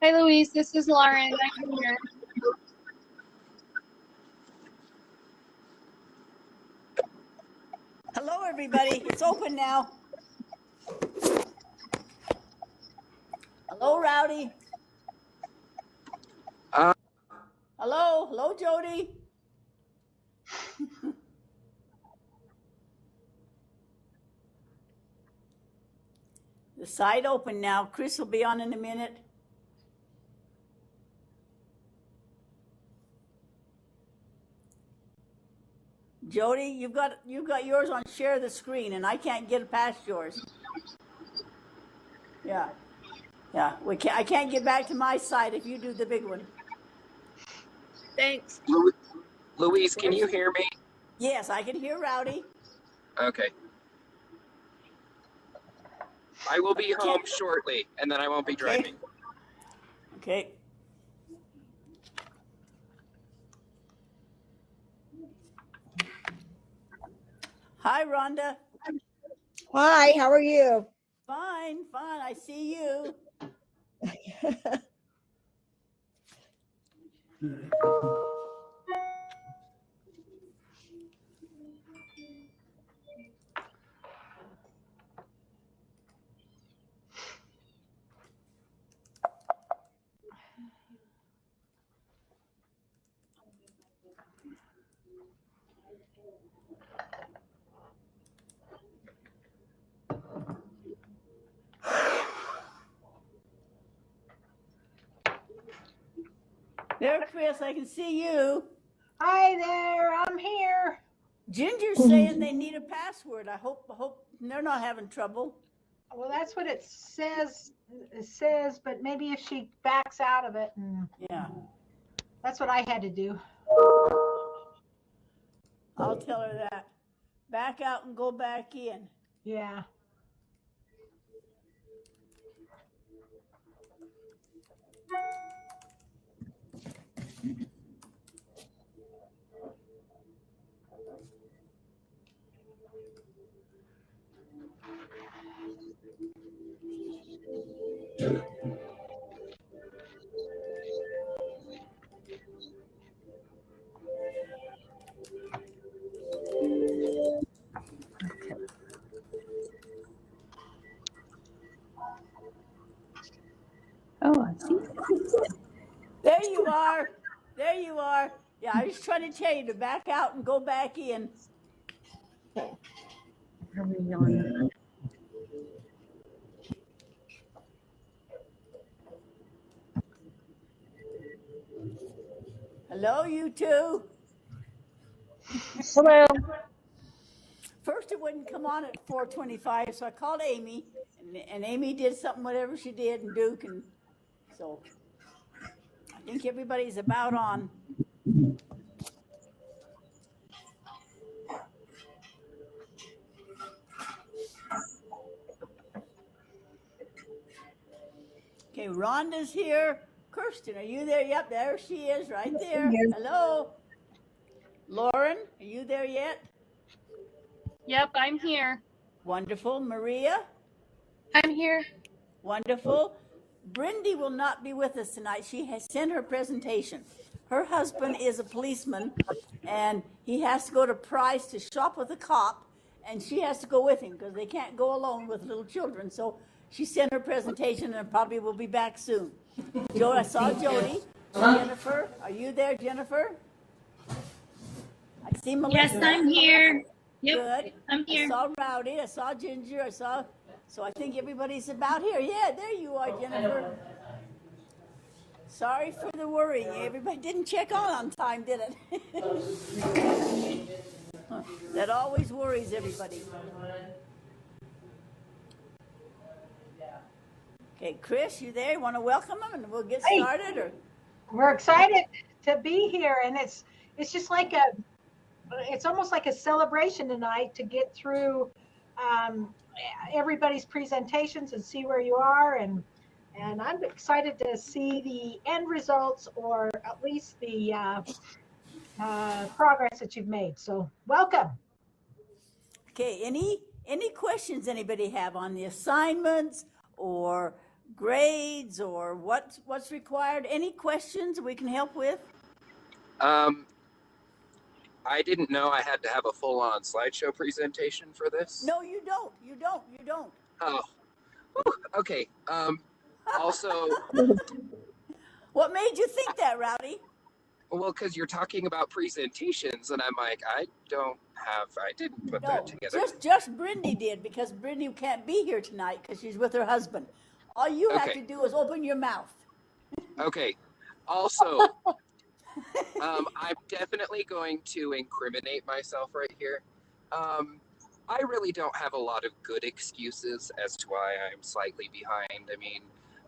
Hi, Louise. This is Lauren. I'm here. Hello, everybody. It's open now. Hello, Rowdy. Hello, Jody. The site open now. Chris will be on in a minute. Jody, you've got yours on share the screen, and I can't get past yours. Yeah. I can't get back to my side if you do the big one. Thanks. Louise, can you hear me? Yes, I can hear Rowdy. Okay. I will be home shortly, and then I won't be driving. Okay. Hi, Rhonda. Hi, how are you? Fine. I see you. There, Chris, I can see you. Hi there, I'm here. Ginger's saying they need a password. I hope they're not having trouble. Well, that's what it says. But maybe if she backs out of it, Yeah. That's what I had to do. I'll tell her that. Back out and go back in. Yeah. Oh, I see. There you are. Yeah, I was trying to tell you to back out and go back in. Hello, you two. Hello. First, it wouldn't come on at 4:25, so I called Amy, and Amy did something, whatever she did, and Duke, and so I think everybody's about on. Okay, Rhonda's here. Kirsten, are you there? Yep, there she is, right there. Hello. Lauren, are you there yet? Yep, I'm here. Wonderful. Maria? I'm here. Wonderful. Brindy will not be with us tonight. She has sent her presentation. Her husband is a policeman, and he has to go to Price to shop with a cop, and she has to go with him because they can't go alone with little children. So she sent her presentation and probably will be back soon. I saw Jody. Jennifer, are you there, Jennifer? I see Melissa. Yes, I'm here. Yep, Good. I'm here. I saw Rowdy. I saw Ginger. So I think everybody's about here. Yeah, there you are, Jennifer. Sorry for the worry. Everybody didn't check on time, did it? That always worries everybody. Okay, Chris, you there? You want to welcome them and we'll get started? Or We're excited to be here, and it's just like it's almost like a celebration tonight to get through everybody's presentations and see where you are, and I'm excited to see the end results, or at least the progress that you've made. So welcome. Okay, any questions anybody have on the assignments or grades or what's required? Any questions we can help with? I didn't know I had to have a full-on slideshow presentation for this. No, you don't. You don't. Oh, whew, okay. Also, What made you think that, Rowdy? well, because you're talking about presentations, and I'm like, I didn't put that together. Just Brindy did, because Brindy can't be here tonight because she's with her husband. All you have to do is open your mouth. Okay. Also, I'm definitely going to incriminate myself right here. I really don't have a lot of good excuses as to why I'm slightly behind. I mean,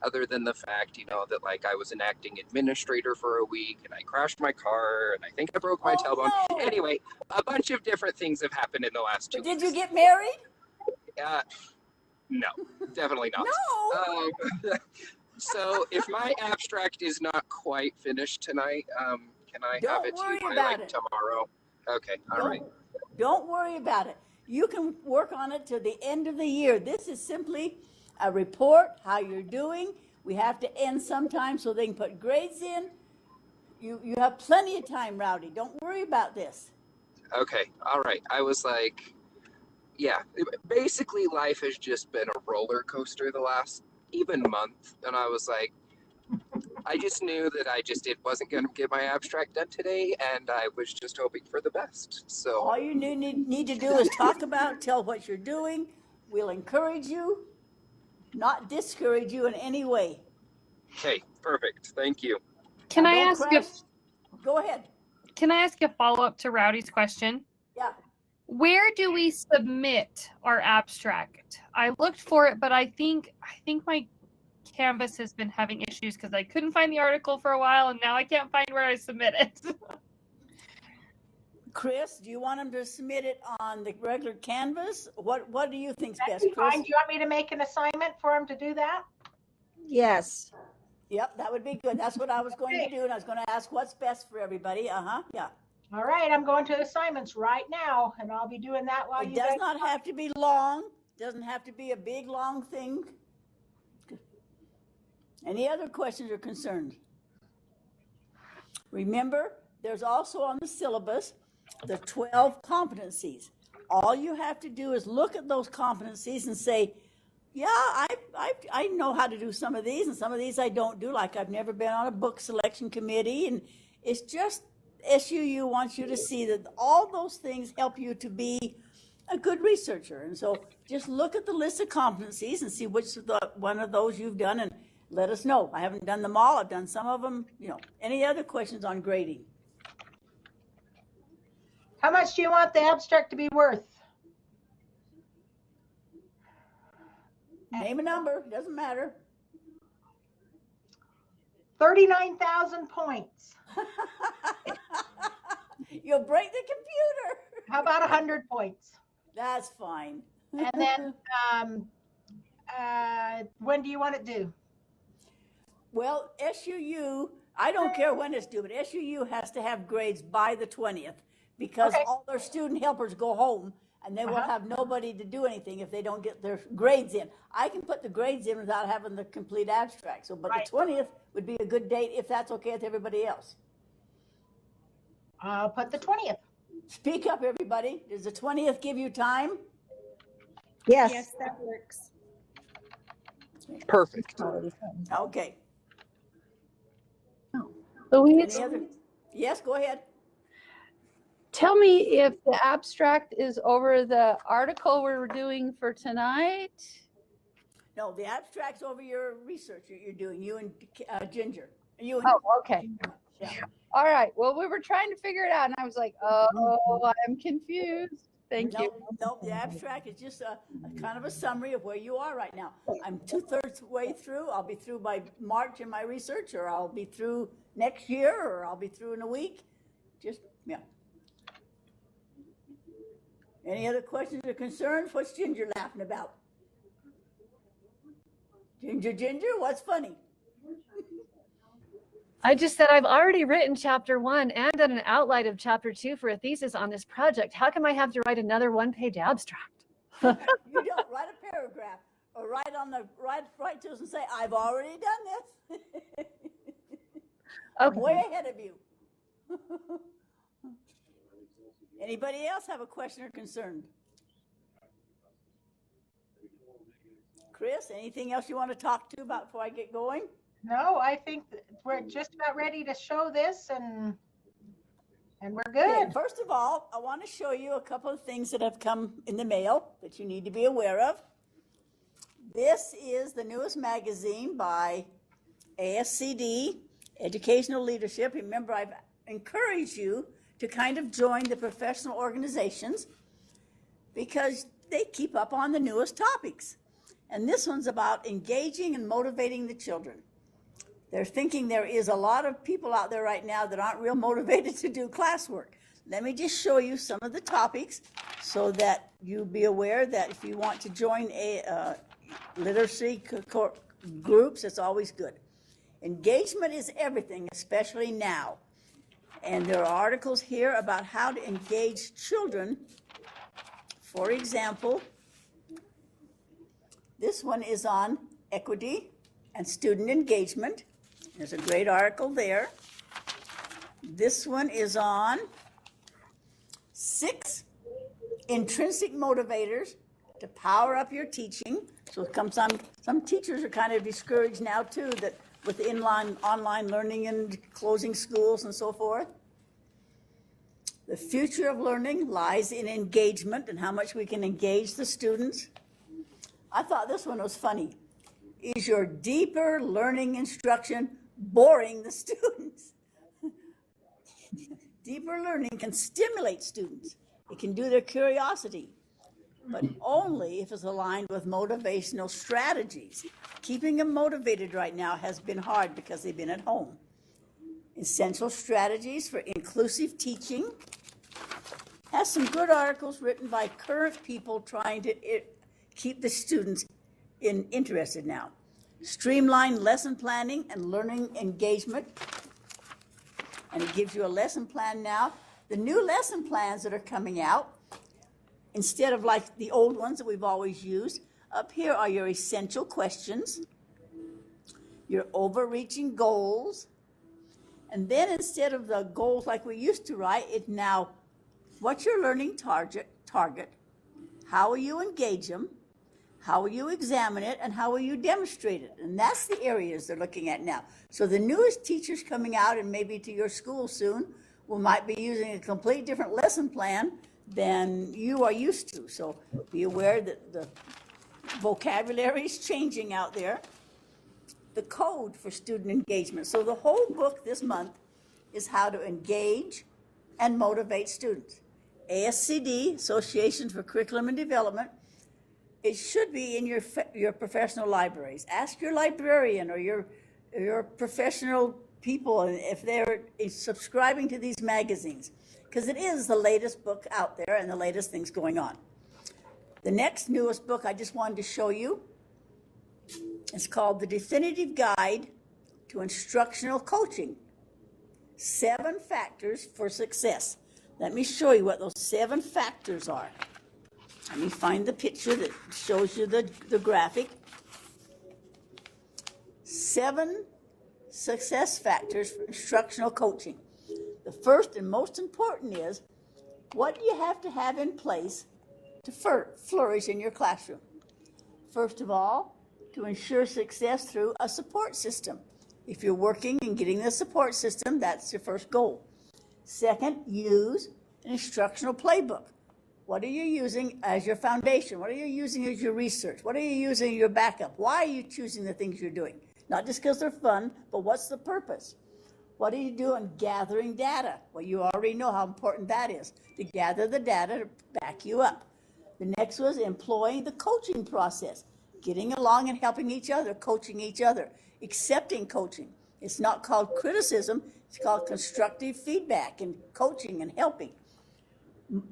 other than the fact, that like I was an acting administrator for a week and I crashed my car and I think I broke my tailbone. No. Anyway, a bunch of different things have happened in the last 2 But weeks. did you get married? No, definitely not. No. So if my abstract is not quite finished tonight, can I have it to you by tomorrow? Okay, all right. Don't worry about it. You can work on it till the end of the year. This is simply a report, how you're doing. We have to end sometime so they can put grades in. You have plenty of time, Rowdy. Don't worry about this. Okay, all right. I was like, yeah, basically life has just been a roller coaster the last even month. And I was like, I just knew that it wasn't going to get my abstract done today. And I was just hoping for the best. So all you need to do is tell what you're doing. We'll encourage you, not discourage you in any way. Okay, perfect. Thank you. Can I ask Go ahead. Can I ask a follow-up to Rowdy's question? Yeah. Where do we submit our abstract? I looked for it, but I think my Canvas has been having issues because I couldn't find the article for a while, and now I can't find where I submit it. Chris, do you want him to submit it on the regular Canvas? What do you think's best, Chris? Fine. Do you want me to make an assignment for him to do that? Yes. Yep, that would be good. That's what I was going to do, and I was going to ask what's best for everybody. Yeah. All right, I'm going to assignments right now, and I'll be doing that while It you does guys not have to be long. Doesn't have to be a big, long thing. Any other questions or concerns? Remember, there's also on the syllabus the 12 competencies. All you have to do is look at those competencies and say, yeah, I know how to do some of these, and some of these I don't do, like I've never been on a book selection committee. And it's just SUU wants you to see that all those things help you to be a good researcher. And so just look at the list of competencies and see which one of those you've done, and let us know. I haven't done them all. I've done some of them. Any other questions on grading? How much do you want the abstract to be worth? Name a number. Doesn't matter. 39,000 points. You'll break the computer. How about 100 points? That's fine. And then when do you want it due? Well, SUU, I don't care when it's due, but SUU has to have grades by the 20th because all their student helpers go home, and they will have nobody to do anything if they don't get their grades in. I can put the grades in without having the complete abstract. So, but the 20th would be a good date if that's okay with everybody else. I'll put the 20th. Speak up, everybody. Does the 20th give you time? Yes. Yes, that works. Perfect. Okay. Louise, Any other? Yes, go ahead. tell me if the abstract is over the article we're doing for tonight. No, the abstract's over your research you're doing, you and Ginger. You and Okay. Yeah. All right. Well, we were trying to figure it out, and I was like, oh, I'm confused. Thank you. No, the abstract is just a kind of a summary of where you are right now. I'm 2/3 way through. I'll be through by March in my research, or I'll be through next year, or I'll be through in a week. Any other questions or concerns? What's Ginger laughing about? Ginger, what's funny? I just said I've already written chapter 1 and done an outline of chapter 2 for a thesis on this project. How come I have to write another one-page abstract? You don't write a paragraph. or write to us and say, I've already done this. I'm Okay. way ahead of you. Anybody else have a question or concern? Chris, anything else you want to talk to about before I get going? No, I think we're just about ready to show this and we're Okay, good. first of all, I want to show you a couple of things that have come in the mail that you need to be aware of. This is the newest magazine by ASCD, Educational Leadership. Remember, I've encouraged you to kind of join the professional organizations because they keep up on the newest topics. And this one's about engaging and motivating the children. They're thinking there is a lot of people out there right now that aren't real motivated to do classwork. Let me just show you some of the topics so that you be aware that if you want to join a literacy groups, it's always good. Engagement is everything, especially now. And there are articles here about how to engage children. For example, this one is on equity and student engagement. There's a great article there. This one is on 6 intrinsic motivators to power up your teaching. So some teachers are kind of discouraged now too that with the online learning and closing schools and so forth. The future of learning lies in engagement and how much we can engage the students. I thought this one was funny. Is your deeper learning instruction boring the students? Deeper learning can stimulate students. It can do their curiosity, but only if it's aligned with motivational strategies. Keeping them motivated right now has been hard because they've been at home. Essential strategies for inclusive teaching has some good articles written by current people trying to keep the students interested now. Streamline lesson planning and learning engagement. And it gives you a lesson plan now. The new lesson plans that are coming out, instead of like the old ones that we've always used, up here are your essential questions, your overreaching goals, and then instead of the goals like we used to write, it now, what's your learning target, how will you engage them, how will you examine it, and how will you demonstrate it? And that's the areas they're looking at now. So the newest teachers coming out, and maybe to your school soon, might be using a completely different lesson plan than you are used to. So be aware that the vocabulary is changing out there. The code for student engagement. So the whole book this month is how to engage and motivate students. ASCD, Association for Curriculum and Development. It should be in your professional libraries. Ask your librarian or your professional people if they're subscribing to these magazines, because it is the latest book out there and the latest things going on. The next newest book I just wanted to show you is called The Definitive Guide to Instructional Coaching, 7 Factors for Success. Let me show you what those 7 factors are. Let me find the picture that shows you the graphic. 7 success factors for instructional coaching. The first and most important is, what do you have to have in place to flourish in your classroom? First of all, to ensure success through a support system. If you're working and getting the support system, that's your first goal. Second, use an instructional playbook. What are you using as your foundation? What are you using as your research? What are you using as your backup? Why are you choosing the things you're doing? Not just because they're fun, but what's the purpose? What are you doing gathering data? Well, you already know how important that is, to gather the data to back you up. The next was employing the coaching process, getting along and helping each other, coaching each other, accepting coaching. It's not called criticism, it's called constructive feedback and coaching and helping.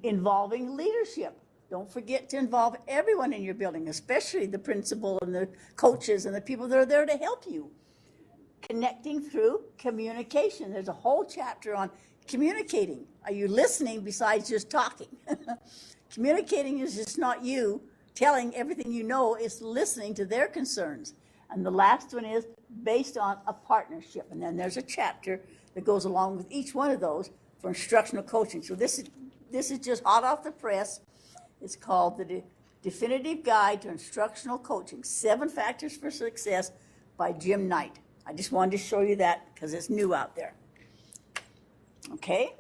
Involving leadership. Don't forget to involve everyone in your building, especially the principal and the coaches and the people that are there to help you. Connecting through communication. There's a whole chapter on communicating. Are you listening besides just talking? Communicating is just not you telling everything you know, it's listening to their concerns. And the last one is based on a partnership. And then there's a chapter that goes along with each one of those for instructional coaching. So this is just hot off the press. It's called the Definitive Guide to Instructional Coaching, 7 Factors for Success by Jim Knight. I just wanted to show you that because it's new out there. Okay?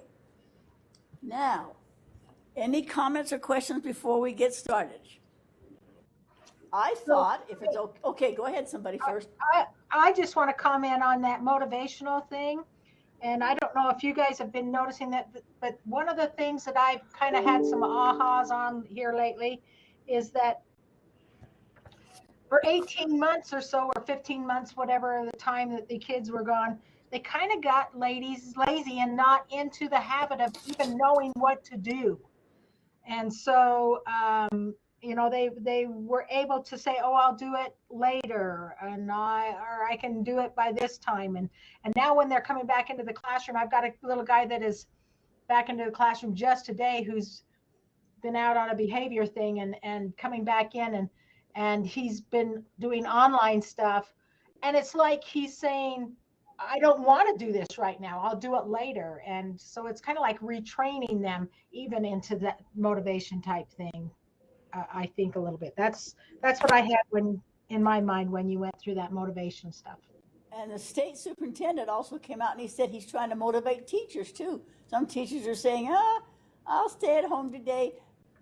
Now, any comments or questions before we get started? I thought if it's okay, go ahead, somebody first. I just want to comment on that motivational thing. And I don't know if you guys have been noticing that, but one of the things that I've kind of had some ahas on here lately is that for 18 months or so, or 15 months, whatever the time that the kids were gone, they kind of got ladies lazy and not into the habit of even knowing what to do. And so, you know, they were able to say, oh, I'll do it later, and I can do it by this time. And now when they're coming back into the classroom, I've got a little guy that is back into the classroom just today who's been out on a behavior thing and coming back in, and he's been doing online stuff. And it's like he's saying, I don't want to do this right now. I'll do it later. And so it's kind of like retraining them even into that motivation type thing. I think a little bit. That's what I had in my mind when you went through that motivation stuff. And the state superintendent also came out and he said he's trying to motivate teachers too. Some teachers are saying, I'll stay at home today.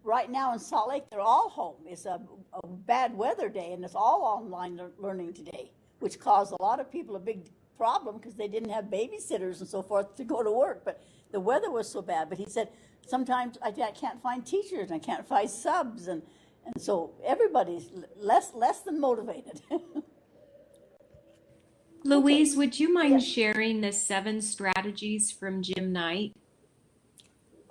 Right now in Salt Lake, they're all home. It's a bad weather day, and it's all online learning today, which caused a lot of people a big problem because they didn't have babysitters and so forth to go to work. But the weather was so bad. But he said, sometimes I can't find teachers, and I can't find subs, and so everybody's less than motivated. Louise, okay. Would you mind Yes. sharing the 7 strategies from Jim Knight?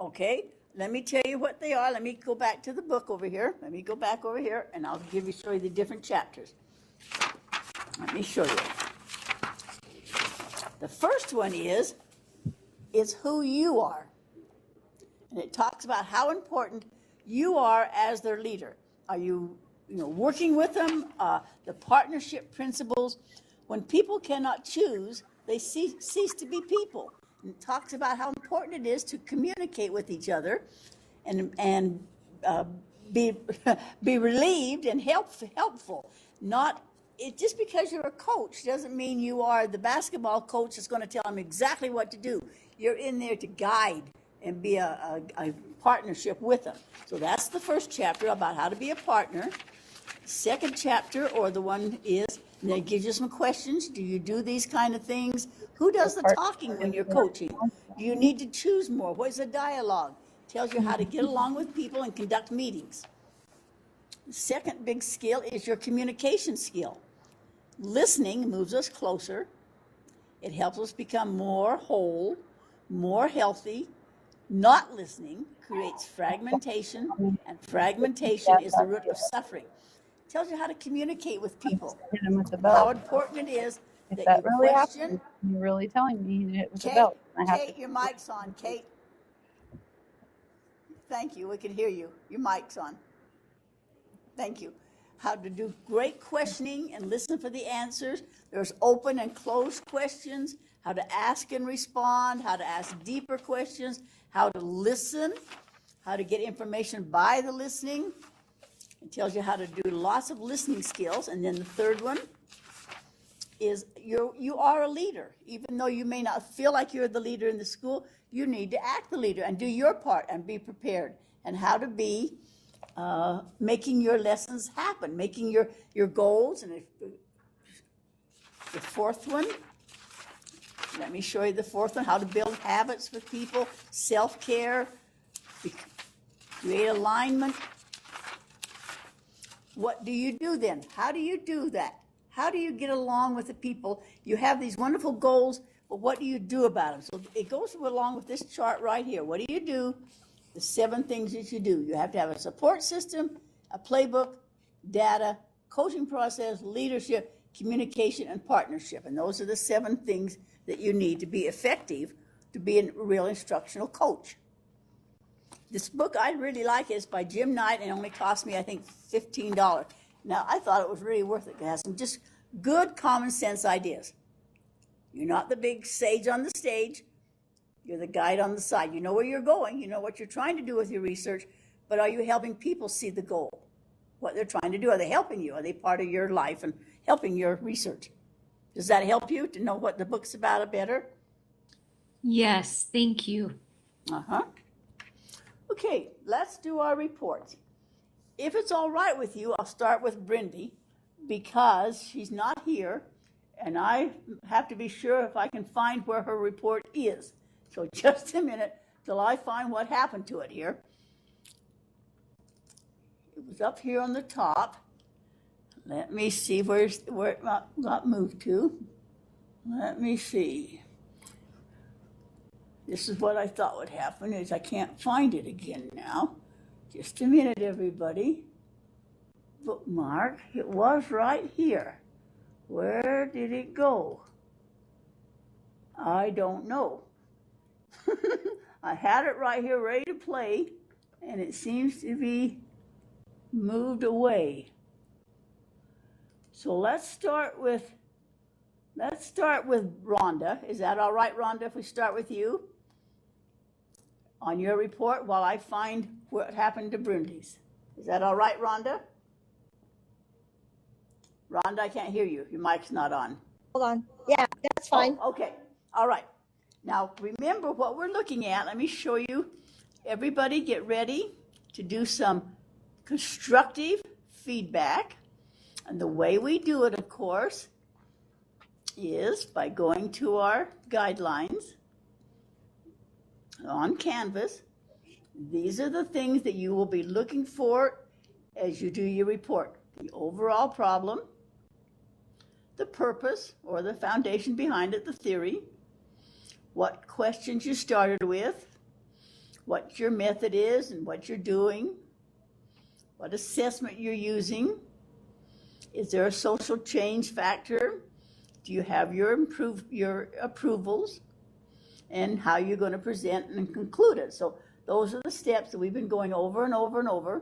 Okay, let me tell you what they are. Let me go back to the book over here. Let me go back over here, and I'll show you the different chapters. Let me show you. The first one is who you are. And it talks about how important you are as their leader. Are you working with them? The partnership principles. When people cannot choose, they cease to be people. And it talks about how important it is to communicate with each other and be relieved and helpful. Just because you're a coach doesn't mean you are the basketball coach that's going to tell them exactly what to do. You're in there to guide and be a partnership with them. So that's the first chapter about how to be a partner. Second chapter, or the one is, and it gives you some questions. Do you do these kind of things? Who does the talking when you're coaching? Do you need to choose more? What is a dialogue? Tells you how to get along with people and conduct meetings. The second big skill is your communication skill. Listening moves us closer. It helps us become more whole, more healthy. Not listening creates fragmentation, and fragmentation is the root of suffering. It tells you how to communicate with people, how important it is that you really question. Happened, you're really telling me you hit it with Kate, the belt. Kate, your mic's on. Kate, thank you. We can hear you. Your mic's on. Thank you. How to do great questioning and listen for the answers. There's open and closed questions, how to ask and respond, how to ask deeper questions, how to listen, how to get information by the listening. It tells you how to do lots of listening skills. And then the third one is you are a leader. Even though you may not feel like you're the leader in the school, you need to act the leader and do your part and be prepared. And how to be making your lessons happen, making your goals. And the fourth one, let me show you the fourth one, how to build habits with people, self-care, create alignment. What do you do then? How do you do that? How do you get along with the people? You have these wonderful goals, but what do you do about them? So it goes along with this chart right here. What do you do? The 7 things that you do. You have to have a support system, a playbook, data, coaching process, leadership, communication, and partnership. And those are the 7 things that you need to be effective, to be a real instructional coach. This book I really like is by Jim Knight and only cost me, I think, $15. Now, I thought it was really worth it. It has some just good common sense ideas. You're not the big sage on the stage. You're the guide on the side. You know where you're going. You know what you're trying to do with your research, but are you helping people see the goal? What they're trying to do? Are they helping you? Are they part of your life and helping your research? Does that help you to know what the book's about better? Yes, thank you. Uh-huh. Okay, let's do our reports. If it's all right with you, I'll start with Brindy because she's not here and I have to be sure if I can find where her report is. So just a minute till I find what happened to it here. It was up here on the top. Let me see where it got moved to. Let me see. This is what I thought would happen is I can't find it again now. Just a minute, everybody. Bookmark. It was right here. Where did it go? I don't know. I had it right here ready to play, and it seems to be moved away. So let's start with Rhonda. Is that all right, Rhonda, if we start with you on your report while I find what happened to Brindy's? Is that all right, Rhonda? Rhonda, I can't hear you. Your mic's not on. Hold on. Yeah, that's fine. Oh, okay. All right. Now, remember what we're looking at. Let me show you. Everybody get ready to do some constructive feedback. And the way we do it, of course, is by going to our guidelines on Canvas. These are the things that you will be looking for as you do your report. The overall problem, the purpose or the foundation behind it, the theory, what questions you started with, what your method is and what you're doing, what assessment you're using. Is there a social change factor? Do you have your approvals? And how you're going to present and conclude it. So those are the steps that we've been going over and over and over.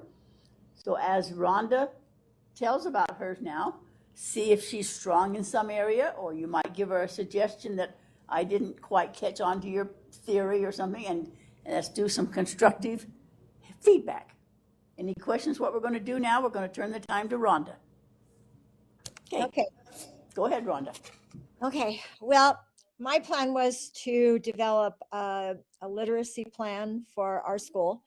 So as Rhonda tells about hers now, see if she's strong in some area, or you might give her a suggestion that I didn't quite catch on to your theory or something, and let's do some constructive feedback. Any questions? What we're going to do now, we're going to turn the time to Rhonda. Okay. Go ahead, Rhonda. Okay. Well, my plan was to develop a literacy plan for our school.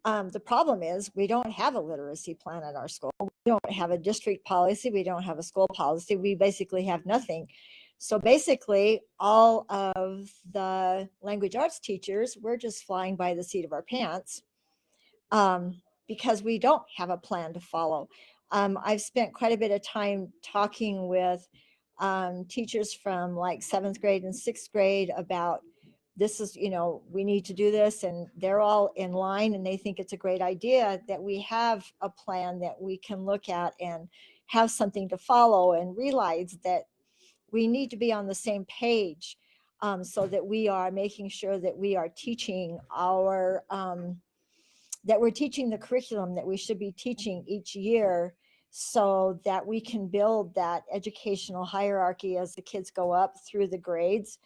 The problem is we don't have a literacy plan at our school. We don't have a district policy. We don't have a school policy. We basically have nothing. So basically, all of the language arts teachers, we're just flying by the seat of our pants because we don't have a plan to follow. I've spent quite a bit of time talking with teachers from like 7th grade and 6th grade about this is, we need to do this, and they're all in line and they think it's a great idea that we have a plan that we can look at and have something to follow and realize that we need to be on the same page so that we are making sure that we are teaching that we're teaching the curriculum that we should be teaching each year so that we can build that educational hierarchy as the kids go up through the grades.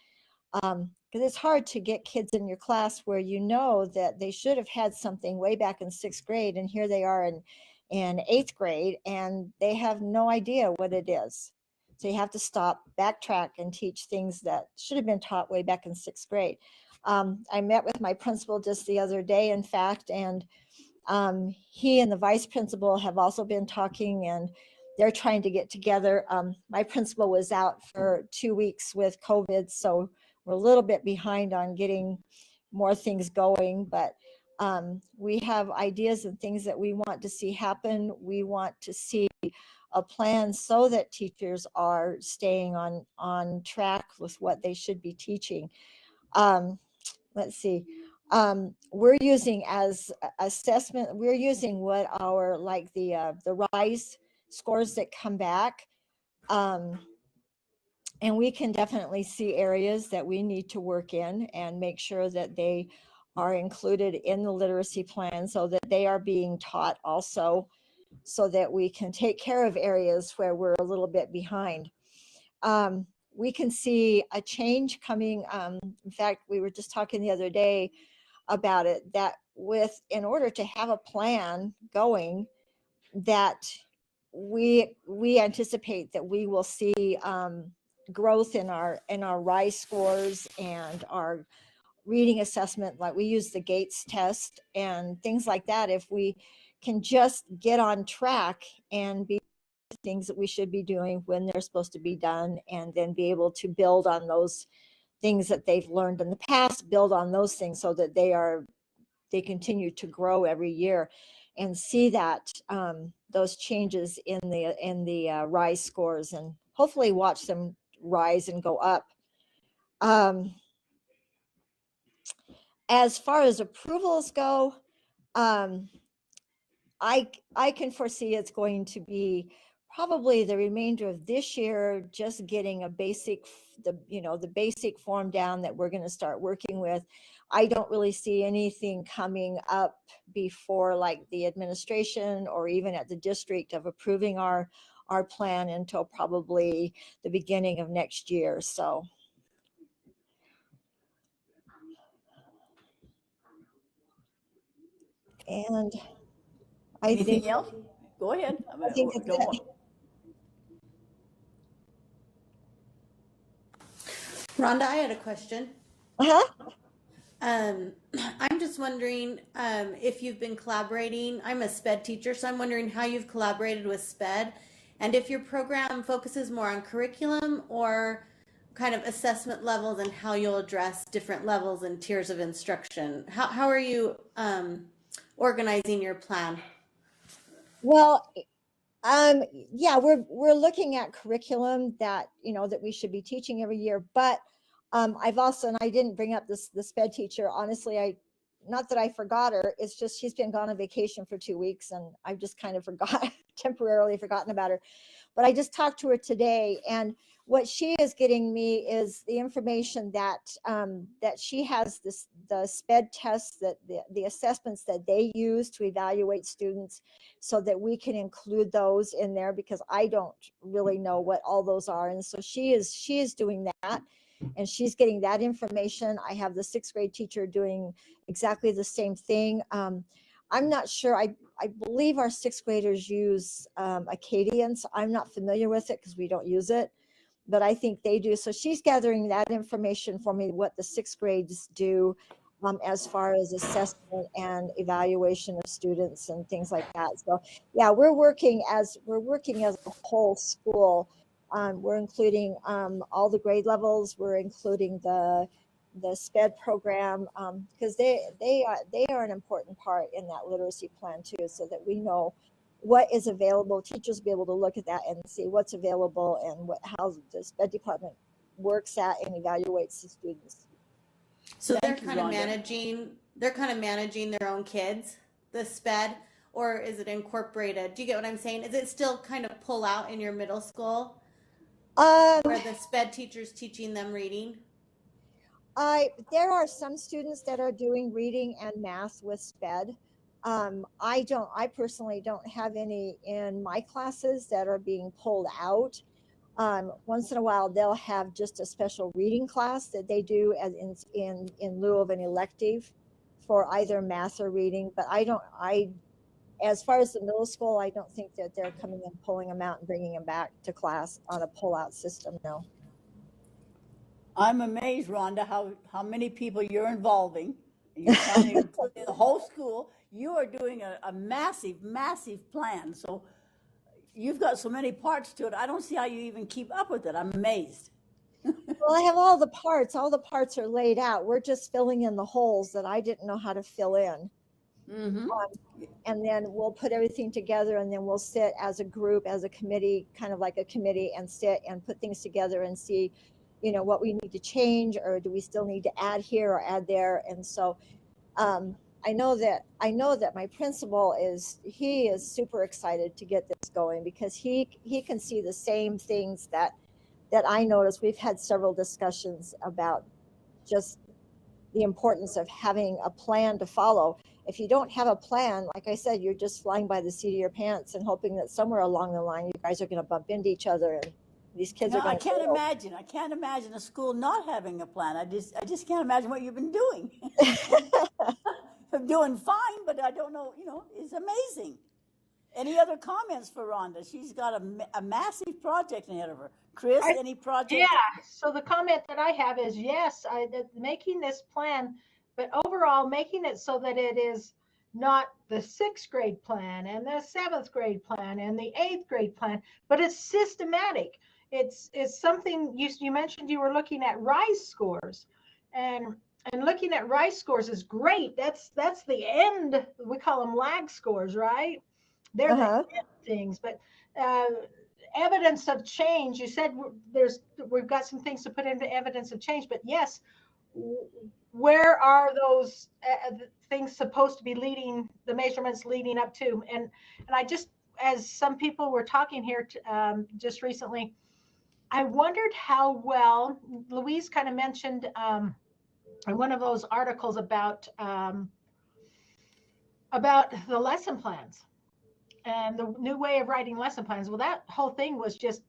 Because it's hard to get kids in your class where you know that they should have had something way back in 6th grade, and here they are in 8th grade, and they have no idea what it is. So you have to stop, backtrack, and teach things that should have been taught way back in 6th grade. I met with my principal just the other day, in fact, and he and the vice principal have also been talking, and they're trying to get together. My principal was out for 2 weeks with COVID, so we're a little bit behind on getting more things going, but we have ideas and things that we want to see happen. We want to see a plan so that teachers are staying on track with what they should be teaching. Let's see. We're using as assessment, we're using what our, like the RISE scores that come back. And we can definitely see areas that we need to work in and make sure that they are included in the literacy plan so that they are being taught also, so that we can take care of areas where we're a little bit behind. We can see a change coming. In fact, we were just talking the other day about it, that in order to have a plan going, that we anticipate that we will see growth in our RISE scores and our reading assessment. Like we use the Gates test and things like that. If we can just get on track and be things that we should be doing when they're supposed to be done, and then be able to build on those things that they've learned in the past, build on those things so that they continue to grow every year, and see that those changes in the RISE scores, and hopefully watch them rise and go up. As far as approvals go, I can foresee it's going to be probably the remainder of this year, just getting the basic form down that we're going to start working with. I don't really see anything coming up before, like the administration or even at the district, of approving our plan until probably the beginning of next year. So. And Anything else? Go ahead. I think that's it. Rhonda, I had a question. Uh-huh. I'm just wondering if you've been collaborating. I'm a SPED teacher, so I'm wondering how you've collaborated with SPED, and if your program focuses more on curriculum or kind of assessment levels, and how you'll address different levels and tiers of instruction. How are you organizing your plan? Well, yeah, we're looking at curriculum that we should be teaching every year. But I've also, and I didn't bring up the SPED teacher. Honestly, not that I forgot her. It's just she's been gone on vacation for 2 weeks, and I've just kind of temporarily forgotten about her. But I just talked to her today, and what she is getting me is the information that she has the SPED tests, that the assessments that they use to evaluate students, so that we can include those in there, because I don't really know what all those are. And so she is doing that, and she's getting that information. I have the 6th grade teacher doing exactly the same thing. I'm not sure. I believe our 6th graders use Acadian. I'm not familiar with it because we don't use it, but I think they do. So she's gathering that information for me, what the 6th grades do as far as assessment and evaluation of students and things like that. So yeah, we're working as a whole school. We're including all the grade levels. We're including the SPED program, because they are an important part in that literacy plan too, so that we know what is available. Teachers will be able to look at that and see what's available and how the SPED department works at and evaluates the students. So they're kind of managing their own kids, the SPED, or is it incorporated? Do you get what I'm saying? Is it still kind of pull out in your middle school, where the SPED teacher's teaching them reading? There are some students that are doing reading and math with SPED. I personally don't have any in my classes that are being pulled out. Once in a while, they'll have just a special reading class that they do as in lieu of an elective for either math or reading. But as far as the middle school, I don't think that they're coming and pulling them out and bringing them back to class on a pull-out system. No. I'm amazed, Rhonda, how many people you're involving. You're trying to include the whole school. You are doing a massive, massive plan. So you've got so many parts to it. I don't see how you even keep up with it. I'm amazed. Well, I have all the parts. All the parts are laid out. We're just filling in the holes that I didn't know how to fill in. Mm-hmm. And then we'll put everything together, and then we'll sit as a group, as a committee, kind of like a committee, and sit and put things together and see, what we need to change, or do we still need to add here or add there. And so I know that my principal is super excited to get this going, because he can see the same things that I noticed. We've had several discussions about just the importance of having a plan to follow. If you don't have a plan, like I said, you're just flying by the seat of your pants and hoping that somewhere along the line you guys are going to bump into each other and these kids No, are going I to can't imagine. I can't imagine a school not having a plan. I just can't imagine what you've been doing. I'm doing fine, but I don't know. It's amazing. Any other comments for Rhonda? She's got a massive project ahead of her. Chris, any project? Yeah. So the comment that I have is yes, making this plan, but overall making it so that it is not the 6th grade plan and the 7th grade plan and the 8th grade plan, but it's systematic. It's something you mentioned you were looking at RISE scores, and looking at RISE scores is great. That's the end. We call them lag scores, right? They're the end things, but evidence of change. You said we've got some things to put into evidence of change, but yes, where are those things supposed to be leading the measurements leading up to? And I just, as some people were talking here just recently, I wondered how well Louise kind of mentioned in one of those articles about the lesson plans and the new way of writing lesson plans. Well, that whole thing was just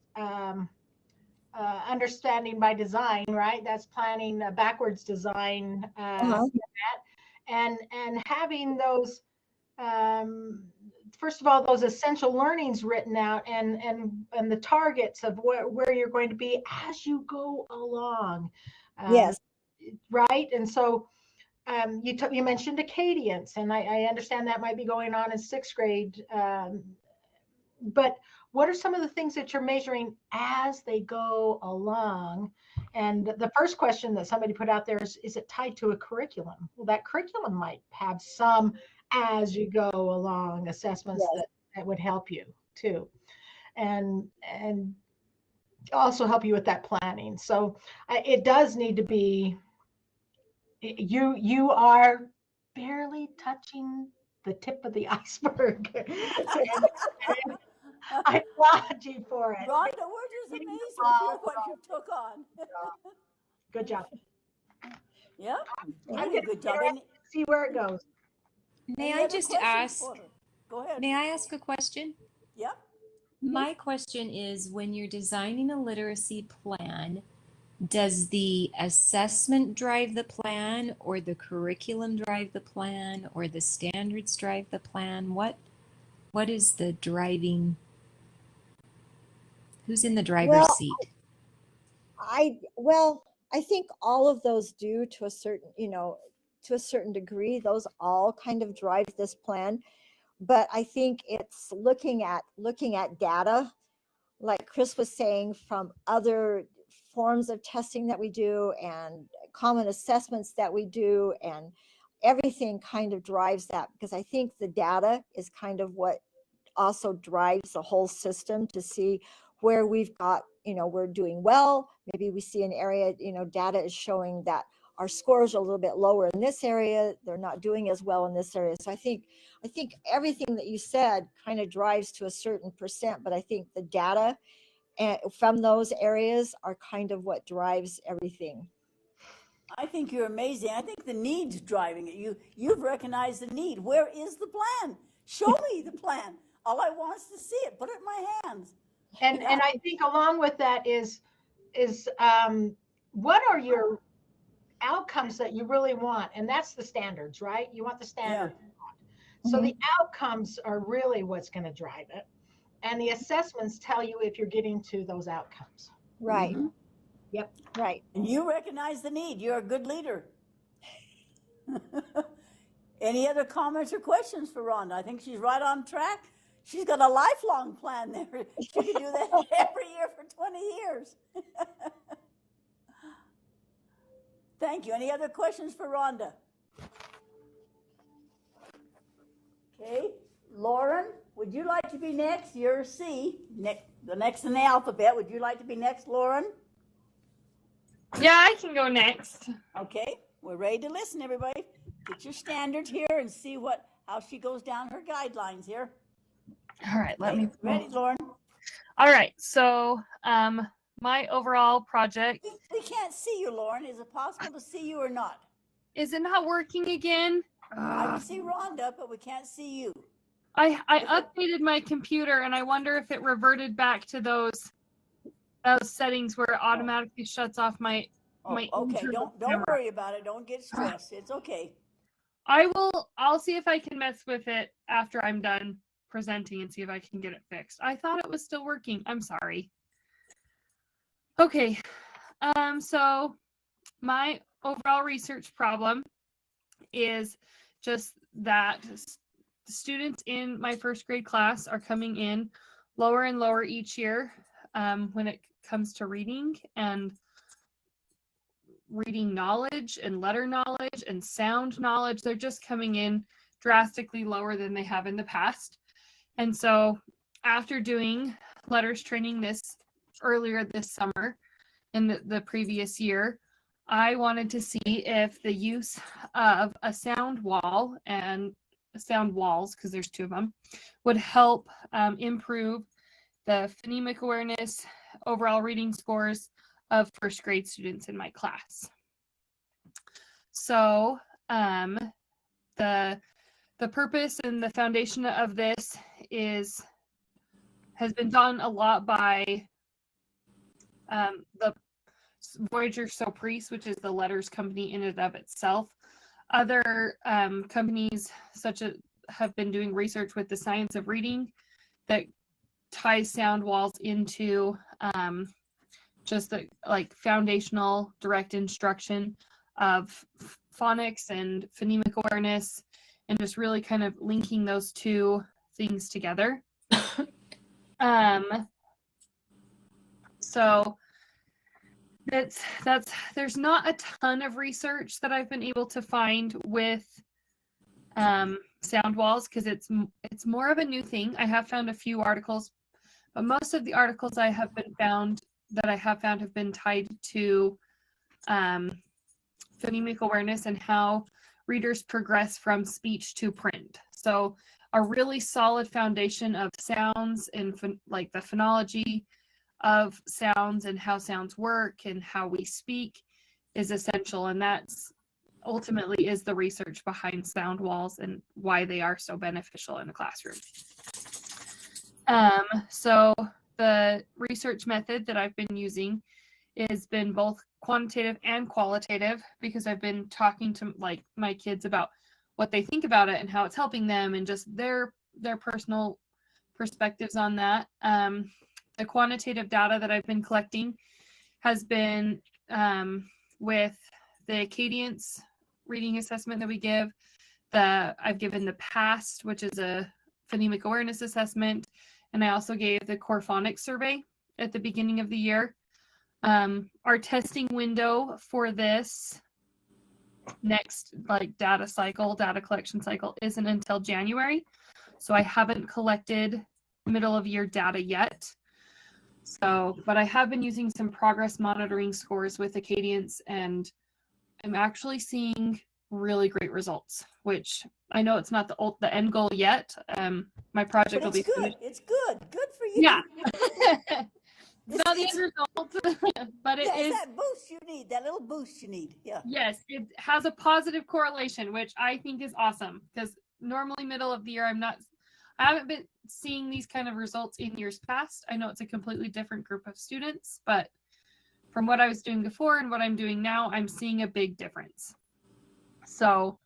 understanding by design, right? That's planning backwards design, and having those first of all, those essential learnings written out and the targets of where you're going to be as you go along. Yes. Right. And so you mentioned a cadence, and I understand that might be going on in 6th grade. But what are some of the things that you're measuring as they go along? And the first question that somebody put out there is it tied to a curriculum? Well, that curriculum might have some as you go along assessments that would help you too. And also help you with that planning. So it does need to be, you are barely touching the tip of the iceberg. and I applaud you for it. Rhonda, we're just amazed with what you took on. Good job. Yeah, I'm really good job. See where it goes. May I just ask? Go ahead. May I ask a question? Yep. My question is, when you're designing a literacy plan, does the assessment drive the plan, or the curriculum drive the plan, or the standards drive the plan? What is the driving? Who's in the driver's seat? I think all of those do to a certain degree. Those all kind of drive this plan. But I think it's looking at data, like Chris was saying, from other forms of testing that we do and common assessments that we do, and everything kind of drives that, because I think the data is kind of what also drives the whole system to see where we've got, we're doing well. Maybe we see an area, data is showing that our scores are a little bit lower in this area. They're not doing as well in this area. So I think everything that you said kind of drives to a certain percent, but I think the data from those areas are kind of what drives everything. I think you're amazing. I think the need's driving it. You've recognized the need. Where is the plan? Show me the plan. All I want is to see it. Put it in my hands. And I think along with that is what are your outcomes that you really want? And that's the standards, right? You want the standards. Yeah. So the outcomes are really what's going to drive it. And the assessments tell you if you're getting to those outcomes. Right. Mm-hmm. Yep. Right. And you recognize the need. You're a good leader. Any other comments or questions for Rhonda? I think she's right on track. She's got a lifelong plan there. She can do that every year for 20 years. Thank you. Any other questions for Rhonda? Okay. Lauren, would you like to be next? You're C. The next in the alphabet. Would you like to be next, Lauren? Yeah, I can go next. Okay. We're ready to listen, everybody. Get your standards here and see how she goes down her guidelines here. All right, let me. Ready, Lauren? All right, so my overall project. We can't see you, Lauren. Is it possible to see you or not? Is it not working again? I can see Rhonda, but we can't see you. I updated my computer and I wonder if it reverted back to those settings where it automatically shuts off my Okay, internal don't camera. worry about it. Don't get stressed. It's okay. I'll see if I can mess with it after I'm done presenting and see if I can get it fixed. I thought it was still working. I'm sorry. Okay. So my overall research problem is just that the students in my first grade class are coming in lower and lower each year when it comes to reading and reading knowledge and letter knowledge and sound knowledge. They're just coming in drastically lower than they have in the past. And so after doing letters training earlier this summer in the previous year, I wanted to see if the use of a sound wall and sound walls, because there's 2 of them, would help improve the phonemic awareness, overall reading scores of first grade students in my class. So the purpose and the foundation of this has been done a lot by the Voyager Soprise, which is the letters company in and of itself. Other companies have been doing research with the science of reading that ties sound walls into just the foundational direct instruction of phonics and phonemic awareness, and just really kind of linking those 2 things together. So there's not a ton of research that I've been able to find with sound walls because it's more of a new thing. I have found a few articles, but most of the articles I have found have been tied to phonemic awareness and how readers progress from speech to print. So a really solid foundation of sounds and the phonology of sounds and how sounds work and how we speak is essential, and that's ultimately is the research behind sound walls and why they are so beneficial in the classroom. So the research method that I've been using has been both quantitative and qualitative, because I've been talking to my kids about what they think about it and how it's helping them and just their personal perspectives on that. The quantitative data that I've been collecting has been with the Cadence reading assessment that we give. I've given the PAST, which is a phonemic awareness assessment, and I also gave the core phonics survey at the beginning of the year. Our testing window for this next data collection cycle isn't until January, so I haven't collected middle of year data yet. So, but I have been using some progress monitoring scores with Acadience, and I'm actually seeing really great results, which I know it's not the end goal yet. My project will be finished. It's good for you. Yeah. It's not the end result, but it is that boost you need, that little boost you need. Yeah. Yes, it has a positive correlation, which I think is awesome, because normally middle of the year I haven't been seeing these kind of results in years past. I know it's a completely different group of students, but from what I was doing before and what I'm doing now, I'm seeing a big difference. So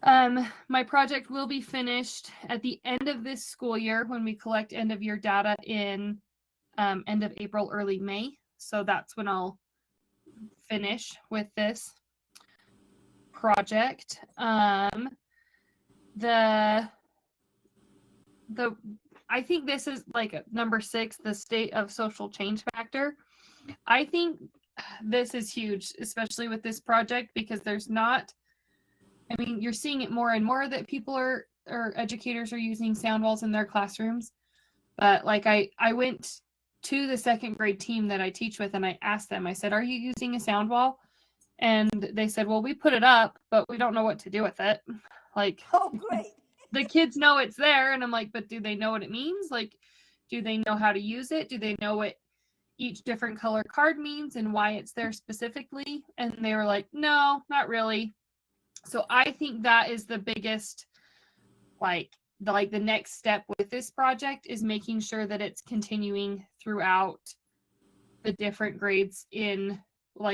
my project will be finished at the end of this school year when we collect end of year data in end of April, early May. So that's when I'll finish with this project. I think this is number 6, the state of social change factor. I think this is huge, especially with this project, because you're seeing it more and more that people or educators are using sound walls in their classrooms. But I went to the 2nd grade team that I teach with, and I asked them, I said, are you using a sound wall? And they said, well, we put it up, but we don't know what to do with it. Oh, great. The kids know it's there, and I'm like, but do they know what it means? Do they know how to use it? Do they know what each different color card means and why it's there specifically. And they were like, no, not really. So I think that is the biggest, the next step with this project is making sure that it's continuing throughout the different grades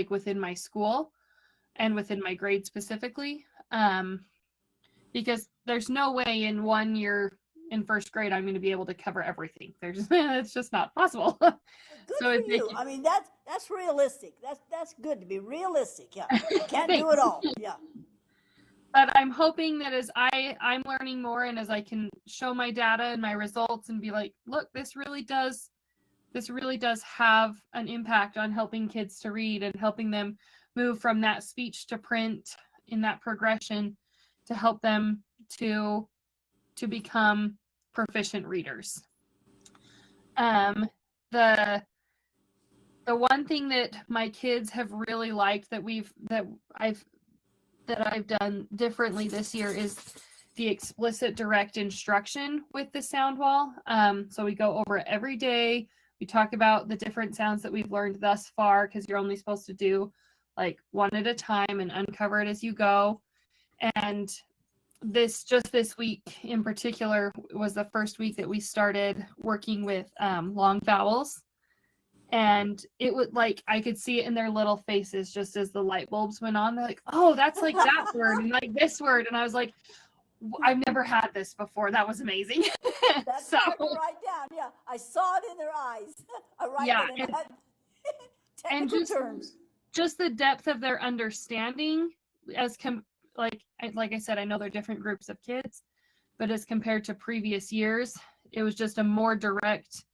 within my school and within my grade specifically. Because there's no way in 1 year in first grade I'm going to be able to cover everything. It's just not possible. Good So for you. I mean, that's realistic. That's good to be realistic. Yeah, you can't do it all. Yeah. But I'm hoping that as I'm learning more and as I can show my data and my results and be like, look, this really does have an impact on helping kids to read and helping them move from that speech to print in that progression to help them to become proficient readers. The one thing that my kids have really liked that I've done differently this year is the explicit direct instruction with the sound wall. So we go over it every day. We talk about the different sounds that we've learned thus far, because you're only supposed to do like one at a time and uncover it as you go. And this week in particular was the first week that we started working with long vowels. And it would I could see it in their little faces just as the light bulbs went on. They're like, oh, that's like that word and like this word. And I was like, I've never had this before. That was amazing. That's hard to write down. Yeah, I saw it in their eyes. I write it in technical terms. Just the depth of their understanding like I said, I know they're different groups of kids, but as compared to previous years, it was just a more direct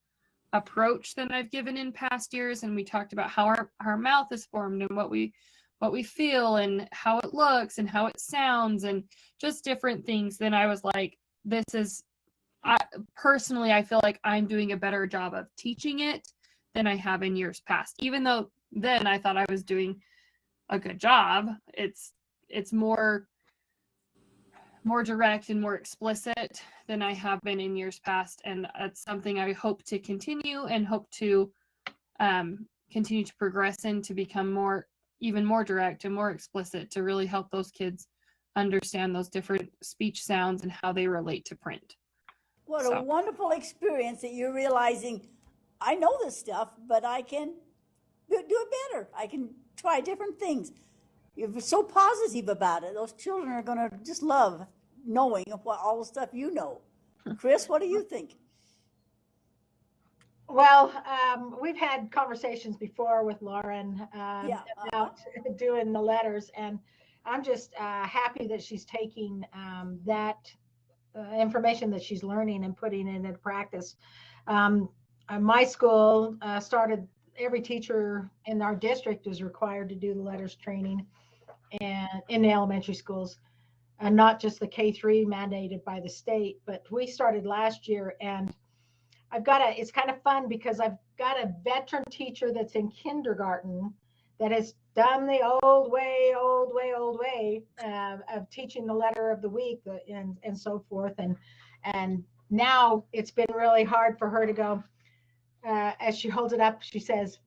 approach than I've given in past years. And we talked about how our mouth is formed and what we feel and how it looks and how it sounds and just different things. Then I was like, personally, I feel like I'm doing a better job of teaching it than I have in years past. Even though then I thought I was doing a good job, it's more direct and more explicit than I have been in years past. And it's something I hope to continue and hope to continue to progress in, to become even more direct and more explicit, to really help those kids understand those different speech sounds and how they relate to print. What a wonderful experience that you're realizing, I know this stuff, but I can do it better. I can try different things. You're so positive about it. Those children are going to just love knowing all the stuff you know. Chris, what do you think? Well, we've had conversations before with Lauren about doing the letters, and I'm just happy that she's taking that information that she's learning and putting it into practice. My school started, every teacher in our district is required to do the letters training and in the elementary schools, and not just the K-3 mandated by the state, but we started last year. And it's kind of fun because I've got a veteran teacher that's in kindergarten that has done the old way of teaching the letter of the week and so forth. And now it's been really hard for her to go, as she holds it up, she says,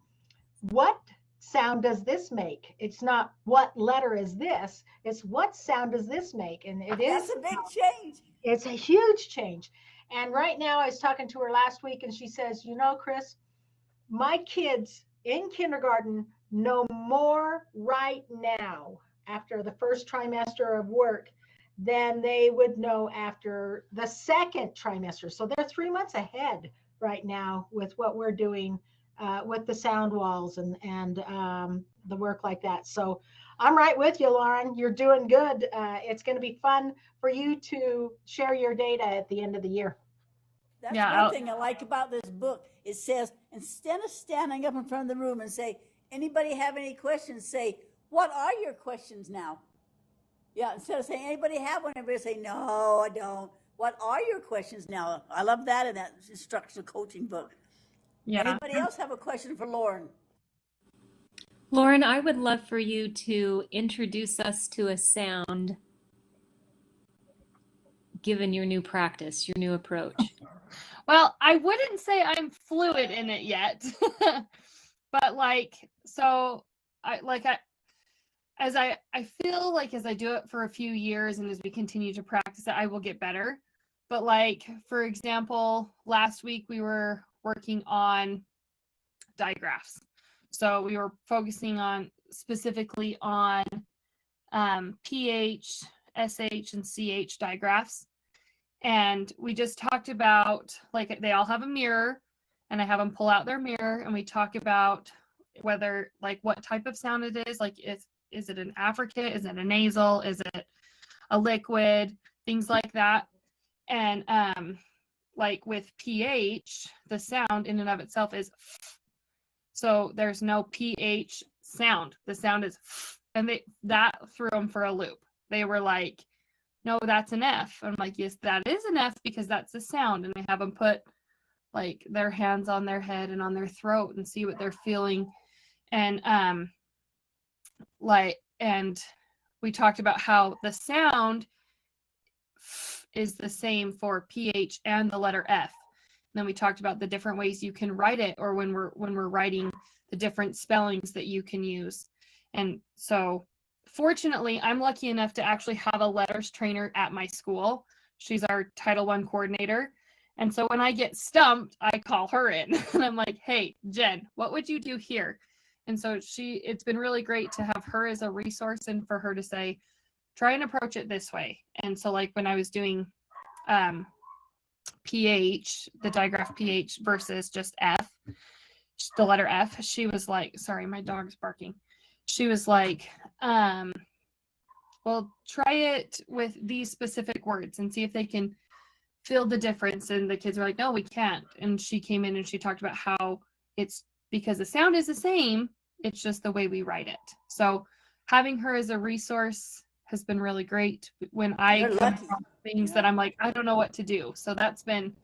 what sound does this make? It's not what letter is this, it's what sound does this make? And that's a big change. It's a huge change. And right now I was talking to her last week and she says, Chris, my kids in kindergarten know more right now after the first trimester of work than they would know after the second trimester. So they're 3 months ahead right now with what we're doing with the sound walls and the work like that. So I'm right with you, Lauren. You're doing good. It's going to be fun for you to share your data at the end of the year. That's one thing I like about this book. It says, instead of standing up in front of the room and say, anybody have any questions, say, what are your questions now? Yeah, instead of saying, anybody have one, everybody say, no, I don't. What are your questions now? I love that in that instructional coaching book. Yeah. Anybody else have a question for Lauren? Lauren, I would love for you to introduce us to a sound given your new practice, your new approach. Well, I wouldn't say I'm fluid in it yet. But like, so I feel like as I do it for a few years and as we continue to practice it, I will get better. But like, for example, last week we were working on digraphs. So we were focusing on specifically on PH, SH, and CH digraphs. And we just talked about, like, they all have a mirror, and I have them pull out their mirror, and we talk about whether, like, what type of sound it is. Like, is it an affricate? Is it a nasal? Is it a liquid? Things like that. And like with PH, the sound in and of itself is f. So there's no PH sound. The sound is f. And that threw them for a loop. They were like, no, that's an F. I'm like, yes, that is an F because that's the sound. And they have them put like their hands on their head and on their throat and see what they're feeling. And and we talked about how the sound is the same for PH and the letter F. And then we talked about the different ways you can write it, or when we're writing the different spellings that you can use. And so fortunately, I'm lucky enough to actually have a letters trainer at my school. She's our Title I coordinator. And so when I get stumped, I call her in and I'm like, hey, Jen, what would you do here? And so it's been really great to have her as a resource and for her to say, try and approach it this way. And so like when I was doing PH, the digraph PH versus just F, the letter F, she was like, sorry, my dog's barking. She was like, well, try it with these specific words and see if they can feel the difference. And the kids were like, no, we can't. And she came in and she talked about how it's because the sound is the same, it's just the way we write it. So having her as a resource has been really great when I come across things that I'm like, I don't know what to do. So that's been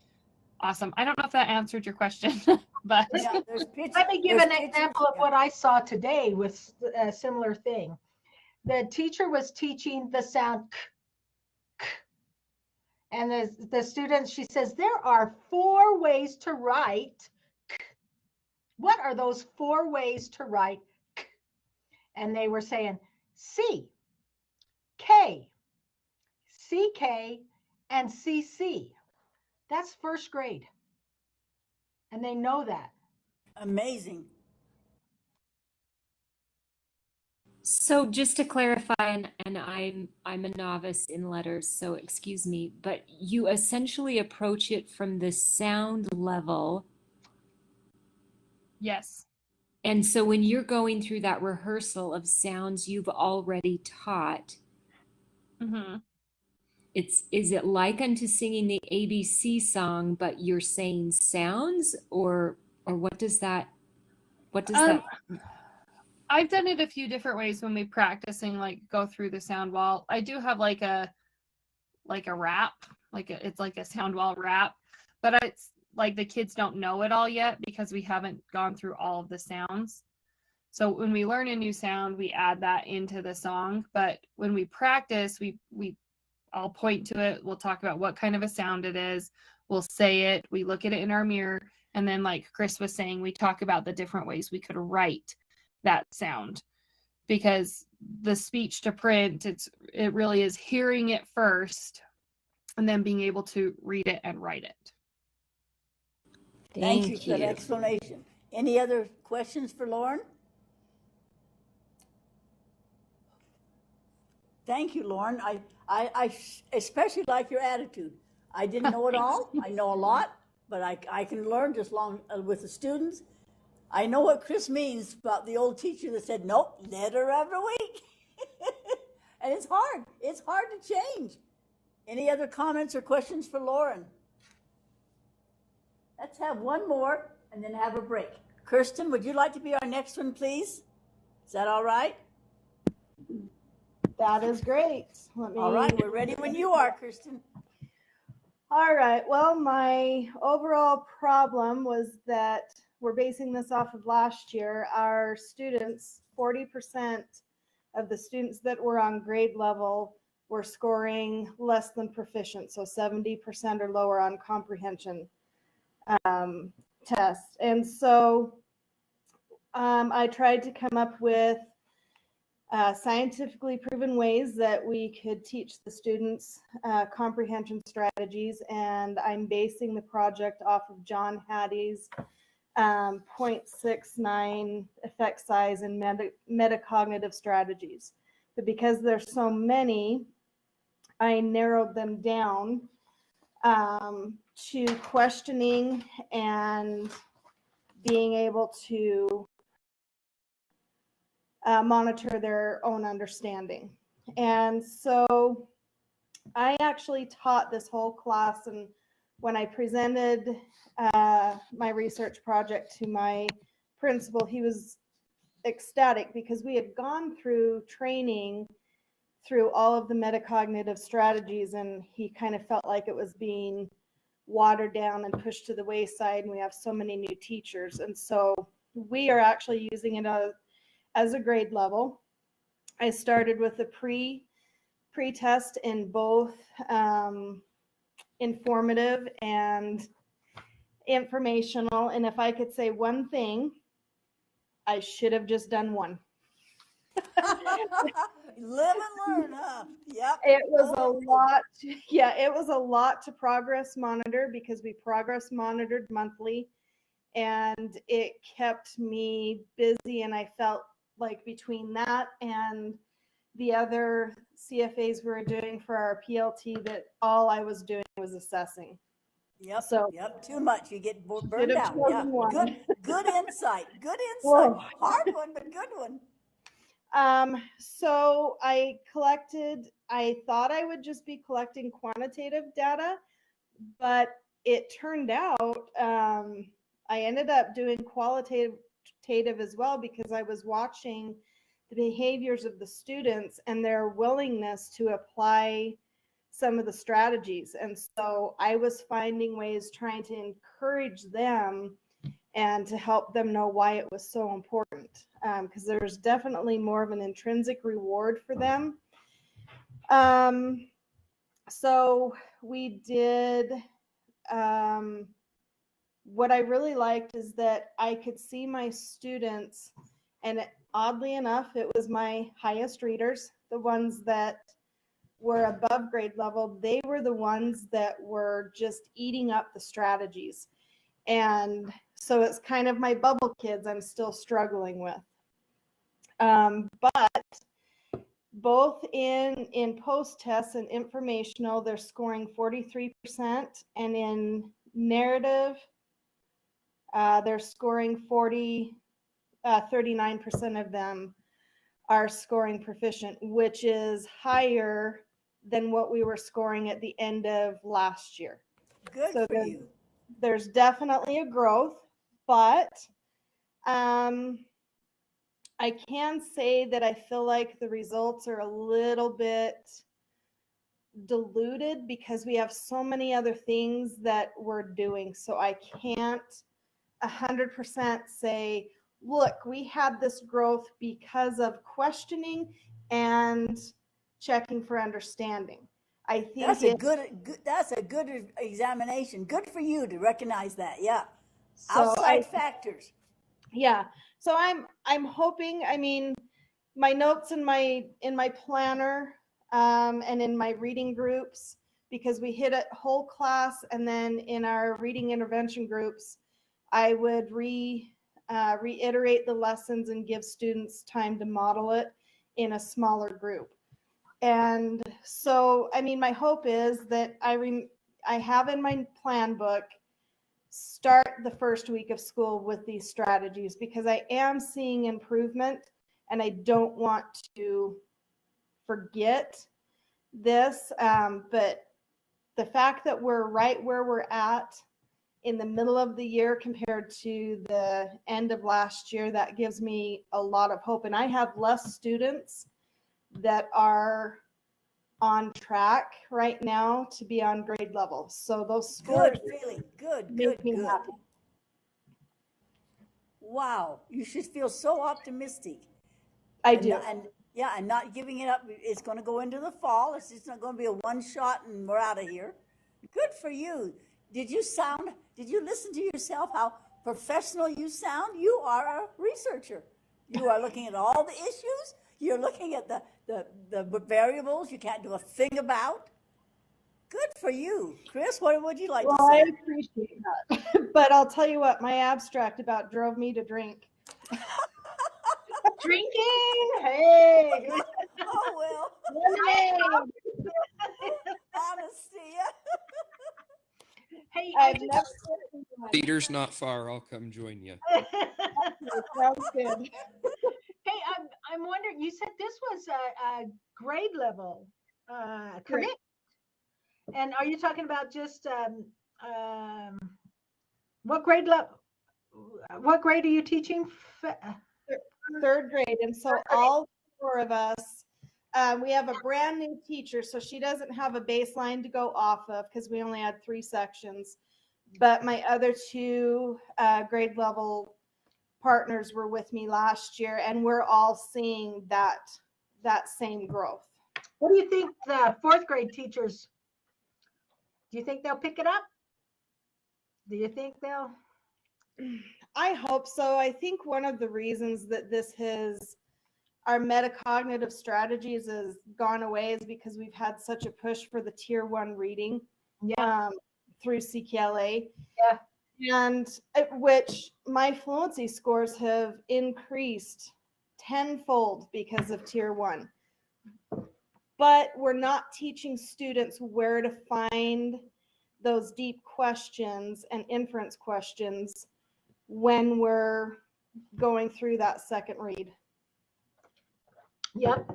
awesome. I don't know if that answered your question, but Yeah, let me give an example of what I saw today with a similar thing. The teacher was teaching the sound k, k, and the students, she says, there are 4 ways to write k. What are those 4 ways to write k? And they were saying C, K, CK, and CC. That's first grade. And they know that. Amazing. So just to clarify, and I'm a novice in letters, so excuse me, but you essentially approach it from the sound level. yes. And so when you're going through that rehearsal of sounds you've already taught, Mm-hmm. is it like unto singing the ABC song, but you're saying sounds, or what does that I've done it a few different ways when we practicing, like go through the sound wall. I do have like a rap, it's like a sound wall rap, but it's like the kids don't know it all yet because we haven't gone through all of the sounds. So when we learn a new sound, we add that into the song. But when we practice, I'll point to it. We'll talk about what kind of a sound it is. We'll say it. We look at it in our mirror. And then like Chris was saying, we talk about the different ways we could write that sound, because the speech to print, it really is hearing it first and then being able to read it and write it. Thank you for that explanation. Any other questions for Lauren? Thank you, Lauren. I especially like your attitude. I didn't know it all. I know a lot, but I can learn just with the students. I know what Chris means about the old teacher that said, nope, letter every week. And it's hard. It's hard to change. Any other comments or questions for Lauren? Let's have one more and then have a break. Kirsten, would you like to be our next one, please? Is that all right? That is great. All right, we're ready when you are, Kirsten. All right. Well, my overall problem was that we're basing this off of last year. Our students, 40% of the students that were on grade level were scoring less than proficient, so 70% or lower on comprehension tests. And so I tried to come up with scientifically proven ways that we could teach the students comprehension strategies, and I'm basing the project off of John Hattie's 0.69 effect size and metacognitive strategies. But because there's so many, I narrowed them down to questioning and being able to monitor their own understanding. And so I actually taught this whole class, and when I presented my research project to my principal, he was ecstatic because we had gone through training through all of the metacognitive strategies, and he kind of felt like it was being watered down and pushed to the wayside, and we have so many new teachers. And so we are actually using it as a grade level. I started with a pre-test in both informative and informational. And if I could say one thing, I should have just done one. Live and learn, huh? Yep. It was a lot. Yeah, it was a lot to progress monitor because we progress monitored monthly, and it kept me busy. And I felt like between that and the other CFAs we were doing for our PLT, that all I was doing was assessing. Yep. So yep. Too much. You get burned out. Yeah. Good insight. Good insight. Whoa. Hard one, but good one. So I thought I would just be collecting quantitative data, but it turned out I ended up doing qualitative as well, because I was watching the behaviors of the students and their willingness to apply some of the strategies. And so I was finding ways trying to encourage them and to help them know why it was so important, because there's definitely more of an intrinsic reward for them. So we did, what I really liked is that I could see my students, and oddly enough, it was my highest readers, the ones that were above grade level. They were the ones that were just eating up the strategies. And so it's kind of my bubble kids I'm still struggling with. But both in post-tests and informational, they're scoring 43%, and in narrative, they're scoring 39% of them are scoring proficient, which is higher than what we were scoring at the end of last year. Good so for you. There's definitely a growth, but I can say that I feel like the results are a little bit diluted because we have so many other things that we're doing. So I can't 100% say, look, we had this growth because of questioning and checking for understanding. I think that's a good examination. Good for you to recognize that. Yeah. Outside factors. Yeah. So I'm hoping, I mean, my notes in my planner and in my reading groups, because we hit a whole class, and then in our reading intervention groups, I would reiterate the lessons and give students time to model it in a smaller group. And so, I mean, my hope is that I have in my plan book, start the first week of school with these strategies, because I am seeing improvement and I don't want to forget this. But the fact that we're right where we're at in the middle of the year compared to the end of last year, that gives me a lot of hope. And I have less students that are on track right now to be on grade level. So those scores make me happy. Wow, you should feel so optimistic. I do. And not giving it up. It's going to go into the fall. It's just not going to be a one shot and we're out of here. Good for you. Did you listen to yourself, how professional you sound, you are a researcher. You are looking at all the issues. You're looking at the variables you can't do a thing about. Good for you. Chris, what would you like to Well, say? I appreciate that. But I'll tell you what, my abstract about drove me to drink. Drinking. Hey. Oh, well. Lemonade. Honesty. Hey, I've never Theater's not far. I'll come join you. sounds good. Hey, I'm wondering. You said this was a grade level commit, and are you talking about just what grade level? What grade are you teaching? Third grade. And so all four of us, we have a brand new teacher, so she doesn't have a baseline to go off of because we only had 3 sections. But my other 2 grade level partners were with me last year, and we're all seeing that same growth. What do you think the 4th grade teachers? Do you think they'll pick it up? Do you think they'll? I hope so. I think one of the reasons that our metacognitive strategies has gone away is because we've had such a push for the tier 1 reading through CKLA. Yeah. And which my fluency scores have increased tenfold because of tier 1. But we're not teaching students where to find those deep questions and inference questions when we're going through that second read. Yep.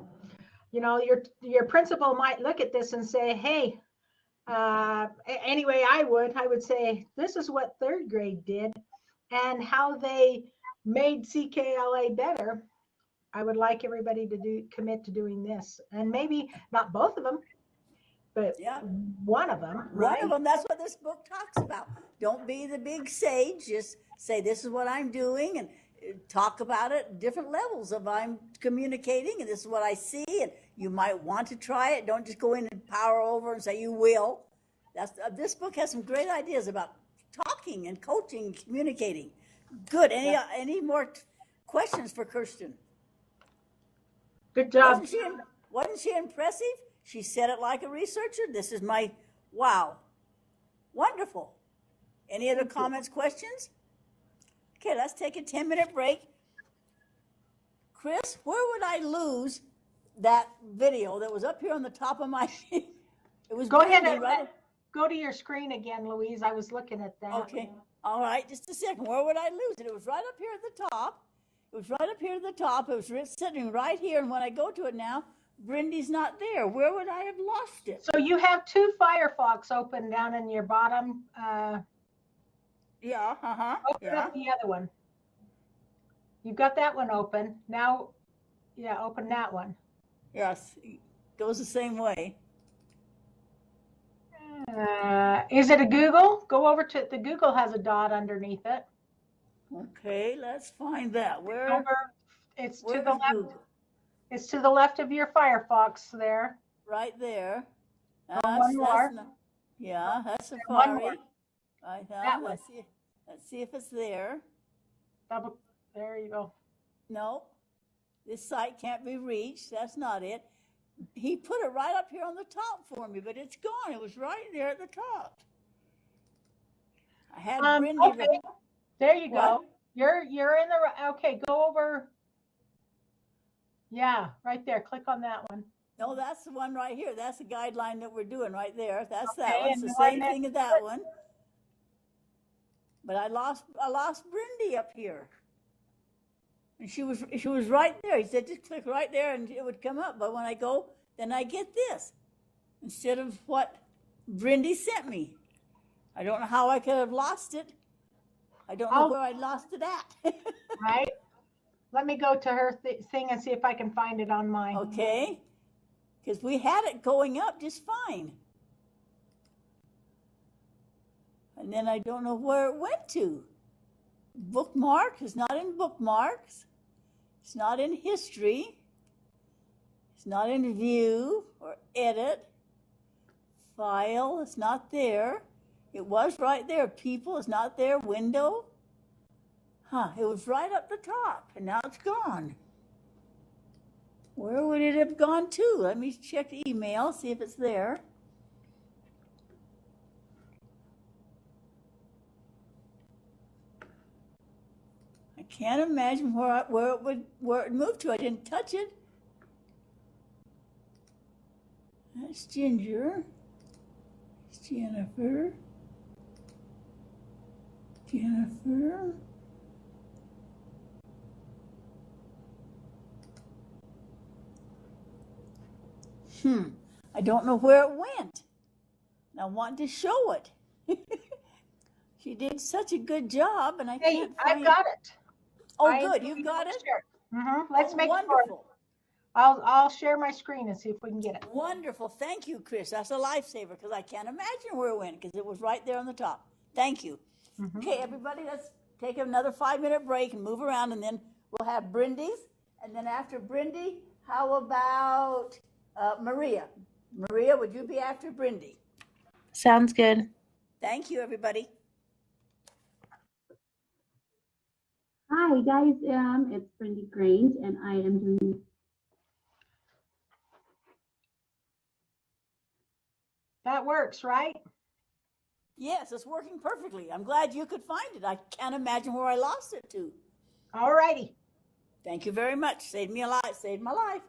You know, your principal might look at this and say, hey, anyway, I would say, this is what 3rd grade did and how they made CKLA better. I would like everybody to commit to doing this, and maybe not both of them, but one of them, right? One of them, that's what this book talks about. Don't be the big sage, just say, this is what I'm doing, and talk about it at different levels of I'm communicating, and this is what I see, and you might want to try it. Don't just go in and power over and say you will. This book has some great ideas about talking and coaching and communicating. Good. Any more questions for Kirsten? Good job. Wasn't she impressive? She said it like a researcher. This is my, wow. Wonderful. Any other comments, questions? Okay, let's take a 10-minute break. Chris, where would I lose that video that was up here on the top of my sheet? It was Go ahead and right? go to your screen again, Louise. I was looking at that. Okay. All right, just a second. Where would I lose it? It was right up here at the top. It was right up here at the top. It was sitting right here, and when I go to it now, Brindy's not there. Where would I have lost it? So you have 2 Firefox open down in your bottom. Yeah, Open up the other one. You've got that one open. Now, open that one. Yes, it goes the same way. Is it a Google? Go over to the Google has a dot underneath it. Okay, let's find that. Where? It's to the left. Google? It's to the left of your Firefox there. Right there. One more. That's One Safari. more. Right That now, one. let's see if it's there. There you go. No, this site can't be reached. That's not it. He put it right up here on the top for me, but it's gone. It was right there at the top. I had Brindy. Okay. There you go. You're in the okay. Go over. Yeah, right there. Click on that one. No, that's the one right here. That's the guideline that we're doing right there. That's Okay, that one. It's the same thing as that one. But I lost Brindy up here. And she was right there. He said, just click right there and it would come up. But when I go, then I get this instead of what Brindy sent me. I don't know how I could have lost it. I don't know where I lost it at. Right. Let me go to her thing and see if I can find it on mine. Okay. Because we had it going up just fine. And then I don't know where it went to. Bookmark is not in bookmarks. It's not in history. It's not in view or edit. File, it's not there. It was right there. People is not there. Window. Huh, it was right up the top, and now it's gone. Where would it have gone to? Let me check the email, see if it's there. I can't imagine where it moved to. I didn't touch it. That's Ginger. It's Jennifer. Jennifer. I don't know where it went. And I want to show it. She did such a good job, and I can't find I've got it. Oh, good. You've got it? Let's make wonderful. I'll share my screen and see if we can get it. Wonderful. Thank you, Chris. That's a lifesaver because I can't imagine where it went because it was right there on the top. Thank you. Okay, everybody, let's take another 5-minute break and move around, and then we'll have Brindy's. And then after Brindy, how about Maria? Maria, would you be after Brindy? Sounds good. Thank you, everybody. Hi guys, it's Brindy Grange, and I am doing. That works, right? Yes, it's working perfectly. I'm glad you could find it. I can't imagine where I lost it to. All righty. Thank you very much. Saved me a life. Saved my life.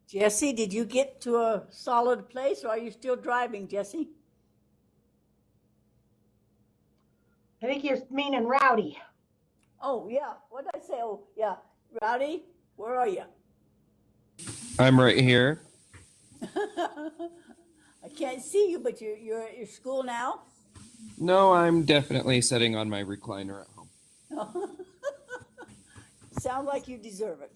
Jesse, did you get to a solid place, or are you still driving, Jesse? I think you're meaning Rowdy. Oh, yeah. What did I say? Oh, yeah. Rowdy, where are you? I'm right here. I can't see you, but you're at your school now? No, I'm definitely sitting on my recliner at home. Sound like you deserve it.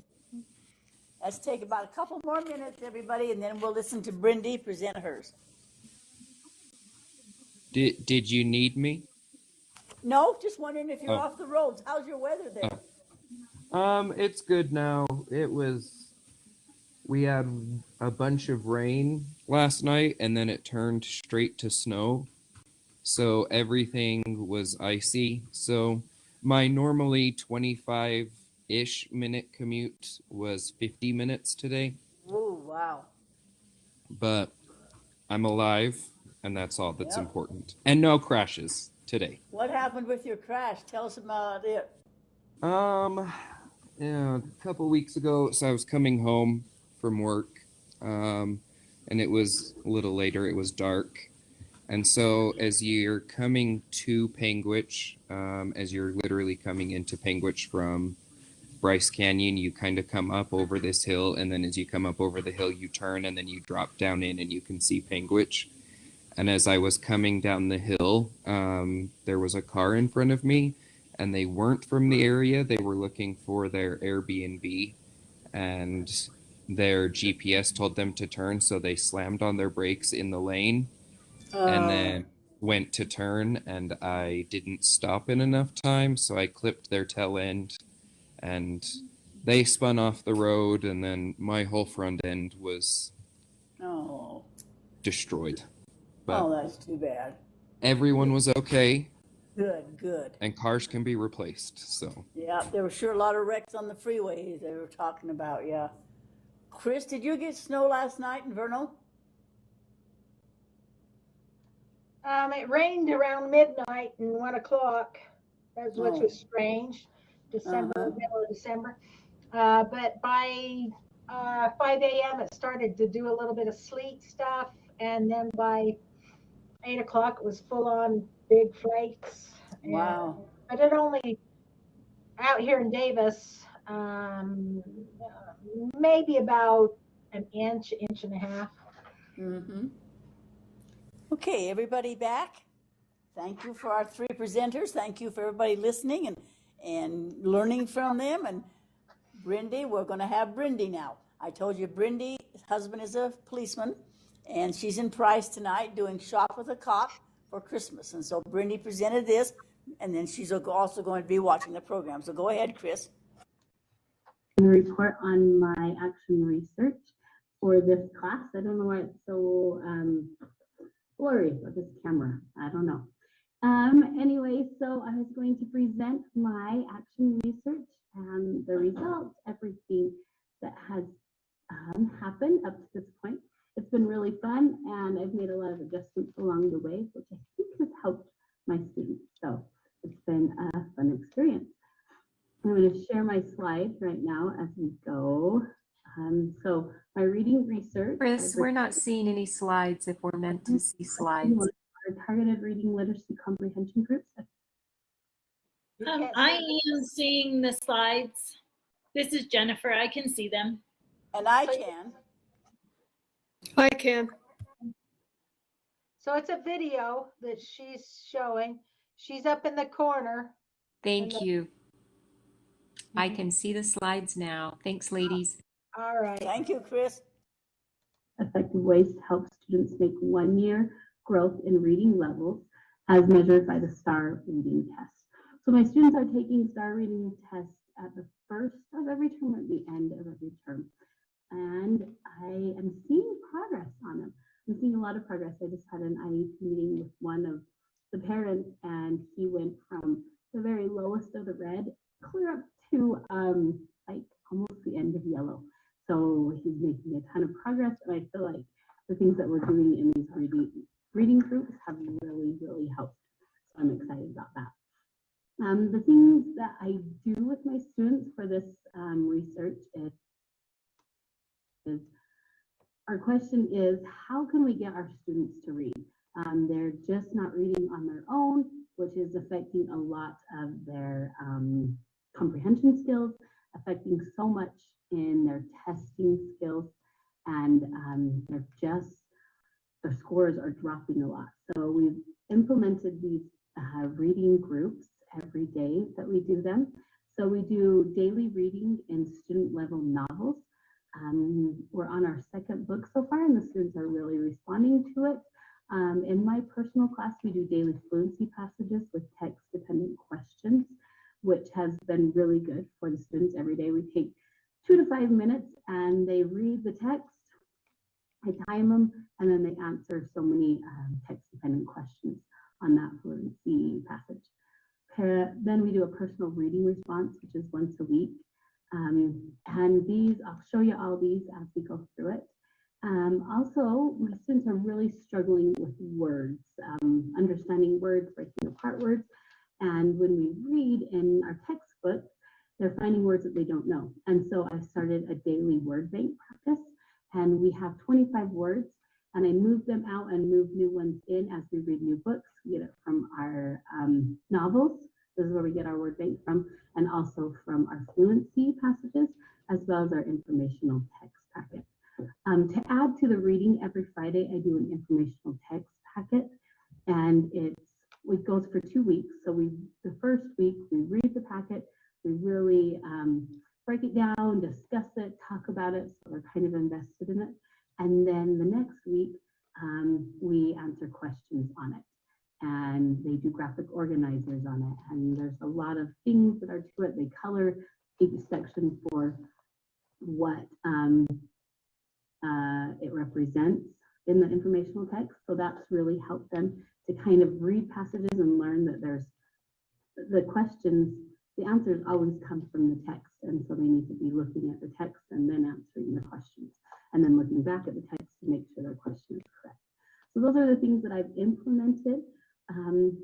Let's take about a couple more minutes, everybody, and then we'll listen to Brindy present hers. Did you need me? No, just wondering if you're off the roads. How's your weather there? It's good now. It was We had a bunch of rain last night, and then it turned straight to snow. So everything was icy. So my normally 25-ish minute commute was 50 minutes today. Oh, wow. But I'm alive, and that's all that's Yep. important. And no crashes today. What happened with your crash? Tell us about it. Yeah, a couple weeks ago, so I was coming home from work, and it was a little later. It was dark, and so as you're coming to Panguitch, as you're literally coming into Panguitch from Bryce Canyon, you kind of come up over this hill, and then as you come up over the hill, you turn, and then you drop down in, and you can see Panguitch. And as I was coming down the hill, there was a car in front of me, and they weren't from the area. They were looking for their Airbnb, and their GPS told them to turn, so they slammed on their brakes in the lane and then went to turn, and I didn't stop in enough time, so I clipped their tail end, and they spun off the road, and then my whole front end was destroyed. But that's too bad. everyone was okay. Good. And cars can be replaced, so. Yeah, there were sure a lot of wrecks on the freeways they were talking about, yeah. Chris, did you get snow last night in Vernal? It rained around midnight and 1 o'clock, which was strange. Middle of December. But by 5 a.m. it started to do a little bit of sleet stuff, and then by 8 o'clock it was full on big flakes. Wow. But it only out here in Davis, maybe about an inch and a half. Okay, everybody back? Thank you for our 3 presenters. Thank you for everybody listening and learning from them. And Brindy, we're going to have Brindy now. I told you Brindy's husband is a policeman, and she's in Price tonight doing Shop with a Cop for Christmas. And so Brindy presented this, and then she's also going to be watching the program. So go ahead, Chris. Report on my action research for this class. I don't know why it's so blurry with this camera. I don't know. Anyway, so I was going to present my action research and the results, everything that has happened up to this point. It's been really fun, and I've made a lot of adjustments along the way, which I think has helped my students. So it's been a fun experience. I'm going to share my slides right now as we go. So my reading research. Chris, we're not seeing any slides if we're meant to see slides. Our targeted reading literacy comprehension groups. I am seeing the slides. This is Jennifer. I can see them. And I can. I can. So it's a video that she's showing. She's up in the corner. Thank you. I can see the slides now. Thanks, ladies. All right. Thank you, Chris. Effective ways to help students make 1-year growth in reading levels as measured by the STAR reading test. So my students are taking STAR reading test at the first of every term, at the end of every term. And I am seeing progress on them. I'm seeing a lot of progress. I just had an IEP meeting with one of the parents, and he went from the very lowest of the red clear up to like almost the end of yellow. So he's making a ton of progress, and I feel like the things that we're doing in these reading groups have really helped. So I'm excited about that. The things that I do with my students for this research is our question is, how can we get our students to read? They're just not reading on their own, which is affecting a lot of their comprehension skills, affecting so much in their testing skills, and their scores are dropping a lot. So we've implemented these reading groups every day that we do them. So we do daily reading in student level novels. We're on our 2nd book so far, and the students are really responding to it. In my personal class, we do daily fluency passages with text-dependent questions, which has been really good for the students. Every day we take 2 to 5 minutes, and they read the text. I time them, and then they answer so many text-dependent questions on that fluency passage. Then we do a personal reading response, which is once a week. And these, I'll show you all these as we go through it. Also, my students are really struggling with words, understanding words, breaking apart words. And when we read in our textbook, they're finding words that they don't know. And so I started a daily word bank practice, and we have 25 words, and I move them out and move new ones in as we read new books. We get it from our novels. This is where we get our word bank from, and also from our fluency passages, as well as our informational text packet. To add to the reading, every Friday I do an informational text packet, and it goes for 2 weeks. So the first week we read the packet, we really break it down, discuss it, talk about it, so we're kind of invested in it. And then the next week we answer questions on it, and they do graphic organizers on it, and there's a lot of things that are to it. They color each section for what it represents in the informational text. So that's really helped them to kind of read passages and learn that there's the questions, the answers always come from the text, and so they need to be looking at the text and then answering the questions, and then looking back at the text to make sure their question is correct. So those are the things that I've implemented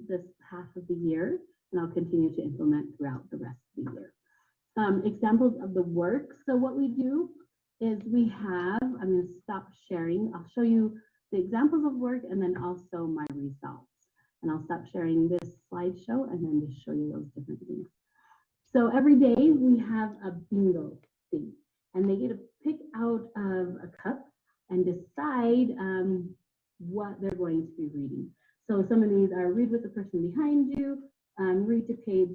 this half of the year, and I'll continue to implement throughout the rest of the year. Examples of the work. So what we do is we have, I'm going to stop sharing. I'll show you the examples of work and then also my results. And I'll stop sharing this slideshow and then just show you those different things. So every day we have a bingo thing, and they get to pick out of a cup and decide what they're going to be reading. So some of these are read with the person behind you, read to page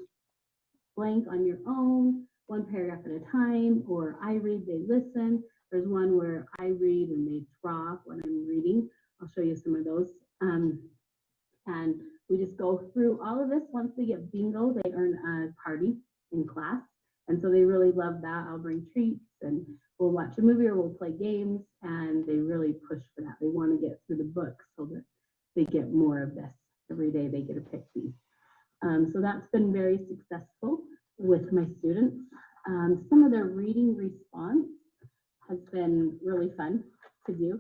blank on your own, one paragraph at a time, or I read, they listen. There's one where I read and they draw what I'm reading. I'll show you some of those. And we just go through all of this. Once they get bingo, they earn a party in class. And so they really love that. I'll bring treats and we'll watch a movie or we'll play games, and they really push for that. They want to get through the book so that they get more of this. Every day they get to pick these. So that's been very successful with my students. Some of their reading response has been really fun to do.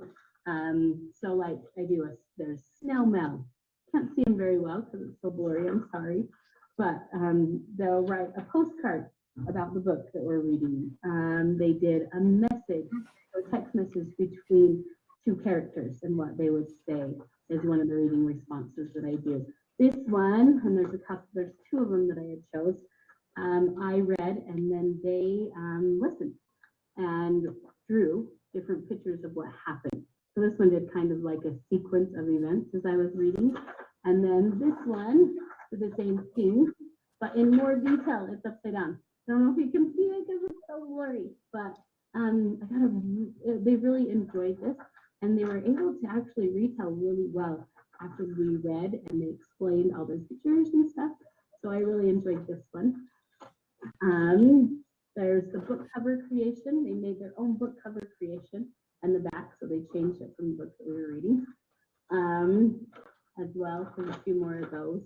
So like I do there's snail mail. Can't see them very well because it's so blurry, I'm sorry. But they'll write a postcard about the book that we're reading. They did a message or text message between two characters, and what they would say is one of the reading responses that I do. This one, and there's two of them that I had chose. I read, and then they listened and drew different pictures of what happened. So this one did kind of like a sequence of events as I was reading. And then this one did the same thing, but in more detail. It's upside down. I don't know if you can see it because it's so blurry, but they really enjoyed this, and they were able to actually retell really well after we read and they explained all their pictures and stuff. So I really enjoyed this one. There's the book cover creation. They made their own book cover creation and the back, so they changed it from the book that we were reading. As well, so a few more of those.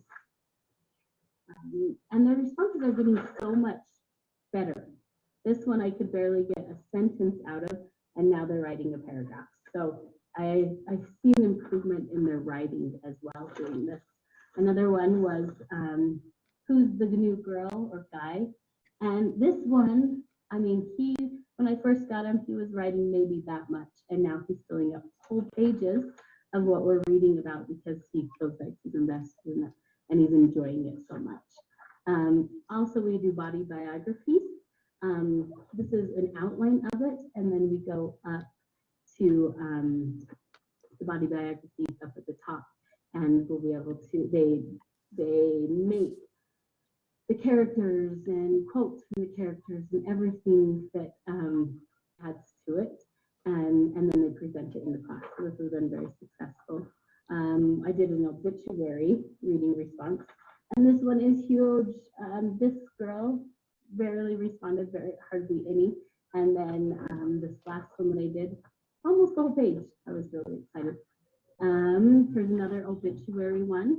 And their responses are getting so much better. This one I could barely get a sentence out of, and now they're writing a paragraph. So I've seen improvement in their writing as well doing this. Another one was who's the new girl or guy? And this one, I mean, when I first got him, he was writing maybe that much, and now he's filling up whole pages of what we're reading about because he feels like he's invested in it and he's enjoying it so much. Also, we do body biographies. This is an outline of it, and then we go up to the body biography up at the top, and we'll be able to, they make the characters and quotes from the characters and everything that adds to it, and then they present it in the class. So this has been very successful. I did an obituary reading response, and this one is huge. This girl barely responded, hardly any, And then this last one that I did, almost the whole page. I was really excited. Here's another obituary one.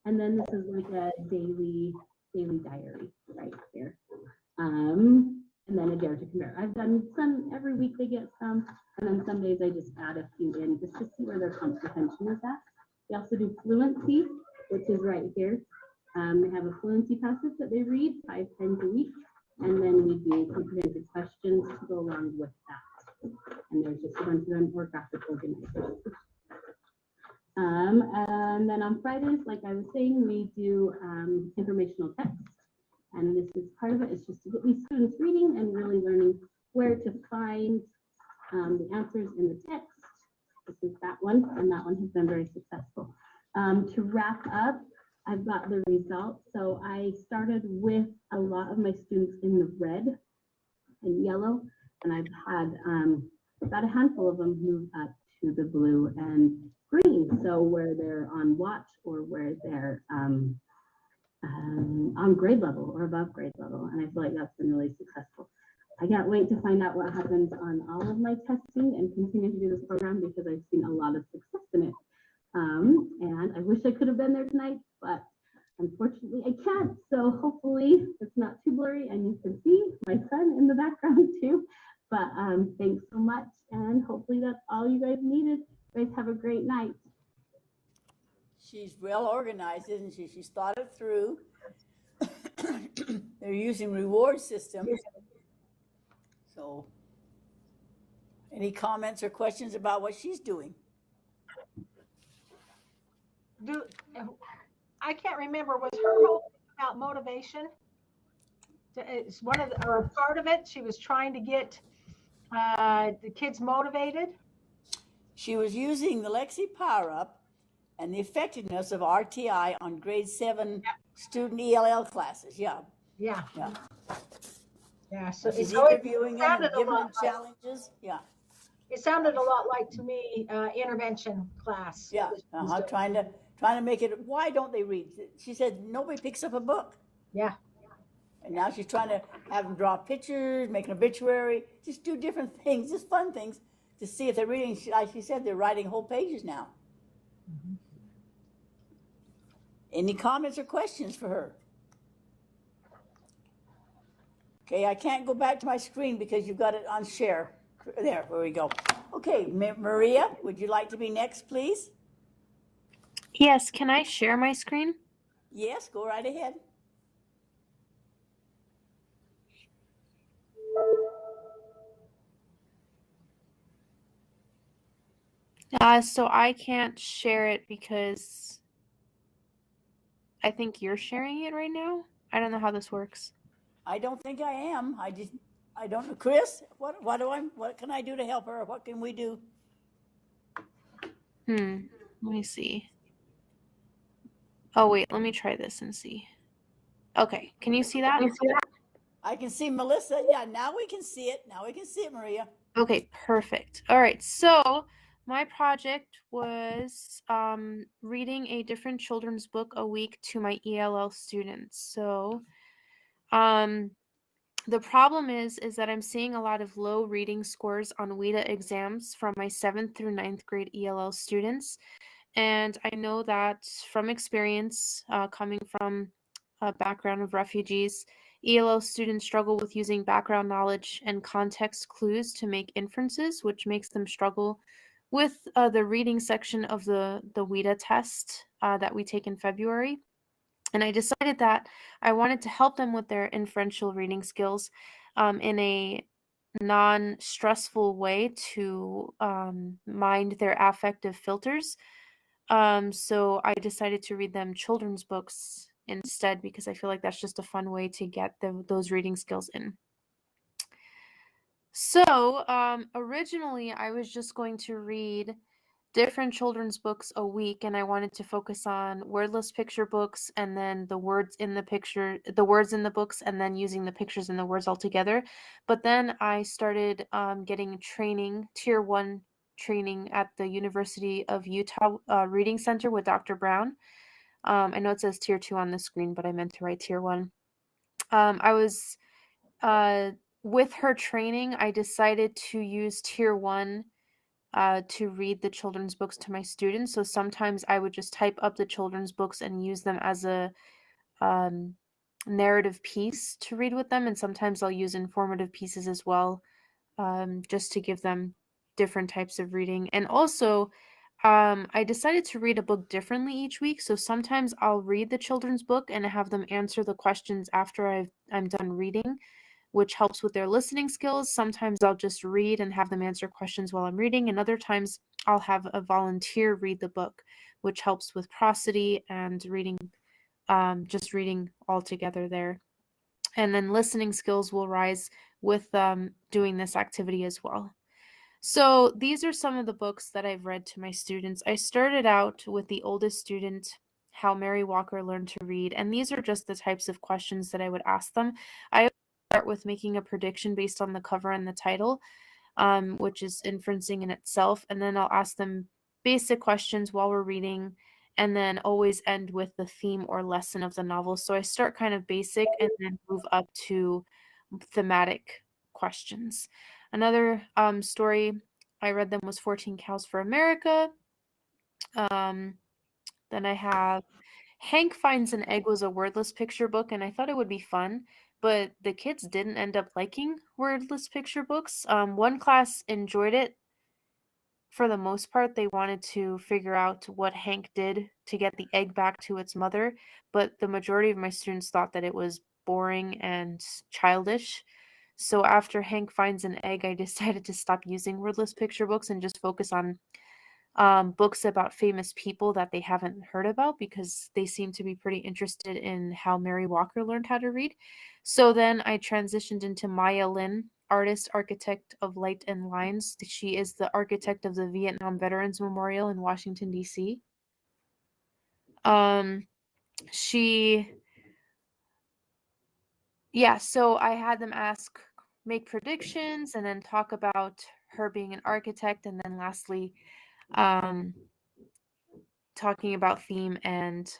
And then this is like a daily diary right here. And then a dare to compare. I've done some every week they get some, and then some days I just add a few in just to see where their comprehension is at. We also do fluency, which is right here. They have a fluency passage that they read 5 times a week, and then we do comprehensive questions to go along with that. And there's just a bunch of them or graphic organizers. And then on Fridays, like I was saying, we do informational text. And this is part of it, is just to get these students reading and really learning where to find the answers in the text. This is that one, and that one has been very successful. To wrap up, I've got the results. So I started with a lot of my students in the red and yellow, and I've had about a handful of them move up to the blue and green. So where they're on watch or where they're on grade level or above grade level, and I feel like that's been really successful. I can't wait to find out what happens on all of my testing and continue to do this program because I've seen a lot of success in it. And I wish I could have been there tonight, but unfortunately I can't. So hopefully it's not too blurry and you can see my son in the background too. But thanks so much, and hopefully that's all you guys needed. You guys have a great night. She's well organized, isn't she? She's thought it through. They're using reward systems. So, any comments or questions about what she's doing? I can't remember, was her whole thing about motivation? It's one of the, or part of it, she was trying to get the kids motivated. She was using the Lexi Power Up and the effectiveness of RTI on grade 7 student ELL classes. Yeah. So she's interviewing them and giving them challenges. Yeah. It sounded a lot like, to me, intervention class. Yeah. Trying to make it. Why don't they read? She said nobody picks up a book. Yeah. And now she's trying to have them draw pictures, make an obituary, just do different things, just fun things to see if they're reading. Like she said, they're writing whole pages now. Mm-hmm. Any comments or questions for her? Okay, I can't go back to my screen because you've got it on share. There, where we go. Okay, Maria, would you like to be next, please? Yes, can I share my screen? Yes, go right ahead. So I can't share it because I think you're sharing it right now. I don't know how this works. I don't think I am. I don't know. Chris, what can I do to help her? What can we do? Let me see. Oh wait, let me try this and see. Okay, can you see that? I can see Melissa. Yeah, now we can see it. Now we can see it, Maria. Okay, perfect. All right, so my project was reading a different children's book a week to my ELL students. So the problem is that I'm seeing a lot of low reading scores on WIDA exams from my 7th through 9th grade ELL students. And I know that from experience, coming from a background of refugees, ELL students struggle with using background knowledge and context clues to make inferences, which makes them struggle with the reading section of the WIDA test that we take in February. And I decided that I wanted to help them with their inferential reading skills in a non-stressful way to mind their affective filters. So I decided to read them children's books instead because I feel like that's just a fun way to get those reading skills in. So originally I was just going to read different children's books a week, and I wanted to focus on wordless picture books and then the words in the picture, the words in the books, and then using the pictures and the words all together. But then I started getting training, tier 1 training at the University of Utah Reading Center with Dr. Brown. I know it says tier 2 on the screen, but I meant to write tier 1. I was with her training, I decided to use tier 1 to read the children's books to my students. So sometimes I would just type up the children's books and use them as a um, narrative piece to read with them. And sometimes I'll use informative pieces as well, just to give them different types of reading. And also, I decided to read a book differently each week. So sometimes I'll read the children's book and have them answer the questions after I'm done reading, which helps with their listening skills. Sometimes I'll just read and have them answer questions while I'm reading, and other times I'll have a volunteer read the book, which helps with prosody and reading, just reading all together there. And then listening skills will rise with doing this activity as well. So these are some of the books that I've read to my students. I started out with the oldest student, How Mary Walker Learned to Read, and these are just the types of questions that I would ask them. I start with making a prediction based on the cover and the title, which is inferencing in itself, and then I'll ask them basic questions while we're reading, and then always end with the theme or lesson of the novel. So I start kind of basic and then move up to thematic questions. Another story I read them was 14 Cows for America. Then I have Hank Finds an Egg was a wordless picture book, and I thought it would be fun, but the kids didn't end up liking wordless picture books. One class enjoyed it. For the most part, they wanted to figure out what Hank did to get the egg back to its mother, but the majority of my students thought that it was boring and childish. So after Hank Finds an Egg, I decided to stop using wordless picture books and just focus on books about famous people that they haven't heard about, because they seem to be pretty interested in how Mary Walker learned how to read. So then I transitioned into Maya Lin, artist, architect of light and lines. She is the architect of the Vietnam Veterans Memorial in Washington, D.C. So I had them make predictions, and then talk about her being an architect, and then lastly, talking about theme and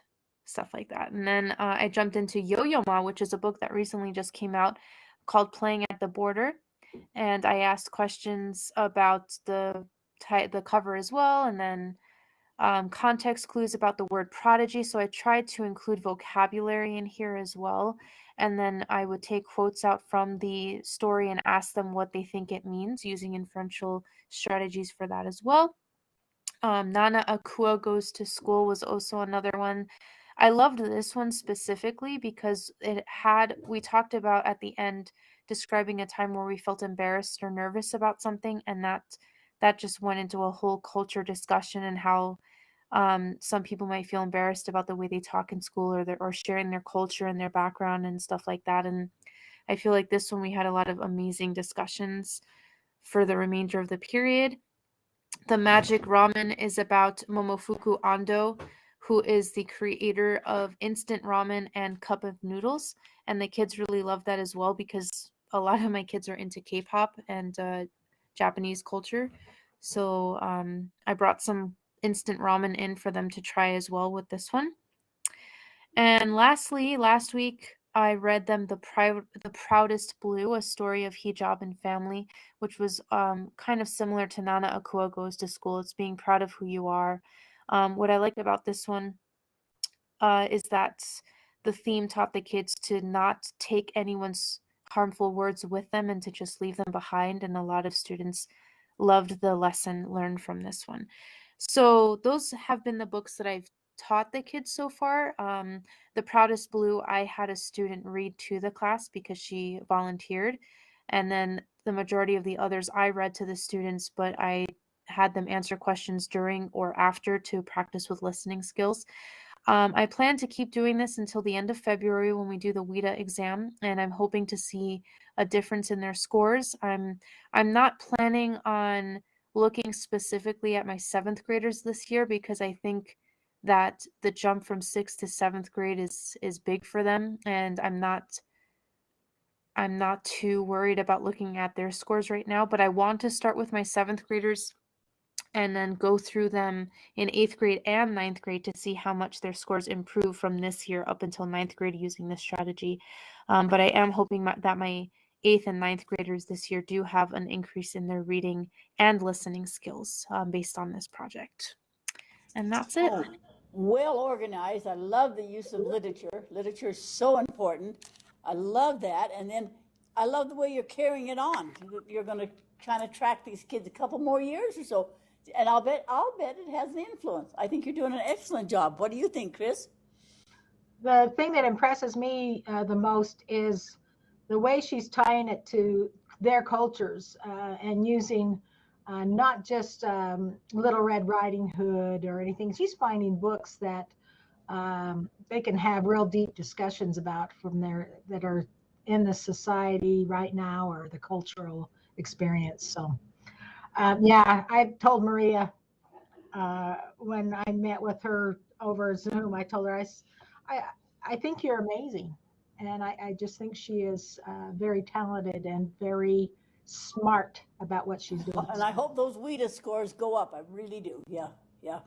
stuff like that. And then I jumped into Yo-Yo Ma, which is a book that recently just came out called Playing at the Border. And I asked questions about the cover as well, and then context clues about the word prodigy. So I tried to include vocabulary in here as well. And then I would take quotes out from the story and ask them what they think it means, using inferential strategies for that as well. Nana Akua Goes to School was also another one. I loved this one specifically because we talked about at the end describing a time where we felt embarrassed or nervous about something, and that just went into a whole culture discussion and how some people might feel embarrassed about the way they talk in school, or sharing their culture and their background and stuff like that. And I feel like this one we had a lot of amazing discussions for the remainder of the period. The Magic Ramen is about Momofuku Ando, who is the creator of instant ramen and cup of noodles. And the kids really love that as well, because a lot of my kids are into K-pop and Japanese culture. So I brought some instant ramen in for them to try as well with this one. And lastly, last week I read them The Proudest Blue, a story of hijab and family, which was kind of similar to Nana Akua Goes to School. It's being proud of who you are. What I liked about this one is that the theme taught the kids to not take anyone's harmful words with them and to just leave them behind. And a lot of students loved the lesson learned from this one. So those have been the books that I've taught the kids so far. The Proudest Blue, I had a student read to the class because she volunteered. And then the majority of the others I read to the students, but I had them answer questions during or after to practice with listening skills. I plan to keep doing this until the end of February when we do the WIDA exam, and I'm hoping to see a difference in their scores. I'm not planning on looking specifically at my 7th graders this year, because I think that the jump from 6th to 7th grade is big for them, and I'm not too worried about looking at their scores right now. But I want to start with my 7th graders and then go through them in 8th grade and 9th grade to see how much their scores improve from this year up until 9th grade using this strategy. But I am hoping that my 8th and 9th graders this year do have an increase in their reading and listening skills based on this project. And that's it. Oh, well organized. I love the use of literature. Literature is so important. I love that. And then I love the way you're carrying it on. You're going to kind of track these kids a couple more years or so. And I'll bet it has an influence. I think you're doing an excellent job. What do you think, Chris? The thing that impresses me the most is the way she's tying it to their cultures and using not just Little Red Riding Hood or anything. She's finding books that they can have real deep discussions about that are in the society right now or the cultural experience. So yeah, I told Maria when I met with her over Zoom, I told her, I think you're amazing. And I just think she is very talented and very smart about what she's doing. And I hope those WIDA scores go up. I really do. Yeah, yeah.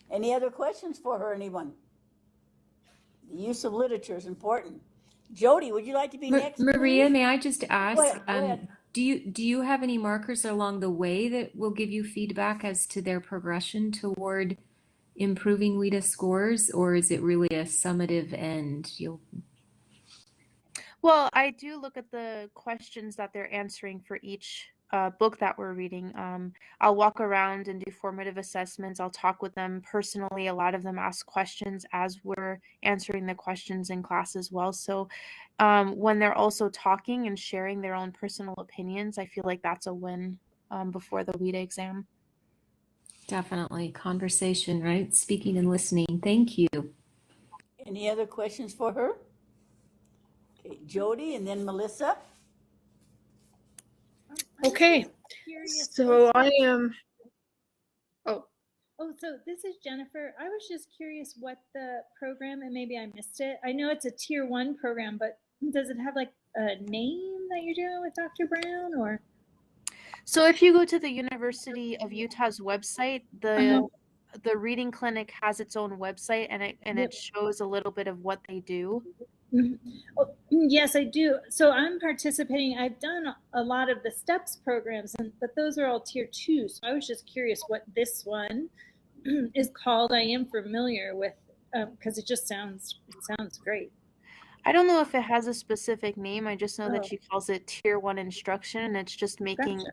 Any other questions for her, anyone? The use of literature is important. Jody, would you like to be next? Maria, please? may I just ask, Go ahead. do you have any markers along the way that will give you feedback as to their progression toward improving WIDA scores, or is it really a summative end? Well, I do look at the questions that they're answering for each book that we're reading. I'll walk around and do formative assessments. I'll talk with them personally. A lot of them ask questions as we're answering the questions in class as well. So when they're also talking and sharing their own personal opinions, I feel like that's a win before the WIDA exam. Definitely. Conversation, right? Speaking and listening. Thank you. Any other questions for her? Okay, Jody and then Melissa. Okay, so I am, oh, so this is Jennifer. I was just curious what the program, and maybe I missed it. I know it's a tier 1 program, but does it have like a name that you're doing with Dr. Brown, or? So if you go to the University of Utah's website, the reading clinic has its own website, and it shows a little bit of what they do. Oh, yes, I do. So I'm participating. I've done a lot of the STEPS programs, but those are all tier 2. So I was just curious what this one is called. I am familiar with because it sounds great. I don't know if it has a specific name. I just know that she calls it tier 1 instruction, and it's just making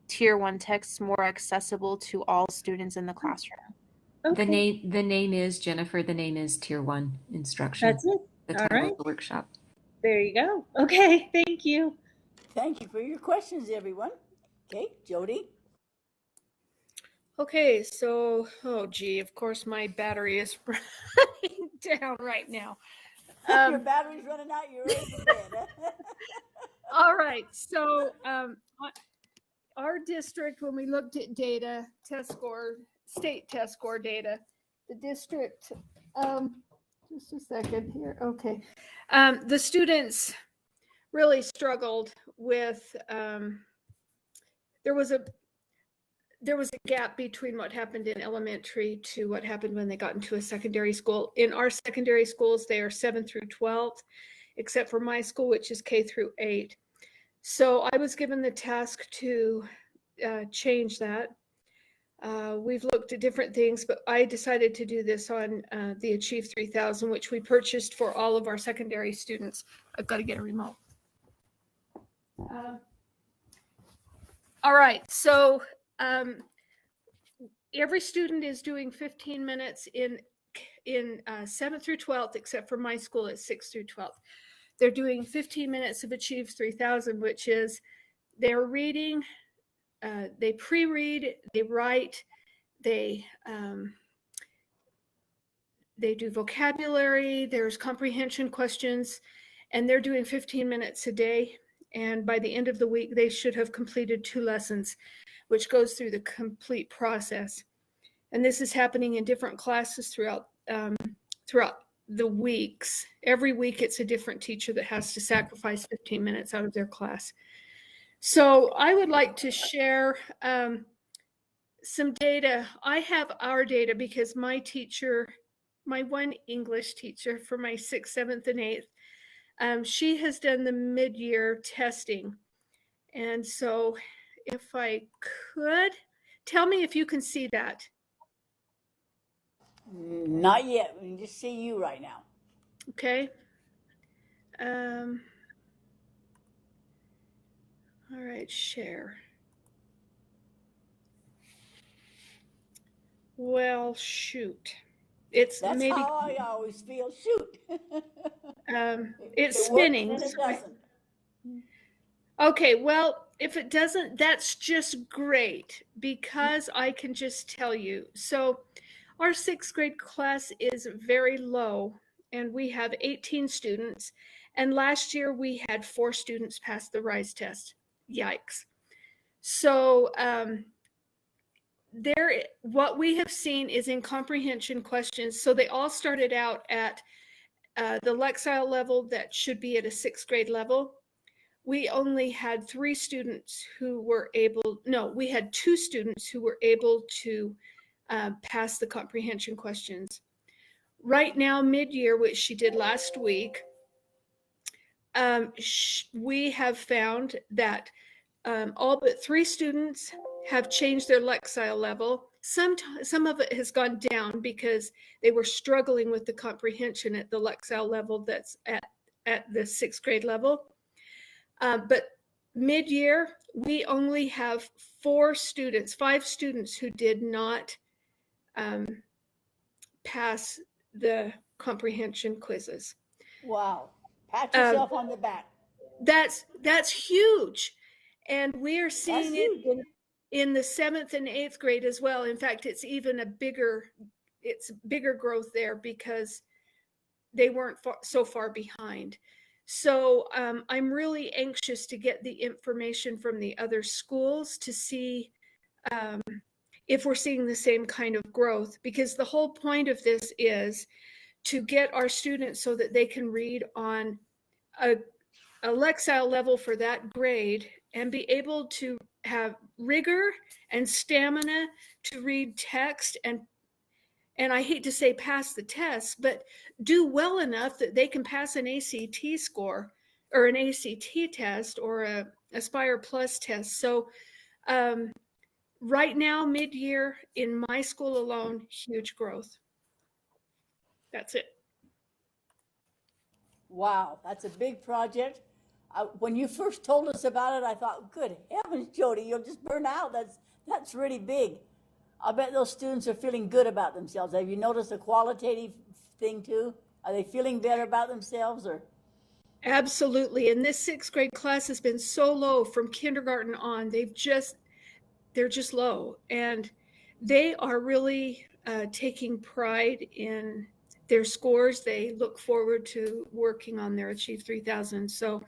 tier 1 texts more accessible to all students in the classroom. Okay. The name is, Jennifer, the name is tier 1 instruction. That's it. The title of the workshop. There you go. Okay, thank you. Thank you for your questions, everyone. Okay, Jody. Okay, so, oh gee, of course my battery is running down right now. Your battery's running out, you're ready for bed. All right, so our district, when we looked at data, state test score data, the district, just a second here. Okay. The students really struggled with, there was a gap between what happened in elementary to what happened when they got into a secondary school. In our secondary schools, they are 7 through 12, except for my school, which is K through 8. So I was given the task to change that. We've looked at different things, but I decided to do this on the Achieve 3000, which we purchased for all of our secondary students. I've got to get a remote. All right, so every student is doing 15 minutes in 7th through 12th, except for my school at 6th through 12th. They're doing 15 minutes of Achieve 3000, which is they're reading, they pre-read, they write, they do vocabulary, there's comprehension questions, and they're doing 15 minutes a day. And by the end of the week, they should have completed 2 lessons, which goes through the complete process. And this is happening in different classes throughout the weeks. Every week, it's a different teacher that has to sacrifice 15 minutes out of their class. So I would like to share some data. I have our data because my teacher, my one English teacher for my 6th, 7th, and She has done the mid-year testing. And so if I could, tell me if you can see that. Not yet. We can just see you right now. Okay. All right, share. Well, shoot. That's maybe how I always feel. Shoot. it's it spinning. Works and it doesn't. Okay, well, if it doesn't, that's just great because I can just tell you. So our 6th grade class is very low and we have 18 students. And last year we had 4 students pass the RISE test. Yikes. So what we have seen is in comprehension questions. So they all started out at the Lexile level that should be at a 6th grade level. We only had 3 students who were able, no, we had 2 students who were able to pass the comprehension questions. Right now, mid-year, which she did last week, we have found that all but 3 students have changed their Lexile level. Some of it has gone down because they were struggling with the comprehension at the Lexile level that's at the 6th grade level. But mid-year, we only have 5 students who did not pass the comprehension quizzes. Wow. Pat yourself on the back. That's huge. And we are seeing it in the 7th and 8th grade as well. In fact, it's even bigger growth there because they weren't so far behind. So I'm really anxious to get the information from the other schools to see if we're seeing the same kind of growth, because the whole point of this is to get our students so that they can read on a Lexile level for that grade and be able to have rigor and stamina to read text and I hate to say pass the test, but do well enough that they can pass an ACT score or an ACT test or a Aspire Plus test. So right now, mid-year, in my school alone, huge growth. That's it. Wow, that's a big project. When you first told us about it, I thought, good heavens, Jody, you'll just burn out. That's really big. I bet those students are feeling good about themselves. Have you noticed a qualitative thing too? Are they feeling better about themselves or? Absolutely. And this 6th grade class has been so low from kindergarten on. They're just low. And they are really taking pride in their scores. They look forward to working on their Achieve 3000. So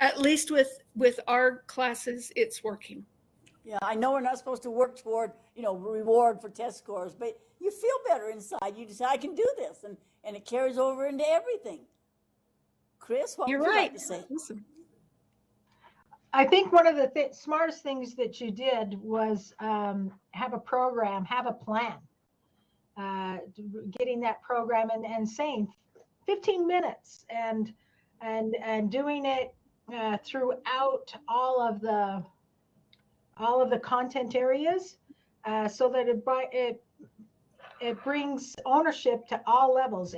at least with our classes, it's working. Yeah, I know we're not supposed to work toward, reward for test scores, but you feel better inside. You decide I can do this, and it carries over into everything. Chris, what would you like to say? Listen. I think one of the smartest things that you did was have a program, have a plan. Getting that program and saying 15 minutes and doing it throughout all of the content areas, so that it brings ownership to all levels.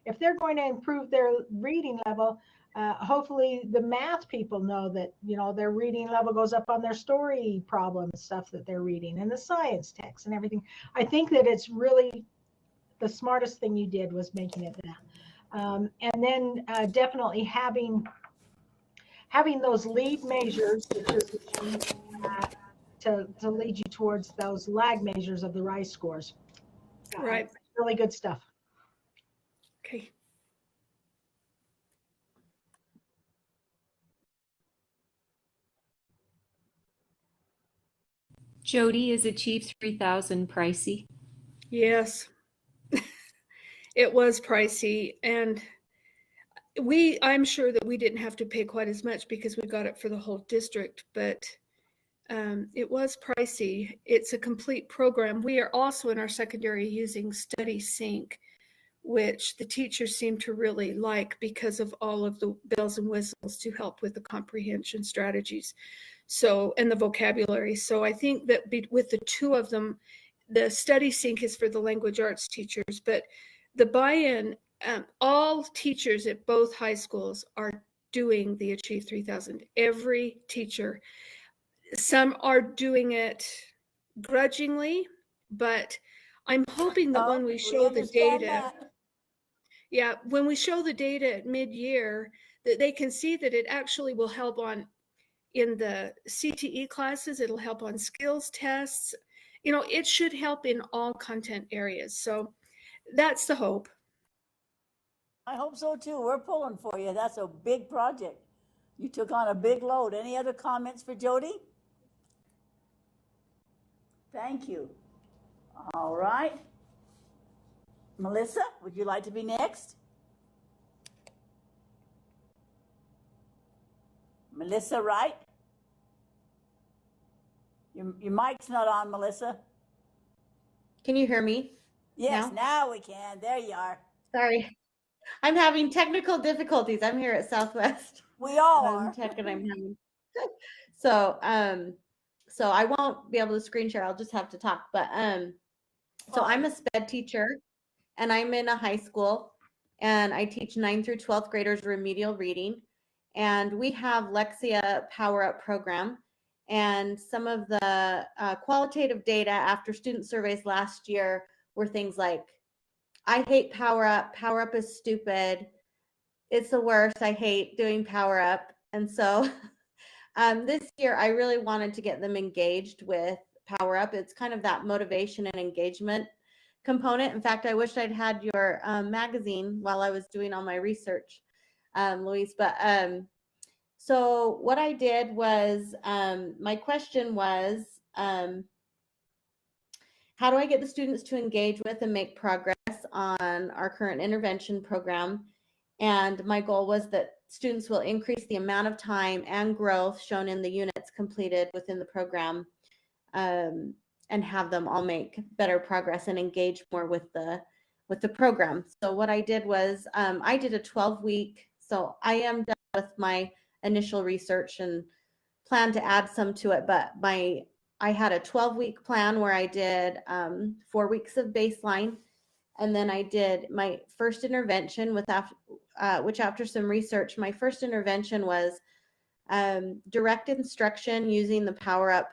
If they're going to improve their reading level, hopefully the math people know that their reading level goes up on their story problem stuff that they're reading and the science text and everything. I think that it's really the smartest thing you did was making it that. And then definitely having those lead measures to lead you towards those lag measures of the RISE scores. Right. Really good stuff. Okay. Jody, is Achieve 3000 pricey? Yes. It was pricey, and I'm sure that we didn't have to pay quite as much because we got it for the whole district, but it was pricey. It's a complete program. We are also in our secondary using Study Sync, which the teachers seem to really like because of all of the bells and whistles to help with the comprehension strategies. So, and the vocabulary. So I think that with the two of them, the study sync is for the language arts teachers, but the buy-in, all teachers at both high schools are doing the Achieve 3000. Every teacher. Some are doing it grudgingly, but I'm hoping that when we show the data, yeah, when we show the data at mid-year, that they can see that it actually will help on in the CTE classes, it'll help on skills tests. You know, it should help in all content areas. So that's the hope. I hope so too. We're pulling for you. That's a big project. You took on a big load. Any other comments for Jody? Thank you. All right. Melissa, would you like to be next? Melissa, right? Your mic's not on, Melissa. Can you hear me? Yes, now we can. There you are. Sorry. I'm having technical difficulties. I'm here at Southwest. We all are. So, so I won't be able to screen share. I'll just have to talk. But so I'm a SPED teacher, and I'm in a high school, and I teach 9th through 12th graders remedial reading. And we have Lexia Power Up program. And some of the qualitative data after student surveys last year were things like, I hate Power Up. Power Up is stupid. It's the worst. I hate doing Power Up. And so this year, I really wanted to get them engaged with Power Up. It's kind of that motivation and engagement component. In fact, I wish I'd had your magazine while I was doing all my research, Louise. But so what I did was, my question was, how do I get the students to engage with and make progress on our current intervention program? And my goal was that students will increase the amount of time and growth shown in the units completed within the program, and have them all make better progress and engage more with the program. So what I did was, I did a 12-week, so I am done with my initial research and plan to add some to it, but I had a 12-week plan where I did 4 weeks of baseline, and then I did my first intervention which after some research, my first intervention was direct instruction using the Power Up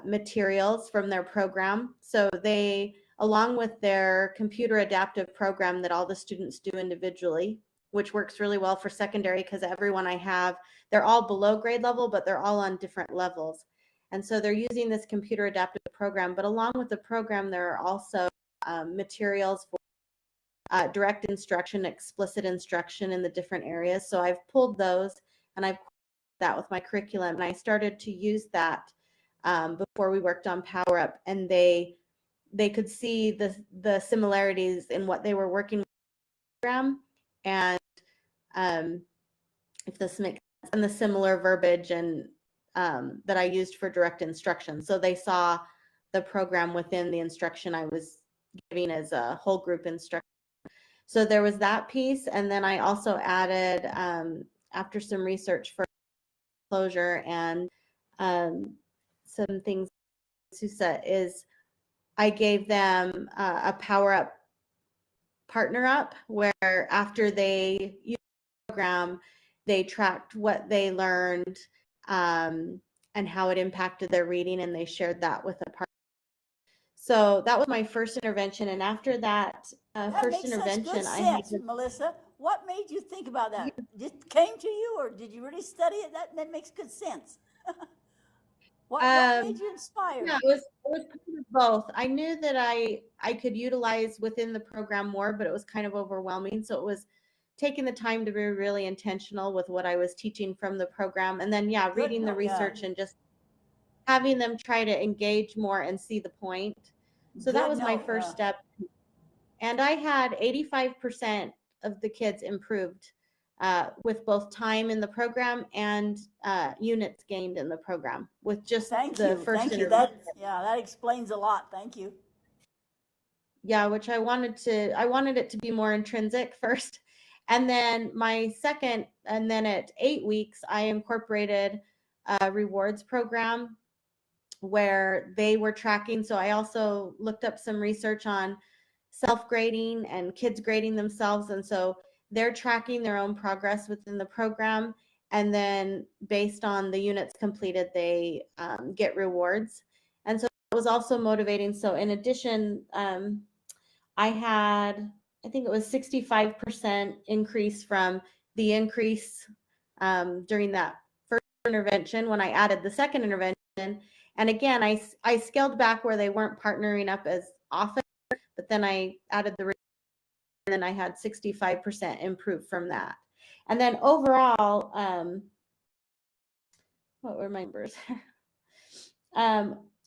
materials from their program. So they, along with their computer adaptive program that all the students do individually, which works really well for secondary because everyone I have, they're all below grade level, but they're all on different levels. And so they're using this computer adaptive program, but along with the program, there are also materials for direct instruction, explicit instruction in the different areas. So I've pulled those and I've that with my curriculum, and I started to use that before we worked on Power Up, and they could see the similarities in what they were working with the program, and if this makes sense, and the similar verbiage and that I used for direct instruction. So they saw the program within the instruction I was giving as a whole group instruction. So there was that piece. And then I also added, after some research for closure and some things, Susa, is I gave them a Power Up Partner Up, where after they used the program, they tracked what they learned and how it impacted their reading, and they shared that with a partner. So that was my first intervention, and after that, first intervention, I had Melissa, what made you think about that? Just came to you, or did you really study it? That makes good sense. What made you inspired? Yeah, it was kind of both. I knew that I could utilize within the program more, but it was kind of overwhelming. So it was taking the time to be really intentional with what I was teaching from the program, and then reading the research and just having them try to engage more and see the point. So that was my first step. And I had 85% of the kids improved with both time in the program and units gained in the program with just the first intervention. That explains a lot. Thank you. yeah, which I wanted it to be more intrinsic first. And then and then at 8 weeks, I incorporated a rewards program where they were tracking. So I also looked up some research on self-grading and kids grading themselves. And so they're tracking their own progress within the program. And then based on the units completed, they get rewards. And so it was also motivating. So in addition, I think it was 65% increase from the increase during that first intervention when I added the second intervention. And again, I scaled back where they weren't partnering up as often, but then I added the, and then I had 65% improved from that. And then overall, what were my numbers?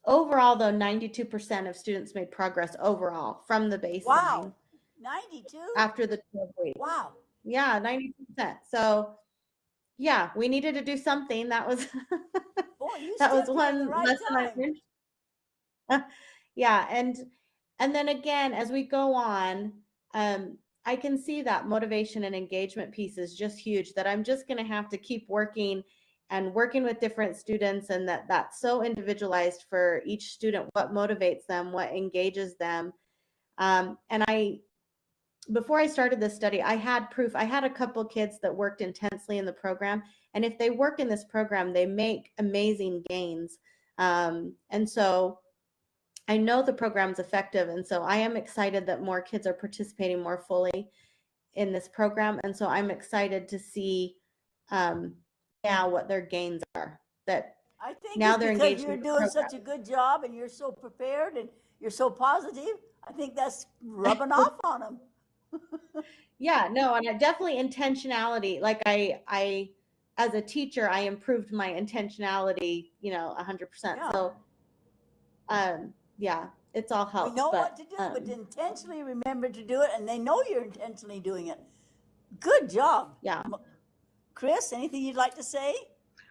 Overall, though, 92% of students made progress overall from the baseline. Wow, 92? After the 12 weeks. Wow. Yeah, 90%. So, yeah, we needed to do something. That was Boy, that was one right lesson I learned. Yeah, and then again, as we go on, I can see that motivation and engagement piece is just huge, that I'm just going to have to keep working with different students, and that's so individualized for each student, what motivates them, what engages them. And before I started this study, I had proof. I had a couple kids that worked intensely in the program, and if they work in this program, they make amazing gains. And so I know the program's effective, and so I am excited that more kids are participating more fully in this program. And so I'm excited to see now what their gains are. That I think now it's they're because engaged you're in the doing program. such a good job and you're so prepared and you're so positive. I think that's rubbing off on them. Yeah, no, and I definitely intentionality. Like I as a teacher, I improved my intentionality, 100%. Yeah. So, yeah, it's all helps. We know but, what to do, but intentionally remember to do it, and they know you're intentionally doing it. Good job. Yeah. Chris, anything you'd like to say?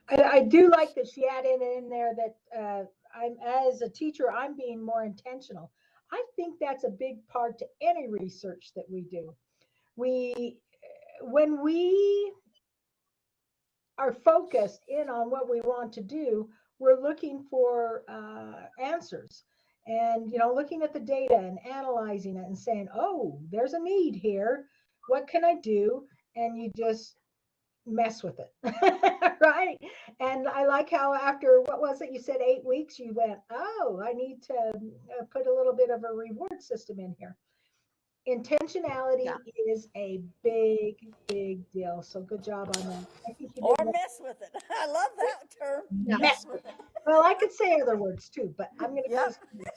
I do like that she added in there that I'm, as a teacher, I'm being more intentional. I think that's a big part to any research that we do. When we are focused in on what we want to do, we're looking for answers, and looking at the data and analyzing it and saying, oh, there's a need here, what can I do? And you just mess with it. Right? And I like how after, what was it, you said 8 weeks, you went, oh, I need to put a little bit of a reward system in here. Intentionality is a big deal. So good job on that. I think you did mess with it. I love that term. mess with it. Well, I could say other words too, but I'm going to go mess with it.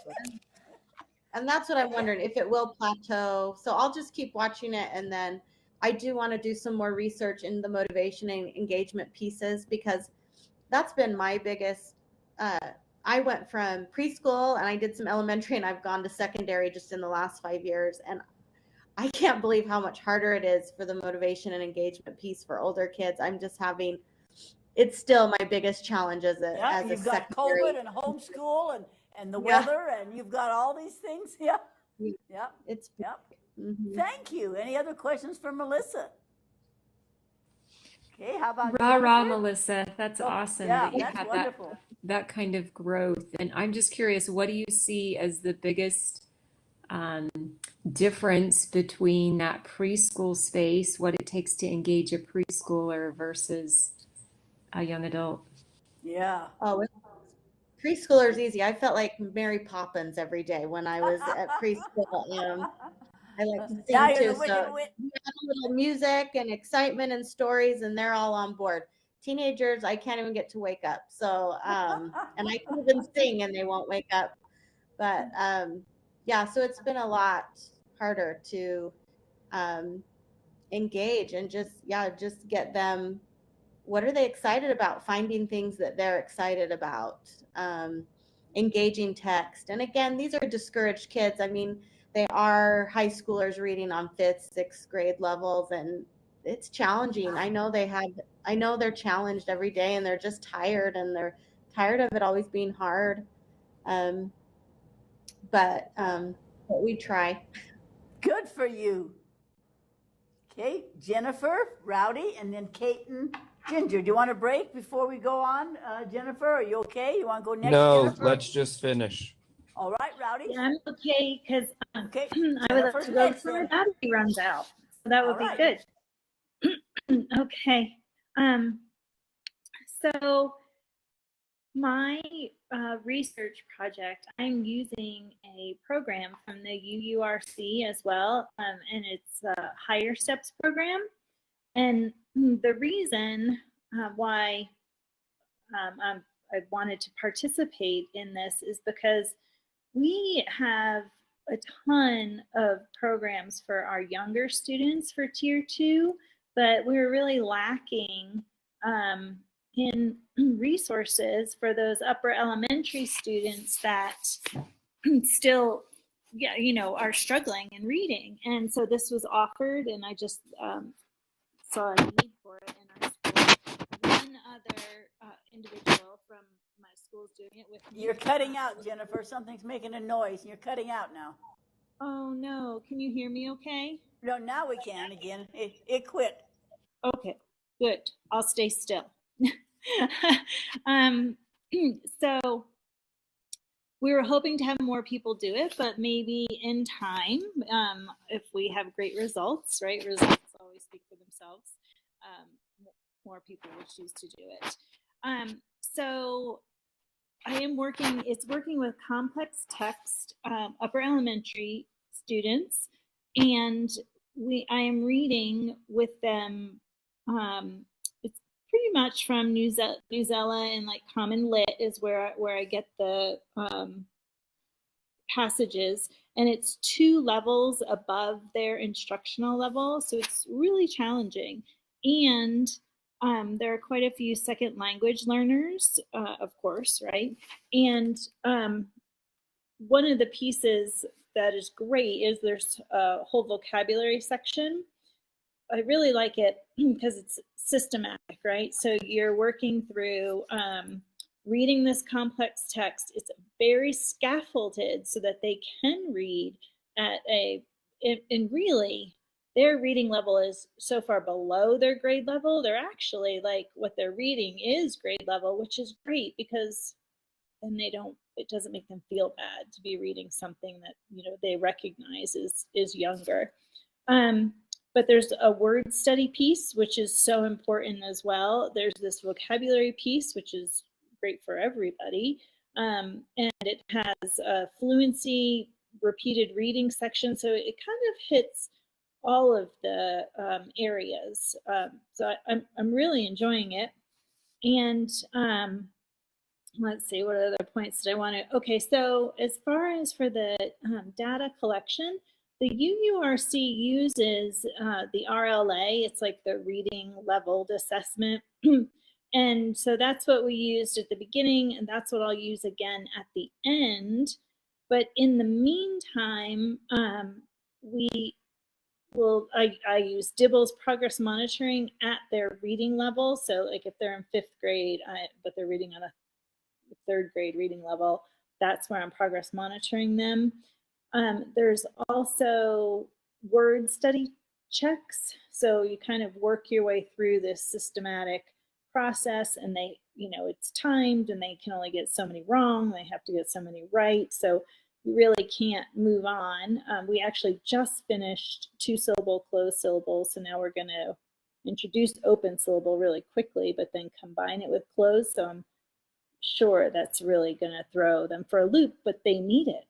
And that's what I'm wondering, if it will plateau. So I'll just keep watching it, and then I do want to do some more research in the motivation and engagement pieces, because that's been my biggest. I went from preschool and I did some elementary, and I've gone to secondary just in the last 5 years. And I can't believe how much harder it is for the motivation and engagement piece for older kids. I'm just it's still my biggest challenge as a you've got secondary. COVID and homeschool and the weather, and you've got all these things. Yeah. It's Mm-hmm. Thank you. Any other questions for Melissa? Okay, how about Rah, Melissa. That's awesome yeah, that you that's have wonderful. that kind of growth. And I'm just curious, what do you see as the biggest difference between that preschool space, what it takes to engage a preschooler versus a young adult? Yeah. Oh, preschooler is easy. I felt like Mary Poppins every day when I was at preschool. I like to sing too. So we have a little music and excitement and stories, and they're all on board. Teenagers, I can't even get to wake up. So, and I can even sing and they won't wake up. But yeah, so it's been a lot harder to engage and just get them. What are they excited about? Finding things that they're excited about. Engaging text. And again, these are discouraged kids. I mean, they are high schoolers reading on 5th, 6th grade levels, and it's challenging. I know they're challenged every day, and they're just tired, and they're tired of it always being hard. But but we try. Good for you. Okay, Jennifer, Rowdy, and then Kate and Ginger. Do you want a break before we go on, Jennifer? Are you okay? You want to go next, No, Jennifer? let's just finish. All right, Rowdy. Yeah, I'm okay because Okay, I would like Jennifer's to go next before my then. battery runs out. So that would All be right. good. Okay. So my research project, I'm using a program from the UURC as well, and it's a Higher Steps program. And the reason why I wanted to participate in this is because we have a ton of programs for our younger students for Tier 2, but we're really lacking in resources for those upper elementary students that still, yeah, you know, are struggling in reading. And so this was offered, and I just saw a need for it in our school. One other individual from my school is doing it with me. You're cutting out, Jennifer. Something's making a noise. You're cutting out now. Oh no, can you hear me okay? No, now we can again. It quit. Okay, good. I'll stay still. So we were hoping to have more people do it, but maybe in time, if we have great results, right? Results always speak for themselves. More people will choose to do it. So I am working, it's working with complex text, upper elementary students, and I am reading with them. It's pretty much from Newsella and like Common Lit is where I get the passages, and it's 2 levels above their instructional level, so it's really challenging. And there are quite a few second language learners, of course, right? And one of the pieces that is great is there's a whole vocabulary section. I really like it because it's systematic, right? So you're working through reading this complex text. It's very scaffolded so that they can read at and really their reading level is so far below their grade level. They're actually like what they're reading is grade level, which is great because then it doesn't make them feel bad to be reading something that, you know, they recognize is younger. But there's a word study piece, which is so important as well. There's this vocabulary piece, which is great for everybody. And it has a fluency repeated reading section. So it kind of hits all of the areas. So I'm really enjoying it. And let's see, what other points did I want to, okay, so as far as for the data collection, the UURC uses the RLA, it's like the reading leveled assessment. And so that's what we used at the beginning, and that's what I'll use again at the end. But in the meantime, I use Dibble's progress monitoring at their reading level. So like if they're in 5th grade, but they're reading on a 3rd grade reading level, that's where I'm progress monitoring them. There's also word study checks. So you kind of work your way through this systematic process, and they, you know, it's timed and they can only get so many wrong. They have to get so many right. So you really can't move on. We actually just finished 2-syllable closed syllables. So now we're going to introduce open syllable really quickly, but then combine it with closed. So I'm sure that's really going to throw them for a loop, but they need it.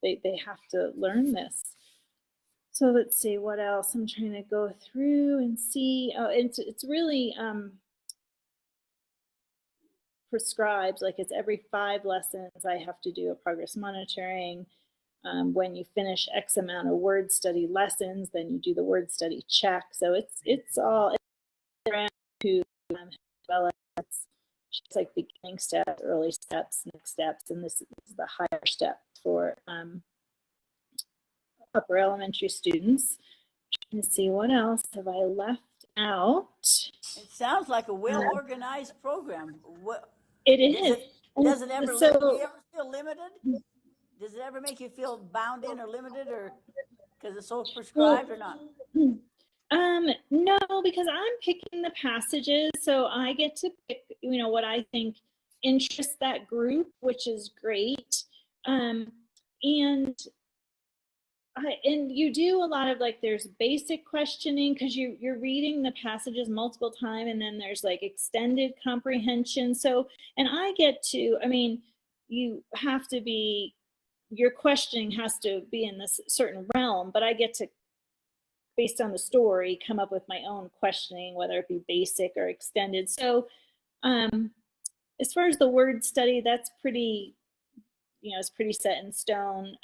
They have to learn this. So let's see what else I'm trying to go through and see. Oh, it's really prescribed, like it's every 5 lessons I have to do a progress monitoring. When you finish X amount of word study lessons, then you do the word study check. So it's all around to it's just like beginning steps, early steps, next steps, and this is the higher steps for upper elementary students. Let's see, what else have I left out? It sounds like a well-organized program. It is. Does it ever So, feel limited? does it ever make you feel bound in or limited, or because it's so Well, prescribed, or not? No, because I'm picking the passages, so I get to pick, what I think interests that group, which is great. And you do a lot of there's basic questioning because you're reading the passages multiple times, and then there's extended comprehension. So, and I get to, you have to be, your questioning has to be in this certain realm, but I get to, based on the story, come up with my own questioning, whether it be basic or extended. So as far as the word study, that's pretty, it's pretty set in stone.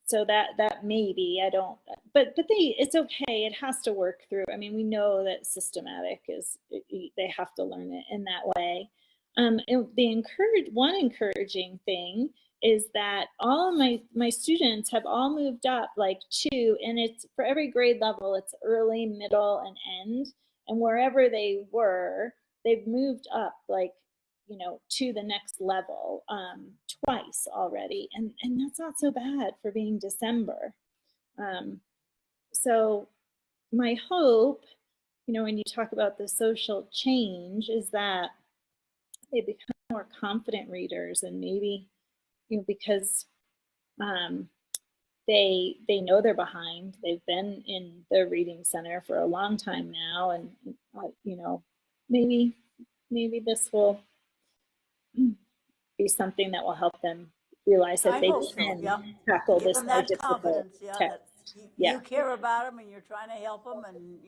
So that maybe I don't, but it's okay. It has to work through. We know that systematic they have to learn it in that way. One encouraging thing is that all of my students have all moved up two, and it's for every grade level, it's early, middle, and end. And wherever they were, they've moved up to the next level twice already. And that's not so bad for being December. So my hope, when you talk about the social change, is that they become more confident readers, and maybe, because they know they're behind. They've been in the reading center for a long time now, and maybe this will be something that will help them realize that they can tackle this more difficult text. You care about them, and you're trying to help them, and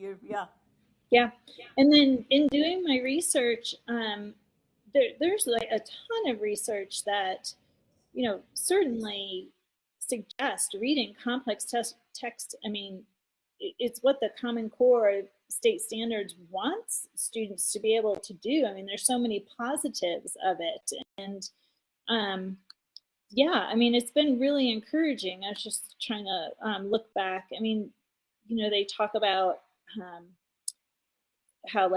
yeah. And then in doing my research, there's a ton of research that certainly suggest reading complex text. It's what the Common Core state standards wants students to be able to do. There's so many positives of it, and it's been really encouraging. I was just trying to look back. They talk about how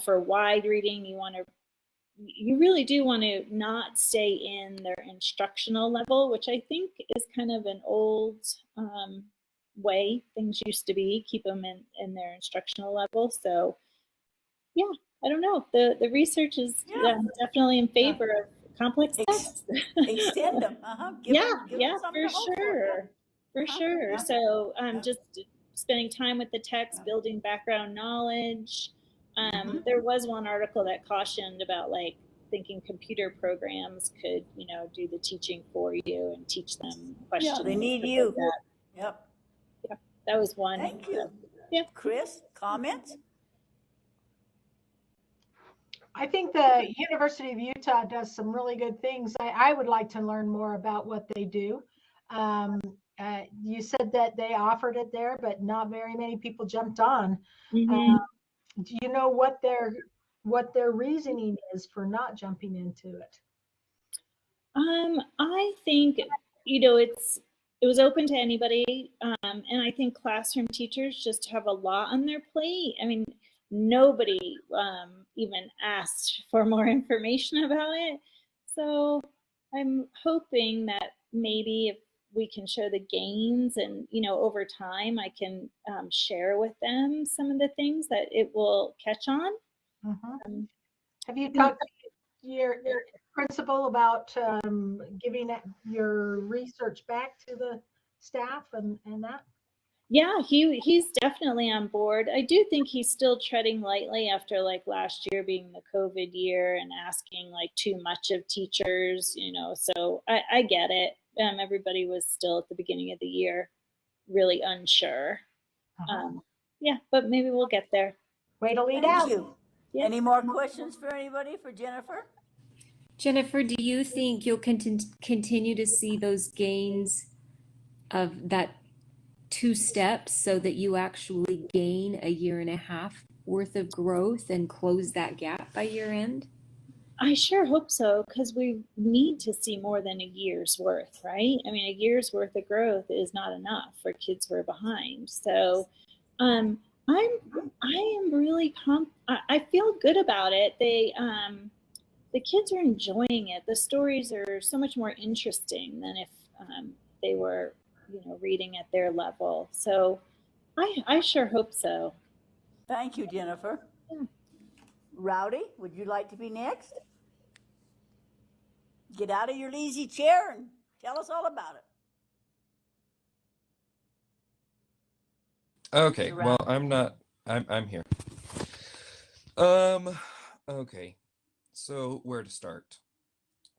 for wide reading, you really do want to not stay in their instructional level, which I think is kind of an old way things used to be, keep them in their instructional level. So yeah, I don't know. The research is definitely in favor of complex text. Extend them. Give them for sure. For sure. Yeah. So just spending time with the text, building background knowledge. There was one article that cautioned about thinking computer programs could, do the teaching for you and teach them questions. Yeah, they need you. Yeah, that was one. Thank you. Yeah. Chris, comments? I think the University of Utah does some really good things. I would like to learn more about what they do. You said that they offered it there, but not very many people jumped on. Do you know what their reasoning is for not jumping into it? I think it was open to anybody, and I think classroom teachers just have a lot on their plate. Nobody even asked for more information about it, so I'm hoping that maybe if we can show the gains, and over time I can share with them some of the things that it will catch on. Have you talked to your principal about giving your research back to the staff and that? Yeah, he's definitely on board. I do think he's still treading lightly after last year being the COVID year and asking too much of teachers, so I get it. Everybody was still at the beginning of the year really unsure. Yeah, but maybe we'll get there. Way to lead Thank out. you. Yeah. Any more questions for anybody for Jennifer? Jennifer, do you think you'll continue to see those gains of that 2 steps so that you actually gain a 1.5 years worth of growth and close that gap by year end? I sure hope so, because we need to see more than a year's worth, right? A year's worth of growth is not enough for kids who are behind. So I am really I feel good about it. the kids are enjoying it. The stories are so much more interesting than if they were, reading at their level. So I sure hope so. Thank you, Jennifer. Yeah. Rowdy, would you like to be next? Get out of your lazy chair and tell us all about it. Okay, well, I'm here. Okay. So where to start?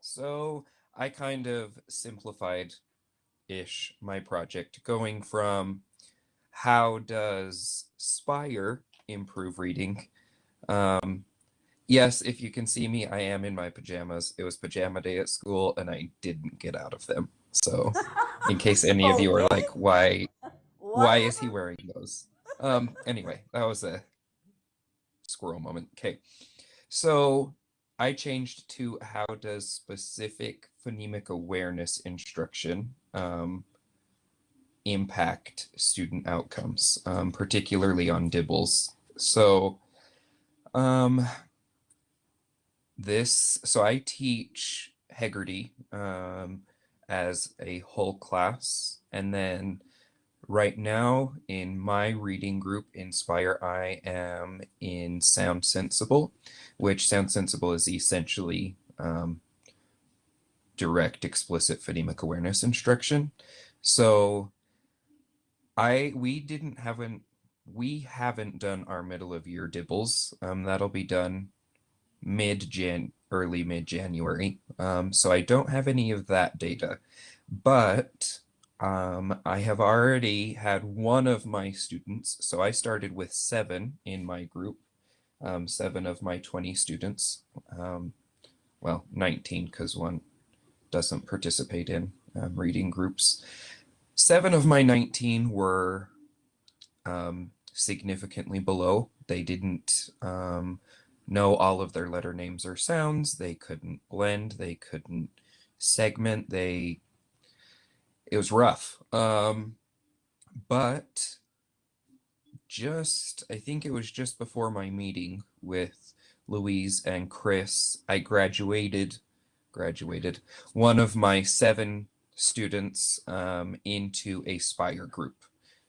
So I kind of simplified-ish my project, going from how does Spire improve reading? Yes, if you can see me, I am in my pajamas. It was pajama day at school, and I didn't get out of them. So in case any of you are like, why is he wearing those? Anyway, that was a squirrel moment. Okay. So I changed to how does specific phonemic awareness instruction impact student outcomes, particularly on dibbles. So so I teach Heggerty as a whole class, and then right now in my reading group Inspire, I am in Sound Sensible, which Sound Sensible is essentially direct explicit phonemic awareness instruction. So we haven't done our middle of year dibbles. That'll be done early mid-January. So I don't have any of that data, but I have already had one of my students. So I started with 7 in my group, 7 of my 20 students. Well, 19 because one doesn't participate in reading groups. 7 of my 19 were significantly below. They didn't know all of their letter names or sounds. They couldn't blend. They couldn't segment. It was rough. But I think it was just before my meeting with Louise and Chris, I graduated one of my 7 students into a Spire group.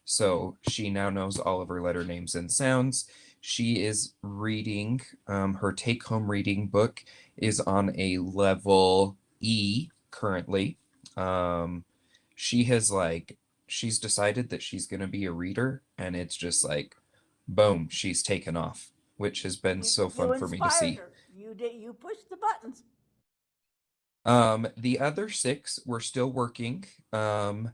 So she now knows all of her letter names and sounds. She is reading, her take-home reading book is on a level E currently. She's decided that she's going to be a reader, and it's just like, boom, she's taken off, which has been so fun for me to see. Her. You pushed the buttons. The other 6, we're still working. So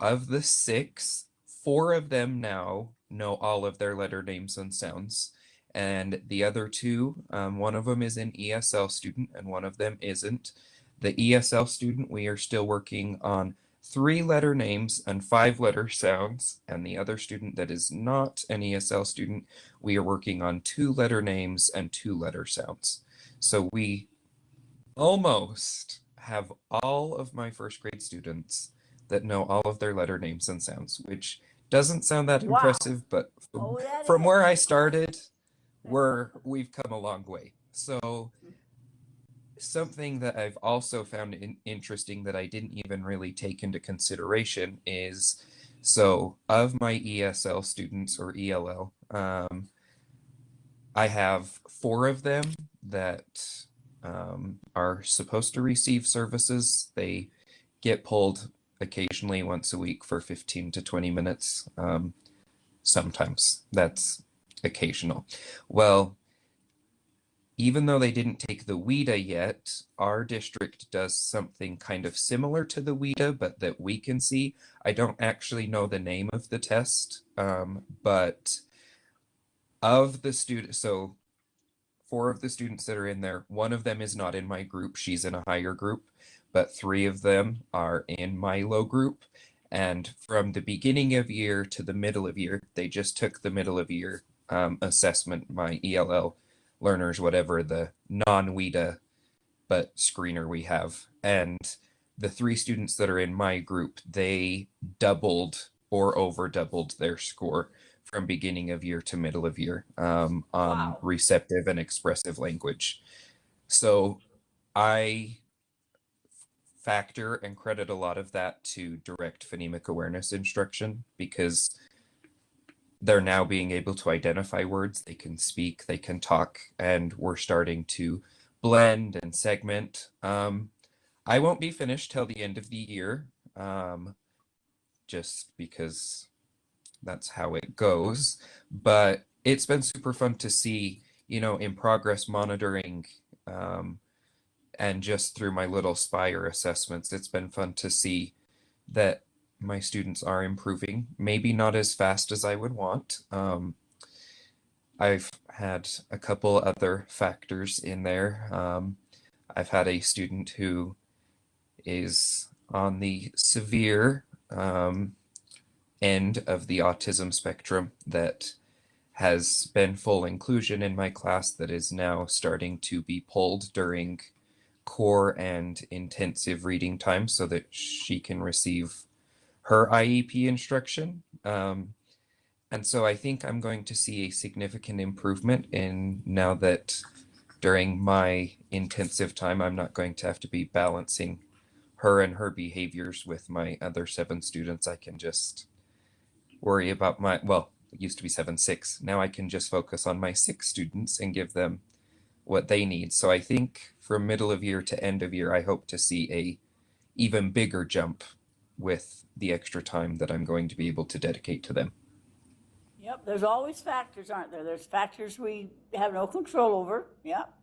of the 6, 4 of them now know all of their letter names and sounds. And the other 2, one of them is an ESL student and one of them isn't. The ESL student, we are still working on 3 letter names and 5 letter sounds. And the other student that is not an ESL student, we are working on 2 letter names and 2 letter sounds. So we almost have all of my first grade students that know all of their letter names and sounds, which doesn't sound that impressive, but from where I started, we've come a long way. So something that I've also found interesting that I didn't even really take into consideration is, so of my ESL students or ELL, I have 4 of them that are supposed to receive services. They get pulled occasionally once a week for 15 to 20 minutes. Sometimes that's occasional. Well, even though they didn't take the WIDA yet, our district does something kind of similar to the WIDA, but that we can see. I don't actually know the name of the test, but of the students, so 4 of the students that are in there, 1 of them is not in my group. She's in a higher group, but 3 of them are in my low group. And from the beginning of year to the middle of year, they just took the middle of year assessment, my ELL learners, whatever the non-WIDA but screener we have. And the 3 students that are in my group, they doubled or over doubled their score from beginning of year to middle of year on receptive and expressive language. So I factor and credit a lot of that to direct phonemic awareness instruction, because they're now being able to identify words, they can speak, they can talk, and we're starting to blend and segment. I won't be finished till the end of the year, just because that's how it goes. But it's been super fun to see, you know, in progress monitoring, and just through my little Spire assessments, it's been fun to see that my students are improving, maybe not as fast as I would want. I've had a couple other factors in there. I've had a student who is on the severe end of the autism spectrum that has been full inclusion in my class, that is now starting to be pulled during core and intensive reading time so that she can receive her IEP instruction. And so I think I'm going to see a significant improvement in now that during my intensive time, I'm not going to have to be balancing her and her behaviors with my other 7 students. I can just worry about my, well, it used to be 7, 6. Now I can just focus on my 6 students and give them what they need. So I think from middle of year to end of year, I hope to see a even bigger jump with the extra time that I'm going to be able to dedicate to them. Yep, there's always factors, aren't there? There's factors we have no control over. Yep.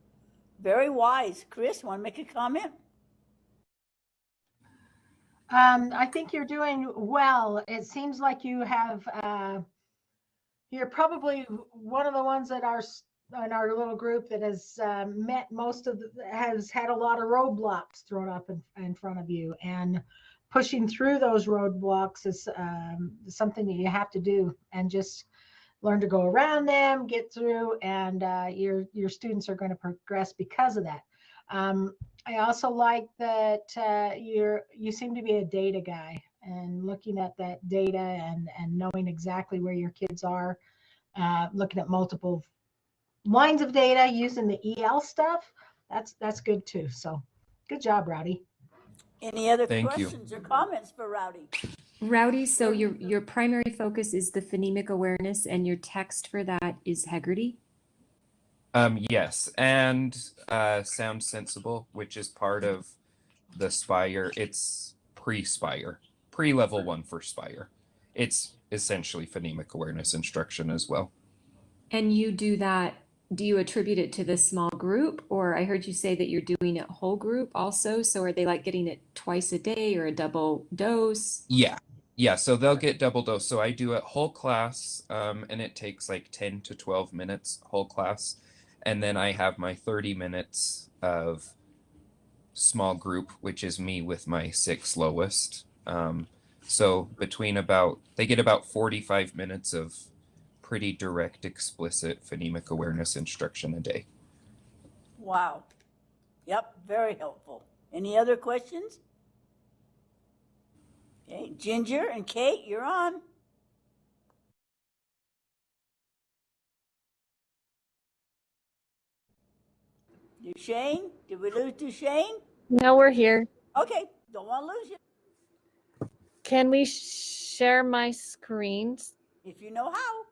Very wise. Chris, want to make a comment? I think you're doing well. It seems like you have, you're probably one of the ones that are in our little group that has met most of has had a lot of roadblocks thrown up in front of you, and pushing through those roadblocks is something that you have to do, and just learn to go around them, get through, and your students are going to progress because of that. I also like that you seem to be a data guy, and looking at that data and knowing exactly where your kids are, looking at multiple lines of data using the EL stuff. That's good too. So good job, Rowdy. Any other Thank you. questions or comments for Rowdy? Rowdy, so your primary focus is the phonemic awareness, and your text for that is Heggerty? Yes, and Sound Sensible, which is part of the Spire. It's pre-Spire, pre-level 1 for Spire. It's essentially phonemic awareness instruction as well. And you do that, do you attribute it to the small group, or I heard you say that you're doing it whole group also? So are they like getting it twice a day or a double dose? Yeah, so they'll get double dose. So I do it whole class, and it takes like 10 to 12 minutes whole class. And then I have my 30 minutes of small group, which is me with my 6 lowest. So they get about 45 minutes of pretty direct, explicit phonemic awareness instruction a day. Wow. Yep, very helpful. Any other questions? Okay, Ginger and Kate, you're on. Duchesne, did we lose Duchesne? No, we're here. Okay, don't want to lose you. Can we share my screens? If you know how.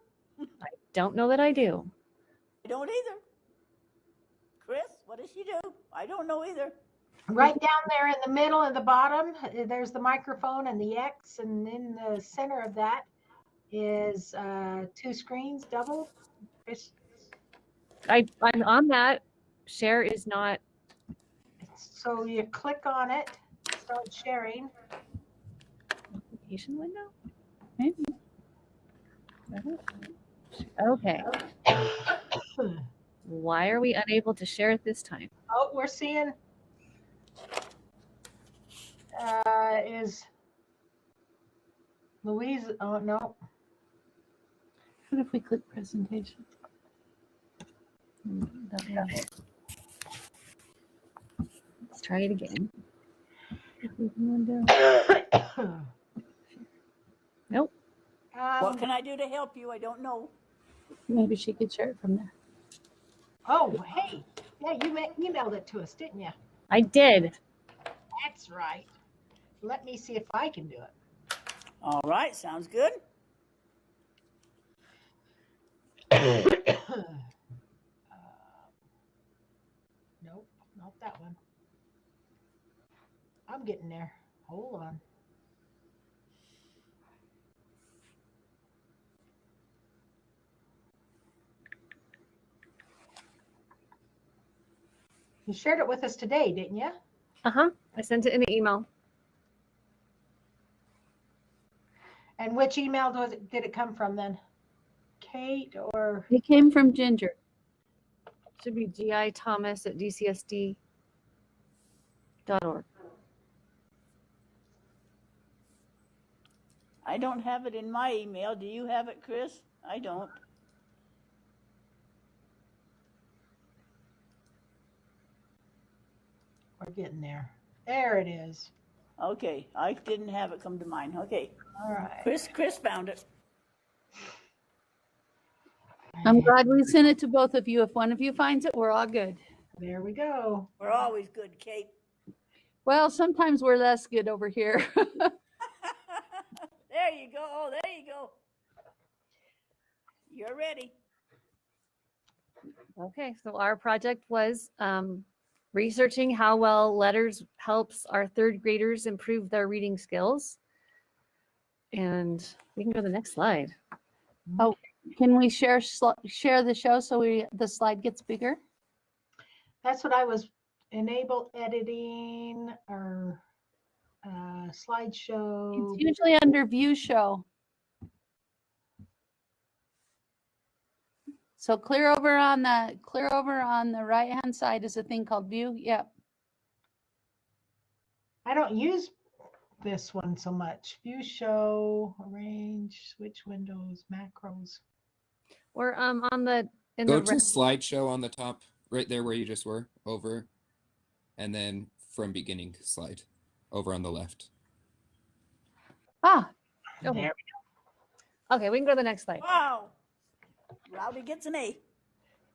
I don't know that I do. I don't either. Chris, what does she do? I don't know either. Right down there in the middle at the bottom, there's the microphone and the X, and in the center of that is 2 screens, double. I'm on that. Share is not. So you click on it, start sharing. Application window? Maybe. Okay. Why are we unable to share it this time? Oh, we're seeing is Louise. Oh, no. What if we click presentation? Let's try it again. Nope. What can I do to help you? I don't know. Maybe she could share it from there. Oh, hey, yeah, you emailed it to us, didn't you? I did. That's right. Let me see if I can do it. All right, sounds good. Nope, not that one. I'm getting there. Hold on. You shared it with us today, didn't you? Uh-huh. I sent it in an email. And which email did it come from then? Kate or? It came from Ginger. Should be githomas@dcsd.org. I don't have it in my email. Do you have it, Chris? I don't. We're getting there. There it is. Okay, I didn't have it come to mine. Okay. All right. Chris found it. I'm glad we sent it to both of you. If one of you finds it, we're all good. There we go. We're always good, Kate. Well, sometimes we're less good over here. There you go. Oh, there you go. You're ready. Okay, so our project was researching how well letters helps our third graders improve their reading skills. And we can go to the next slide. Oh, can we share the show so the slide gets bigger? That's what I was enable editing or slideshow. It's usually under view show. So clear over on the right hand side is a thing called view. Yep. I don't use this one so much. View show, arrange, switch windows, macros. We're on the Go to slideshow on the top, right there where you just were, over, and then from beginning slide, over on the left. Ah, there we go. Okay, we can go to the next slide. Wow. Rowdy gets an A.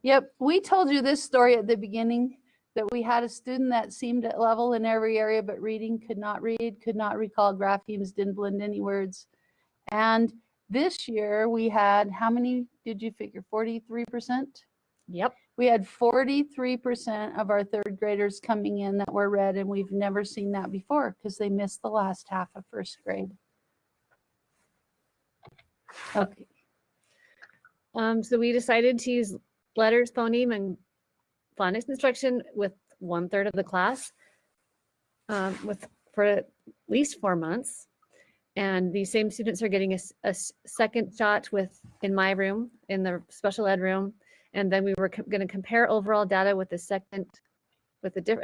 Yep, we told you this story at the beginning that we had a student that seemed at level in every area, but reading, could not read, could not recall graphemes, didn't blend any words. And this year we had, how many did you figure? 43%? Yep. We had 43% of our third graders coming in that were read, and we've never seen that before because they missed the last half of first grade. Okay. So we decided to use letters, phoneme, and phonics instruction with 1/3 of the class for at least 4 months. And these same students are getting a second shot in my room, in the special ed room. And then we were going to compare overall data with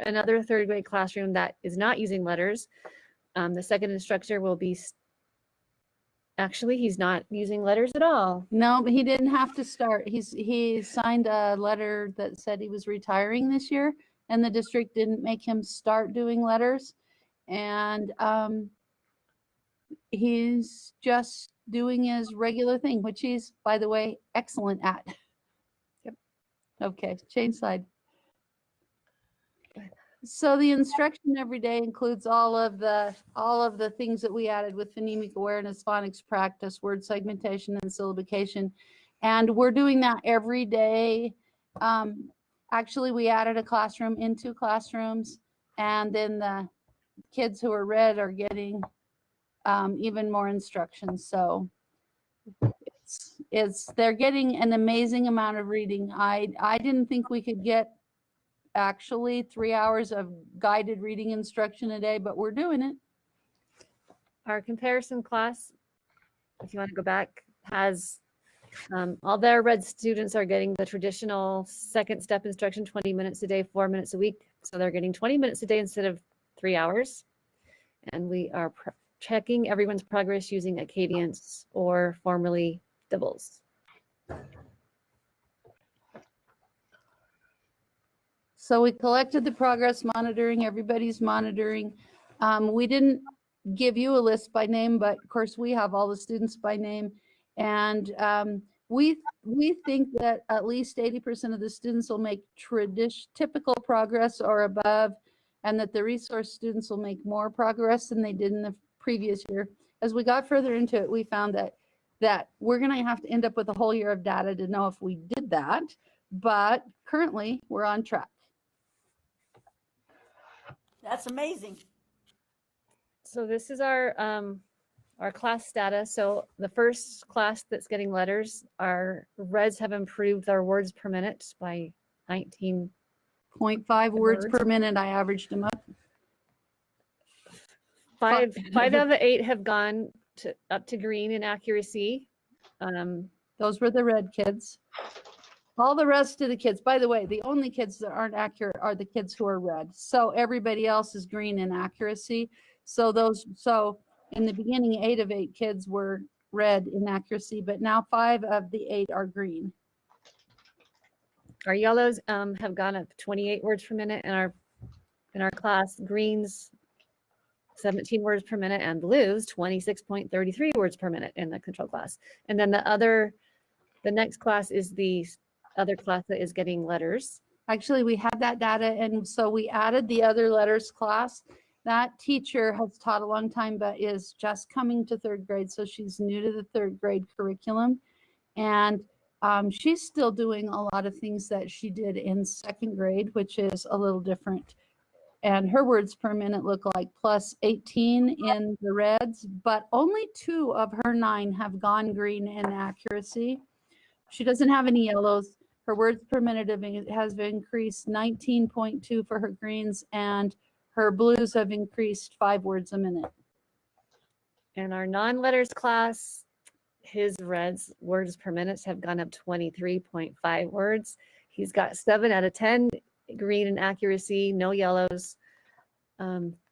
another third grade classroom that is not using letters. The second instructor will be, actually, he's not using letters at all. No, but he didn't have to start. He signed a letter that said he was retiring this year, and the district didn't make him start doing letters. And he's just doing his regular thing, which he's, by the way, excellent at. Yep. Okay, change slide. So the instruction every day includes all of the things that we added with phonemic awareness, phonics practice, word segmentation, and syllabication. And we're doing that every day. Actually, we added a classroom in 2 classrooms, and then the kids who are read are getting even more instruction. So they're getting an amazing amount of reading. I didn't think we could get actually 3 hours of guided reading instruction a day, but we're doing it. Our comparison class, if you want to go back, has all their read students are getting the traditional second step instruction, 20 minutes a day, 4 minutes a week. So they're getting 20 minutes a day instead of 3 hours. And we are checking everyone's progress using a cadence or formerly doubles. So we collected the progress monitoring, everybody's monitoring. We didn't give you a list by name, but of course we have all the students by name. And we think that at least 80% of the students will make typical progress or above, and that the resource students will make more progress than they did in the previous year. As we got further into it, we found that we're going to have to end up with a whole year of data to know if we did that, but currently we're on track. That's amazing. So this is our class data. So the first class that's getting letters, our reds have improved our words per minute by 19.5 words per minute. I averaged them up. Five out of the 8 have gone up to green in accuracy. Those were the red kids. All the rest of the kids, by the way, the only kids that aren't accurate are the kids who are red. So everybody else is green in accuracy. So in the beginning, 8 of 8 kids were red in accuracy, but now 5 of the 8 are green. Our yellows have gone up 28 words per minute in our class. Greens 17 words per minute, and blues 26.33 words per minute in the control class. And then the next class is the other class that is getting letters. Actually, we had that data, and so we added the other letters class. That teacher has taught a long time, but is just coming to 3rd grade, so she's new to the 3rd grade curriculum. And she's still doing a lot of things that she did in 2nd grade, which is a little different. And her words per minute look like plus 18 in the reds, but only 2 of her 9 have gone green in accuracy. She doesn't have any yellows. Her words per minute has increased 19.2 for her greens, and her blues have increased 5 words a minute. And our non-letters class, his reds words per minute have gone up 23.5 words. He's got 7 out of 10 green in accuracy, no yellows.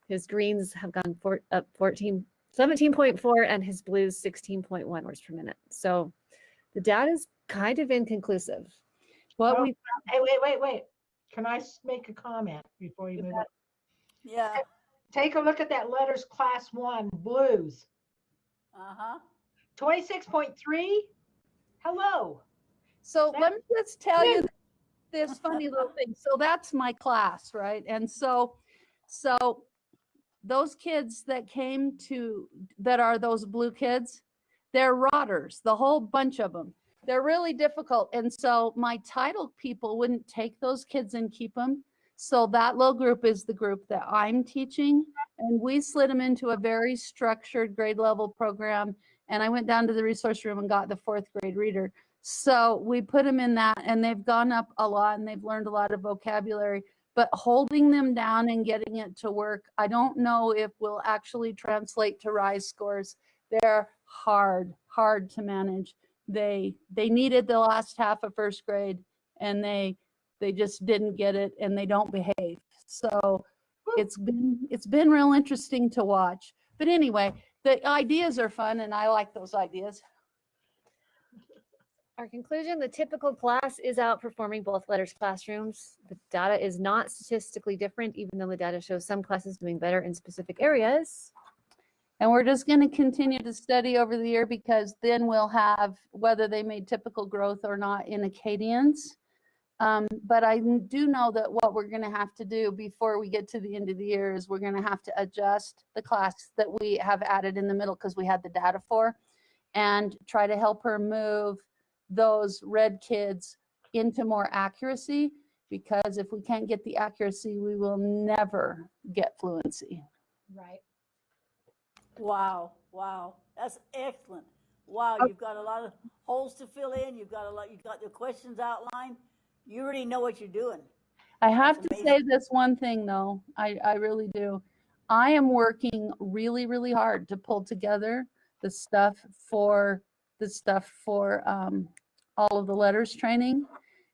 His greens have gone up 17.4, and his blues 16.1 words per minute. So the data is kind of inconclusive. Hey, wait. Can I make a comment before you move on? Yeah. Take a look at that letters class 1, blues. 26.3. Hello. So let me just tell you this funny little thing. So that's my class, right? And so those kids that that are those blue kids, they're rotters, the whole bunch of them. They're really difficult. And so my title people wouldn't take those kids and keep them. So that little group is the group that I'm teaching. And we slid them into a very structured grade level program. And I went down to the resource room and got the 4th grade reader. So we put them in that, and they've gone up a lot, and they've learned a lot of vocabulary. But holding them down and getting it to work, I don't know if will actually translate to rise scores. They're hard to manage. They needed the last half of 1st grade, and they just didn't get it, and they don't behave. So it's been real interesting to watch. But anyway, the ideas are fun, and I like those ideas. Our conclusion, the typical class is outperforming both letters classrooms. The data is not statistically different, even though the data shows some classes doing better in specific areas. And we're just going to continue to study over the year, because then we'll have whether they made typical growth or not in Acadians. But I do know that what we're going to have to do before we get to the end of the year is we're going to have to adjust the class that we have added in the middle, because we had the data for, and try to help her move those red kids into more accuracy, because if we can't get the accuracy, we will never get fluency. Right. Wow. That's excellent. Wow, you've got a lot of holes to fill in. You've got the questions outlined. You already know what you're doing. I have to say this one thing though. I really do. I am working really, really hard to pull together the stuff for all of the letters training.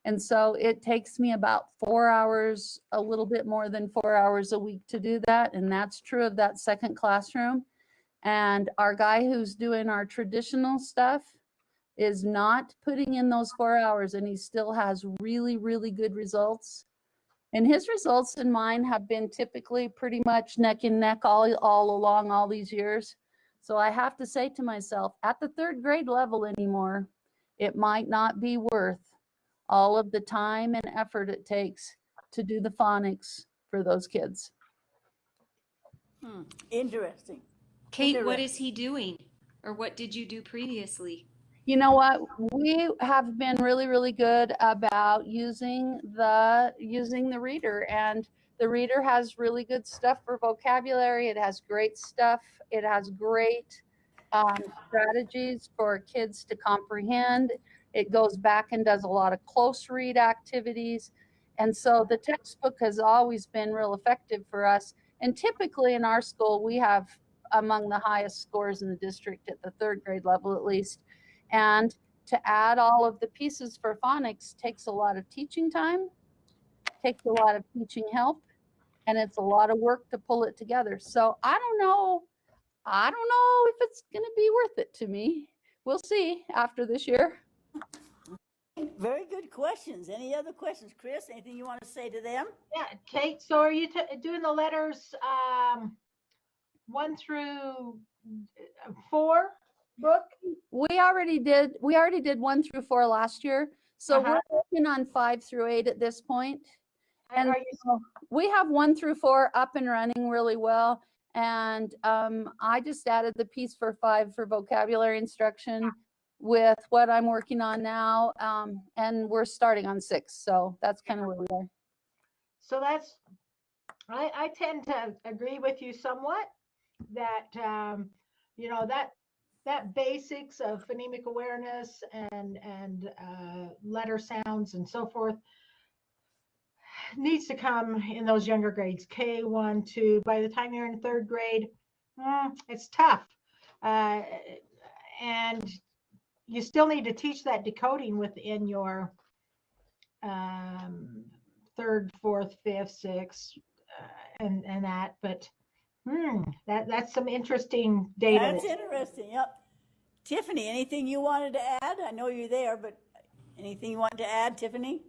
And so it takes me about 4 hours, a little bit more than 4 hours a week to do that. And that's true of that 2nd classroom. And our guy who's doing our traditional stuff is not putting in those 4 hours, and he still has really, really good results. And his results and mine have been typically pretty much neck and neck all along all these years. So I have to say to myself, at the 3rd grade level anymore, it might not be worth all of the time and effort it takes to do the phonics for those kids. Interesting. Kate, what is he doing? Or what did you do previously? You know what? We have been really, really good about using the reader, and the reader has really good stuff for vocabulary. It has great stuff. It has great strategies for kids to comprehend. It goes back and does a lot of close read activities. And so the textbook has always been real effective for us. And typically in our school, we have among the highest scores in the district at the 3rd grade level, at least. And to add all of the pieces for phonics takes a lot of teaching time, takes a lot of teaching help, and it's a lot of work to pull it together. So I don't know if it's going to be worth it to me. We'll see after this year. Very good questions. Any other questions, Chris? Anything you want to say to them? Yeah, Kate. So are you doing the letters 1 through 4 book? We already did 1 through 4 last year. So we're working on 5 through 8 at this point. And we have 1 through 4 up and running really well. And I just added the piece for 5 for vocabulary instruction with what I'm working on now. And we're starting on 6. So that's kind of where we are. So that's, I tend to agree with you somewhat that, you know, that basics of phonemic awareness and letter sounds and so forth needs to come in those younger grades, K1, 2. By the time you're in 3rd grade, it's tough. And you still need to teach that decoding within your 3rd, 4th, 5th, 6th, and that. But that's some interesting data. That's interesting. Yep. Tiffany, anything you wanted to add? I know you're there, but anything you wanted to add, Tiffany?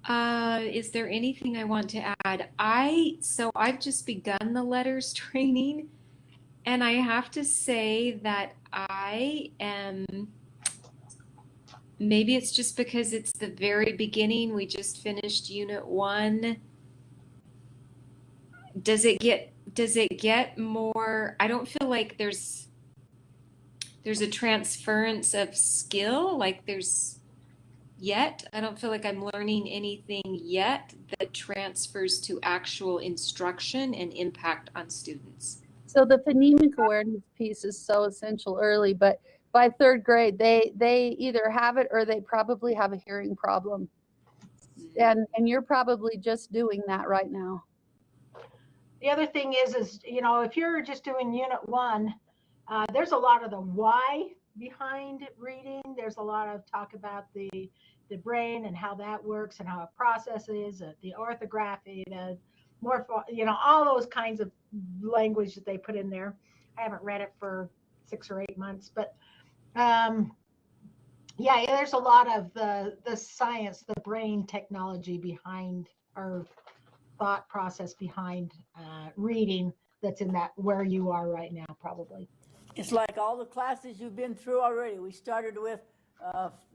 Is there anything I want to add? So I've just begun the letters training, and I have to say that I am, maybe it's just because it's the very beginning. We just finished Unit 1. Does it get more? I don't feel like there's a transference of skill, like there's yet. I don't feel like I'm learning anything yet that transfers to actual instruction and impact on students. So the phonemic awareness piece is so essential early, but by 3rd grade, they either have it or they probably have a hearing problem. And you're probably just doing that right now. The other thing is, you know, if you're just doing Unit 1, there's a lot of the why behind reading. There's a lot of talk about the brain and how that works and how it processes, the orthography, the morpho, you know, all those kinds of language that they put in there. I haven't read it for 6 or 8 months, but yeah, there's a lot of the science, the brain technology behind our thought process behind reading that's in that where you are right now, probably. It's like all the classes you've been through already. We started with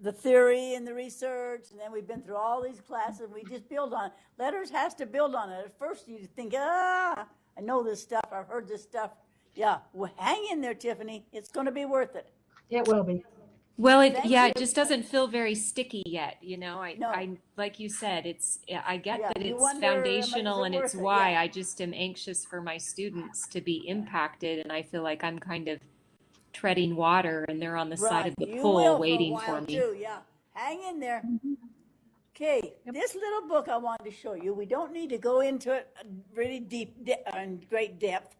the theory and the research, and then we've been through all these classes, and we just build on it. Letters has to build on it. At first you think, I know this stuff, I've heard this stuff. Yeah, well, hang in there, Tiffany. It's going to be worth it. It will be. Well, it just doesn't feel very sticky yet, you know. I like you said, I get that it's foundational and it's why. I just am anxious for my students to be impacted, and I feel like I'm kind of treading water and they're on the side of the pool waiting for me. Too, yeah. Hang in there. Okay, this little book I wanted to show you, we don't need to go into it really deep and great depth,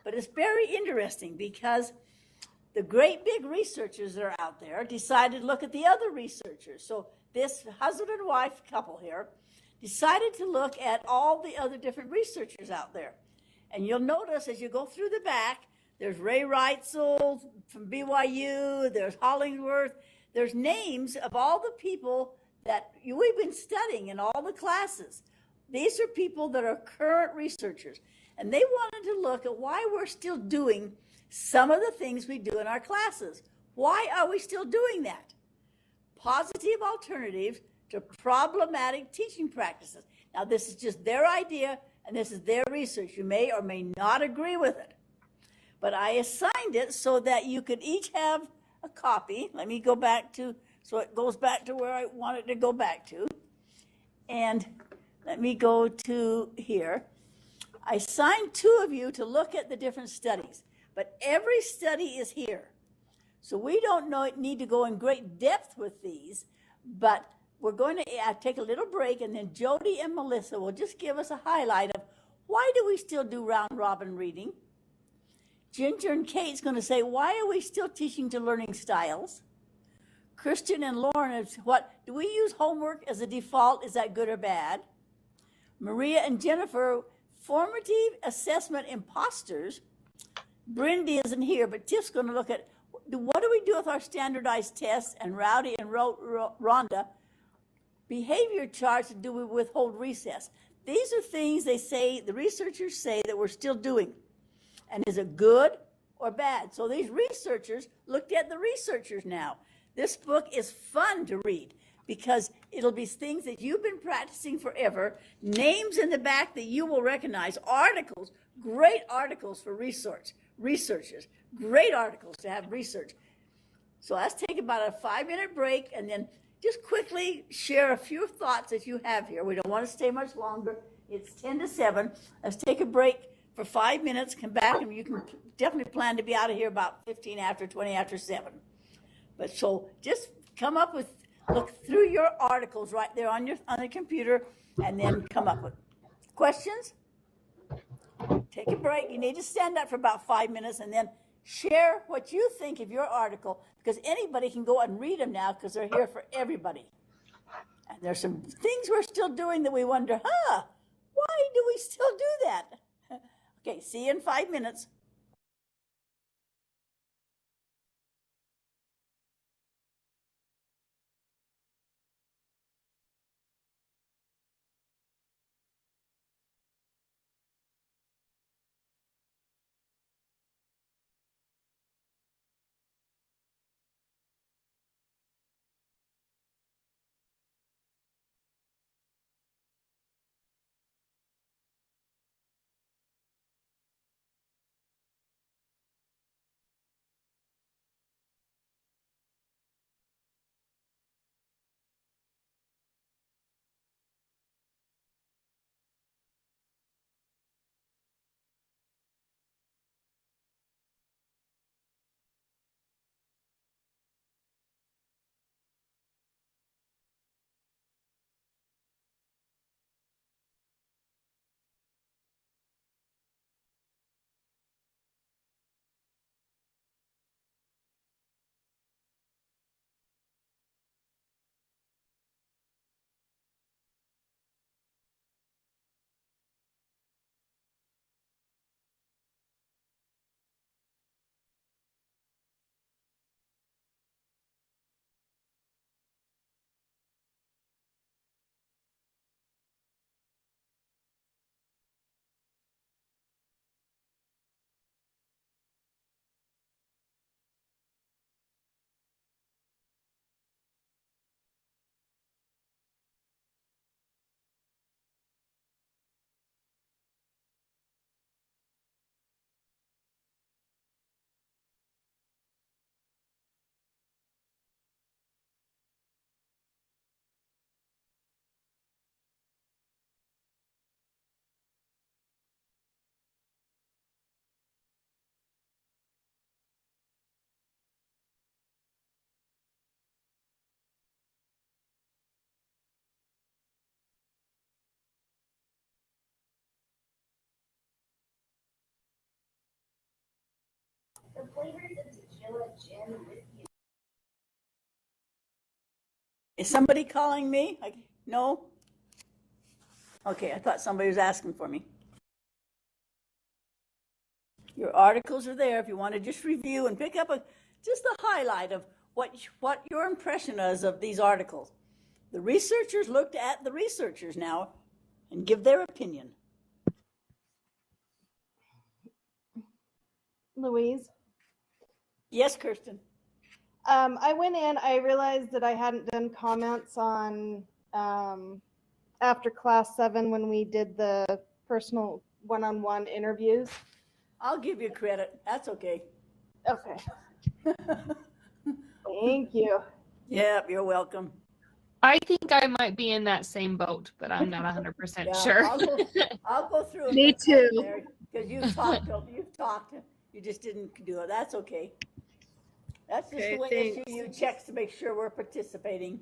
but it's very interesting because the great big researchers that are out there decided to look at the other researchers. So this husband and wife couple here decided to look at all the other different researchers out there. And you'll notice as you go through the back, there's Ray Reitzel from BYU, there's Hollingsworth, there's names of all the people that we've been studying in all the classes. These are people that are current researchers. And they wanted to look at why we're still doing some of the things we do in our classes. Why are we still doing that? Positive alternatives to problematic teaching practices. Now, this is just their idea, and this is their research. You may or may not agree with it. But I assigned it so that you could each have a copy. Let me go back to, so it goes back to where I want it to go back to. And let me go to here. I assigned 2 of you to look at the different studies, but every study is here. So we don't need to go in great depth with these, but we're going to take a little break, and then Jody and Melissa will just give us a highlight of why do we still do round robin reading. Ginger and Kate's going to say, why are we still teaching to learning styles? Christian and Lauren, what do we use homework as a default? Is that good or bad? Maria and Jennifer, formative assessment imposters. Brindy isn't here, but Tiff's going to look at what do we do with our standardized tests, and Rowdy and Rhonda, behavior charts, and do we withhold recess? These are things they say, the researchers say, that we're still doing. And is it good or bad? So these researchers looked at the researchers now. This book is fun to read because it'll be things that you've been practicing forever, names in the back that you will recognize, articles, great articles for researchers, great articles to have research. So let's take about a 5-minute break and then just quickly share a few thoughts that you have here. We don't want to stay much longer. It's 10 to 7. Let's take a break for 5 minutes, come back, and you can definitely plan to be out of here about 15 after, 20 after 7. But so just come up with, look through your articles right there on the computer, and then come up with questions. Take a break. You need to stand up for about 5 minutes, and then share what you think of your article, because anybody can go and read them now because they're here for everybody. And there's some things we're still doing that we wonder, why do we still do that? Okay, see you in 5 minutes. The flavors of tequila, gin, whiskey. Is somebody calling me? No? Okay, I thought somebody was asking for me. Your articles are there if you want to just review and pick up just the highlight of what your impression is of these articles. The researchers looked at the researchers now and give their opinion. Louise? Yes, Kirsten. I went in, I realized that I hadn't done comments on after class 7 when we did the personal one-on-one interviews. I'll give you credit. That's okay. Okay. Thank you. Yep, you're welcome. I think I might be in that same boat, but I'm not 100% Yeah, sure. I'll go through it. Me too. Because you've talked, you just didn't do it. That's okay. That's just Okay, the way thanks. SUU checks to make sure we're participating.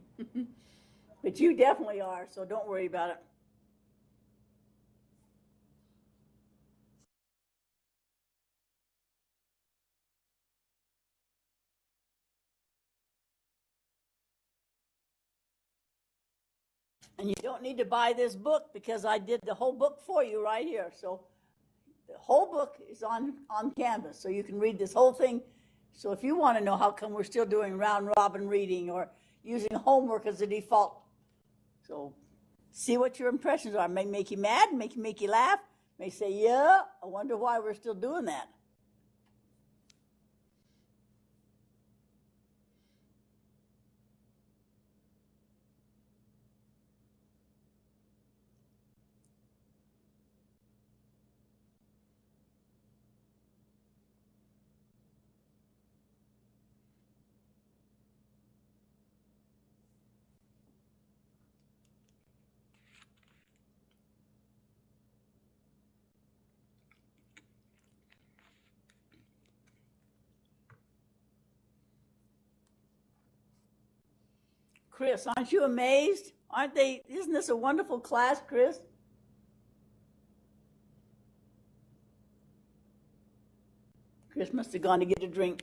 But you definitely are, so don't worry about it. And you don't need to buy this book because I did the whole book for you right here. So the whole book is on Canvas, so you can read this whole thing. So if you want to know how come we're still doing round robin reading or using homework as a default, so see what your impressions are. May make you mad, make you laugh, may say, yeah, I wonder why we're still doing that. Chris, aren't you amazed? Aren't they? Isn't this a wonderful class, Chris? Chris must have gone to get a drink.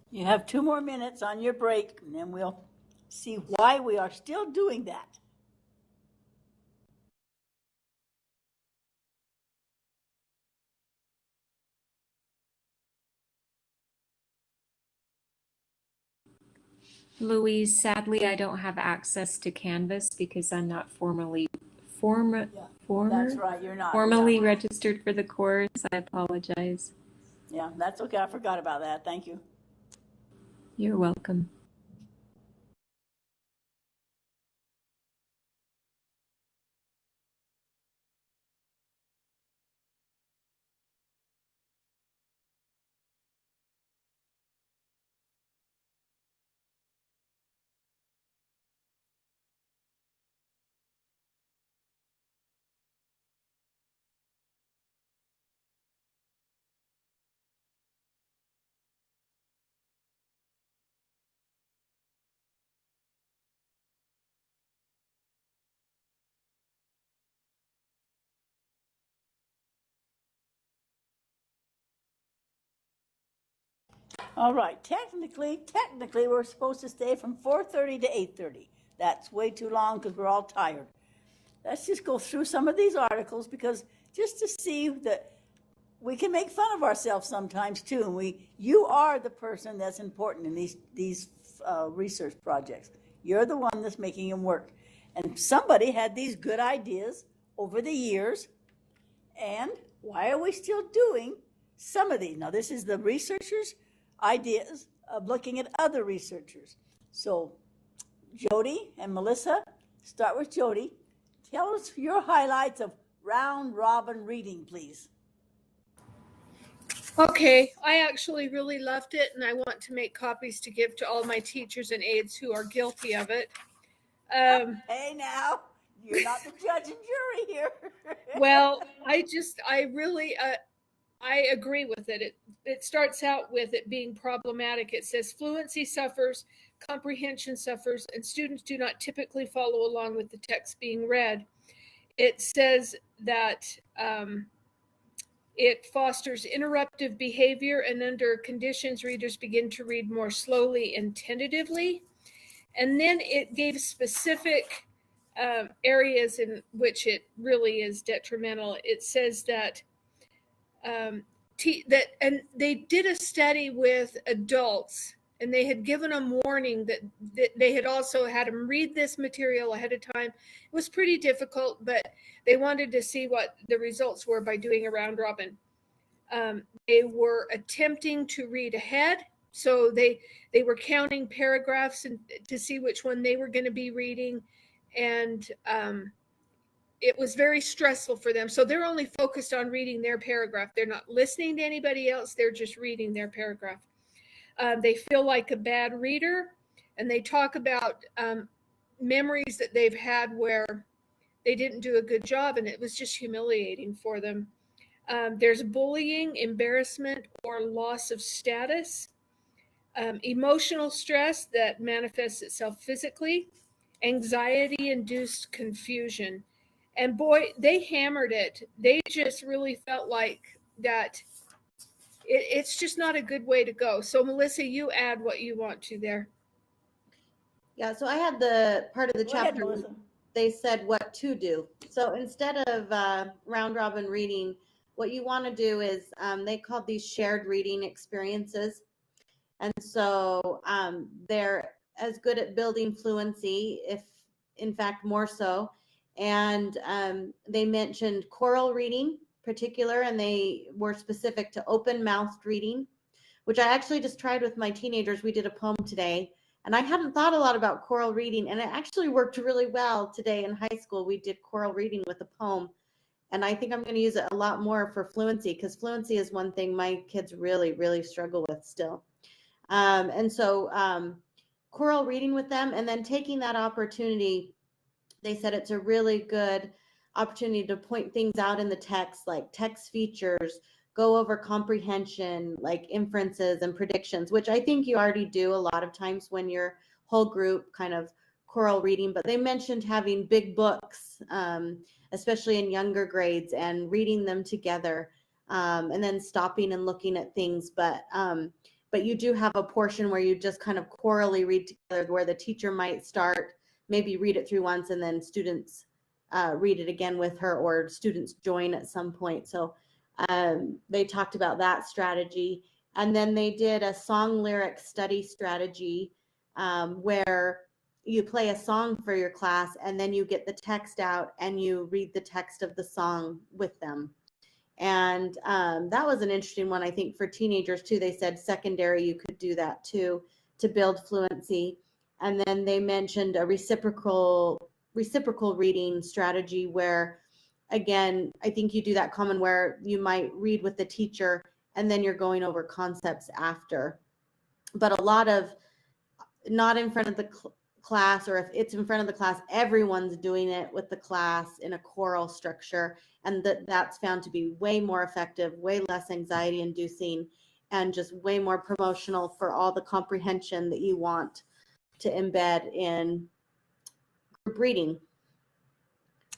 You have 2 more minutes on your break, and then we'll see why we are still doing that. Louise, sadly, I don't have access to Canvas because I'm not That's right, you're not. formally registered for the course. I apologize. Yeah, that's okay. I forgot about that. Thank you. You're welcome. All right, technically, we're supposed to stay from 4:30 to 8:30. That's way too long because we're all tired. Let's just go through some of these articles because just to see that we can make fun of ourselves sometimes too. And you are the person that's important in these research projects. You're the one that's making them work. And somebody had these good ideas over the years. And why are we still doing some of these? Now, this is the researchers' ideas of looking at other researchers. So, Jody and Melissa, start with Jody. Tell us your highlights of round robin reading, please. Okay, I actually really loved it, and I want to make copies to give to all my teachers and aides who are guilty of it. Hey, now, you're not the judge and jury here. Well, I agree with it. It starts out with it being problematic. It says fluency suffers, comprehension suffers, and students do not typically follow along with the text being read. It says that it fosters interruptive behavior, and under conditions, readers begin to read more slowly and tentatively. And then it gave specific areas in which it really is detrimental. It says that and they did a study with adults, and they had given them warning that they had also had them read this material ahead of time. It was pretty difficult, but they wanted to see what the results were by doing a round robin. They were attempting to read ahead, so they were counting paragraphs and to see which one they were going to be reading, and it was very stressful for them. So they're only focused on reading their paragraph. They're not listening to anybody else. They're just reading their paragraph. They feel like a bad reader, and they talk about memories that they've had where they didn't do a good job, and it was just humiliating for them. There's bullying, embarrassment, or loss of status, emotional stress that manifests itself physically, anxiety-induced confusion. And boy, they hammered it. They just really felt like that it's just not a good way to go. So Melissa, you add what you want to there. Yeah, so I had the part of the Go ahead, chapter, Melissa. they said what to do. So instead of round robin reading, what you want to do is they called these shared reading experiences. And so they're as good at building fluency, if in fact more so. And they mentioned choral reading particular, and they were specific to open-mouthed reading, which I actually just tried with my teenagers. We did a poem today, and I hadn't thought a lot about choral reading, and it actually worked really well today in high school. We did choral reading with a poem, and I think I'm going to use it a lot more for fluency, because fluency is one thing my kids really, really struggle with still. And so choral reading with them, and then taking that opportunity, they said it's a really good opportunity to point things out in the text, like text features, go over comprehension, like inferences and predictions, which I think you already do a lot of times when your whole group kind of choral reading. But they mentioned having big books, especially in younger grades, and reading them together, and then stopping and looking at things. But you do have a portion where you just kind of chorally read together, where the teacher might start, maybe read it through once, and then students read it again with her, or students join at some point. So they talked about that strategy. And then they did a song lyric study strategy where you play a song for your class, and then you get the text out and you read the text of the song with them. And that was an interesting one, I think, for teenagers too. They said secondary, you could do that too, to build fluency. And then they mentioned a reciprocal reading strategy where, again, I think you do that common where you might read with the teacher and then you're going over concepts after. But a lot of not in front of the class, or if it's in front of the class, everyone's doing it with the class in a choral structure. And that's found to be way more effective, way less anxiety inducing, and just way more promotional for all the comprehension that you want to embed in group reading.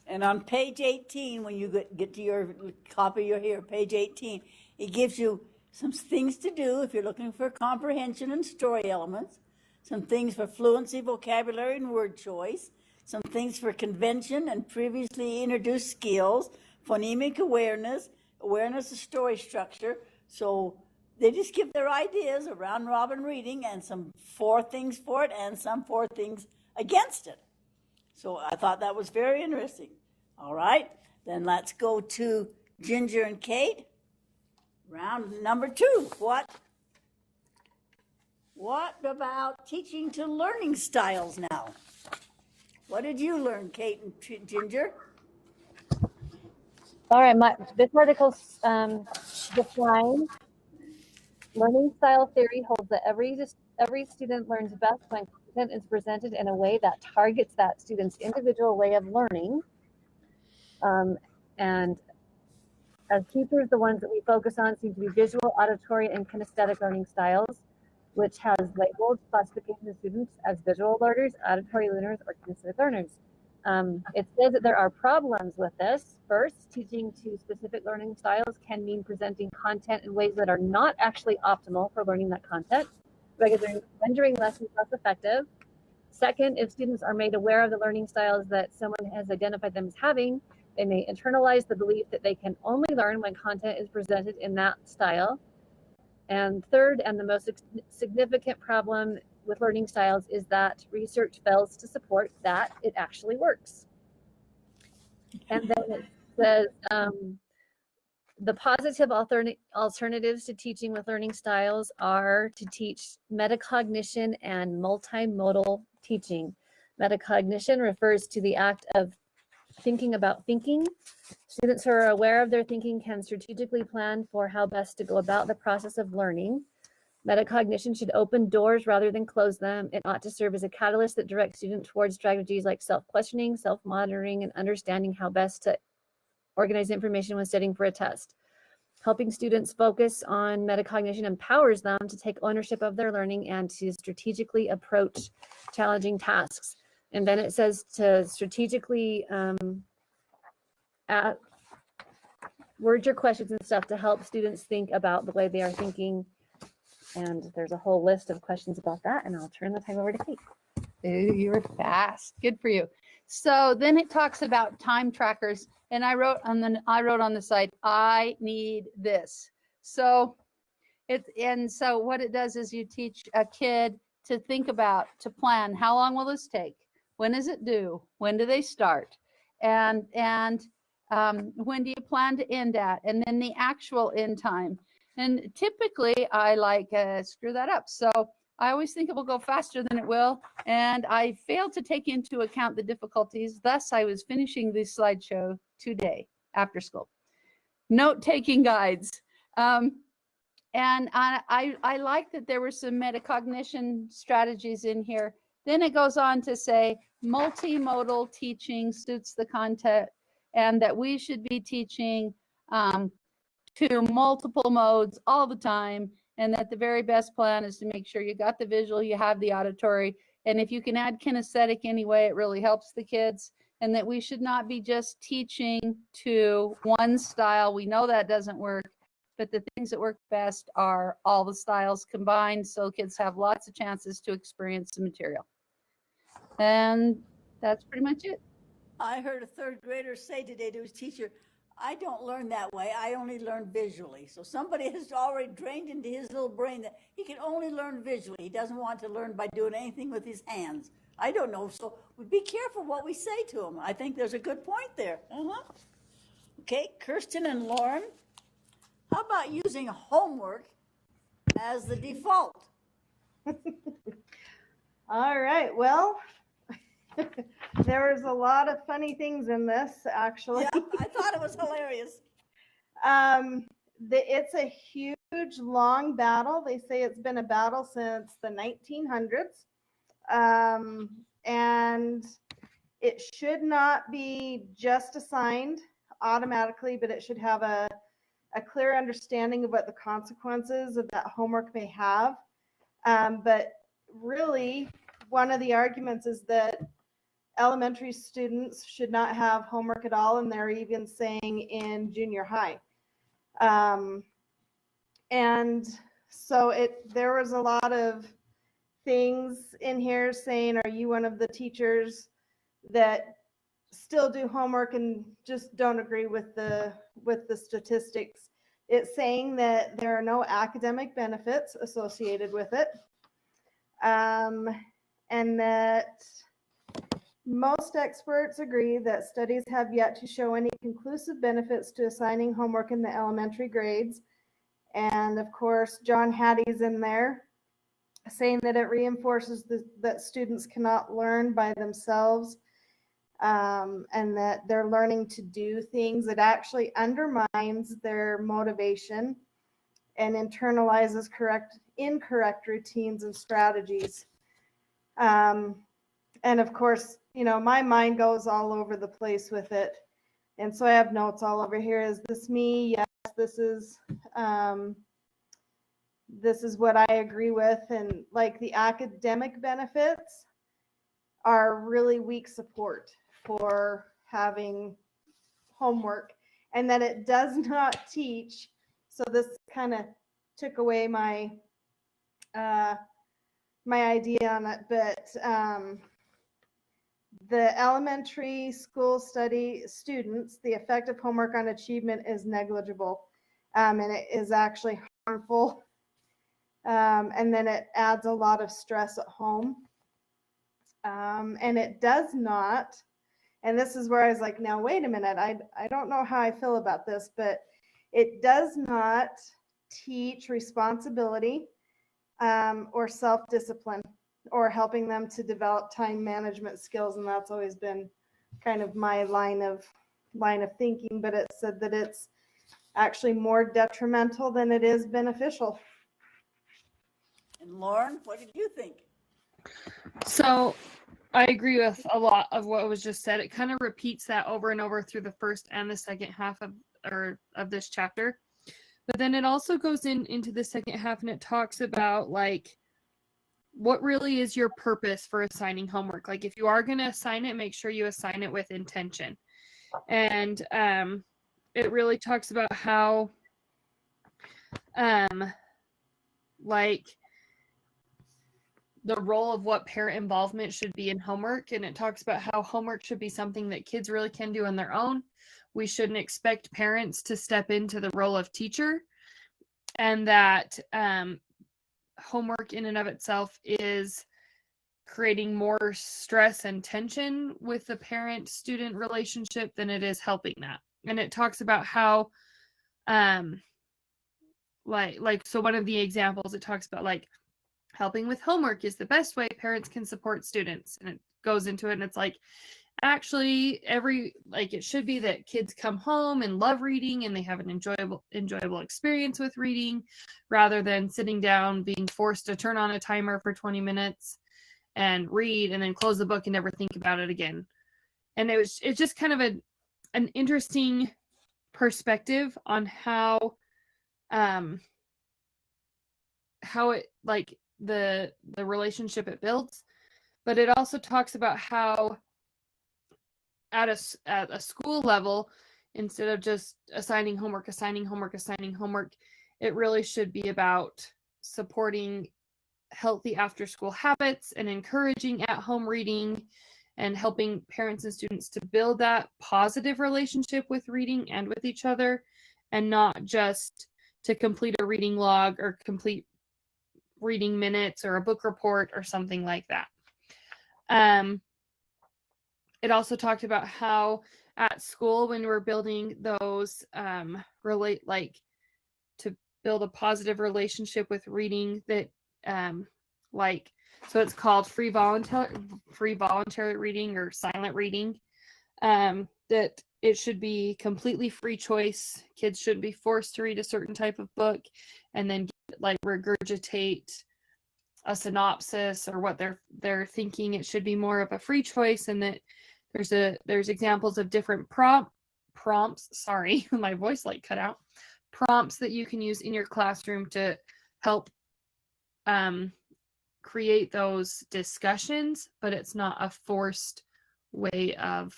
And on page 18, when you get to your copy here, page 18, it gives you some things to do if you're looking for comprehension and story elements, some things for fluency, vocabulary, and word choice, some things for convention and previously introduced skills, phonemic awareness, awareness of story structure. So they just give their ideas, a round robin reading, and some 4 things for it and some 4 things against it. So I thought that was very interesting. All right, then let's go to Ginger and Kate. Round number 2. What about teaching to learning styles now? What did you learn, Kate and Ginger? All right, this article defines learning style theory holds that every student learns best when content is presented in a way that targets that student's individual way of learning. And as teachers, the ones that we focus on seem to be visual, auditory, and kinesthetic learning styles, which has labeled classification of students as visual learners, auditory learners, or kinesthetic learners. It says that there are problems with this. First, teaching to specific learning styles can mean presenting content in ways that are not actually optimal for learning that content, rendering lessons less effective. Second, if students are made aware of the learning styles that someone has identified them as having, they may internalize the belief that they can only learn when content is presented in that style. And third, and the most significant problem with learning styles is that research fails to support that it actually works. And then it says the positive alternatives to teaching with learning styles are to teach metacognition and multimodal teaching. Metacognition refers to the act of thinking about thinking. Students who are aware of their thinking can strategically plan for how best to go about the process of learning. Metacognition should open doors rather than close them. It ought to serve as a catalyst that directs students towards strategies like self-questioning, self-monitoring, and understanding how best to organize information when studying for a test. Helping students focus on metacognition empowers them to take ownership of their learning and to strategically approach challenging tasks. And then it says to strategically word your questions and stuff to help students think about the way they are thinking. And there's a whole list of questions about that. And I'll turn the time over to Kate. Ooh, you were fast. Good for you. So then it talks about time trackers. And I wrote on the side, I need this. So what it does is you teach a kid to think about, to plan, how long will this take? When is it due? When do they start? And when do you plan to end at? And then the actual end time. And typically I screw that up. So I always think it will go faster than it will. And I failed to take into account the difficulties. Thus, I was finishing this slideshow today after school. Note-taking guides. And I like that there were some metacognition strategies in here. Then it goes on to say multimodal teaching suits the content, and that we should be teaching to multiple modes all the time, and that the very best plan is to make sure you got the visual, you have the auditory, and if you can add kinesthetic anyway, it really helps the kids, and that we should not be just teaching to one style. We know that doesn't work, but the things that work best are all the styles combined, so kids have lots of chances to experience the material. And that's pretty much it. I heard a 3rd grader say today to his teacher, I don't learn that way. I only learn visually. So somebody has already drained into his little brain that he can only learn visually. He doesn't want to learn by doing anything with his hands. I don't know. So we be careful what we say to him. I think there's a good point there. Okay, Kirsten and Lauren, how about using homework as the default? All right, well, there was a lot of funny things in this, actually. Yeah, I thought it was hilarious. It's a huge, long battle. They say it's been a battle since the 1900s. And it should not be just assigned automatically, but it should have a clear understanding of what the consequences of that homework may have. But really, one of the arguments is that elementary students should not have homework at all, and they're even saying in junior high. And so there was a lot of things in here saying, are you one of the teachers that still do homework and just don't agree with the statistics? It's saying that there are no academic benefits associated with it, and that most experts agree that studies have yet to show any conclusive benefits to assigning homework in the elementary grades. And of course, John Hattie's in there saying that it reinforces that students cannot learn by themselves, and that they're learning to do things. It actually undermines their motivation and internalizes incorrect routines and strategies. And of course, my mind goes all over the place with it. And so I have notes all over here. Is this me? Yes, this is what I agree with. And like the academic benefits are really weak support for having homework, and that it does not teach. So this kind of took away my my idea on it, but the elementary school study students, the effect of homework on achievement is negligible, and it is actually harmful, and then it adds a lot of stress at home, and it does not. And this is where I was like, now, wait a minute. I don't know how I feel about this, but it does not teach responsibility or self-discipline or helping them to develop time management skills. And that's always been kind of my line of thinking, but it said that it's actually more detrimental than it is beneficial. And Lauren, what did you think? So I agree with a lot of what was just said. It kind of repeats that over and over through the first and the second half of this chapter. But then it also goes into the second half, and it talks about like what really is your purpose for assigning homework. Like if you are going to assign it, make sure you assign it with intention. And it really talks about how like the role of what parent involvement should be in homework. And it talks about how homework should be something that kids really can do on their own. We shouldn't expect parents to step into the role of teacher, and that homework in and of itself is creating more stress and tension with the parent-student relationship than it is helping that. And it talks about how so one of the examples, it talks about like helping with homework is the best way parents can support students, and it goes into it, and it's like actually it should be that kids come home and love reading and they have an enjoyable experience with reading, rather than sitting down being forced to turn on a timer for 20 minutes and read and then close the book and never think about it again. And it's just kind of an interesting perspective on how it like the relationship it builds. But it also talks about how at a school level, instead of just assigning homework, it really should be about supporting healthy after school habits and encouraging at home reading and helping parents and students to build that positive relationship with reading and with each other, and not just to complete a reading log or complete reading minutes or a book report or something like that. It also talked about how at school, when we're building those to build a positive relationship with reading, that so it's called free voluntary reading or silent reading, that it should be completely free choice. Kids shouldn't be forced to read a certain type of book and then regurgitate a synopsis or what they're thinking. It should be more of a free choice, and that there's examples of different prompts. Sorry, my voice cut out. Prompts that you can use in your classroom to help create those discussions, but it's not a forced way of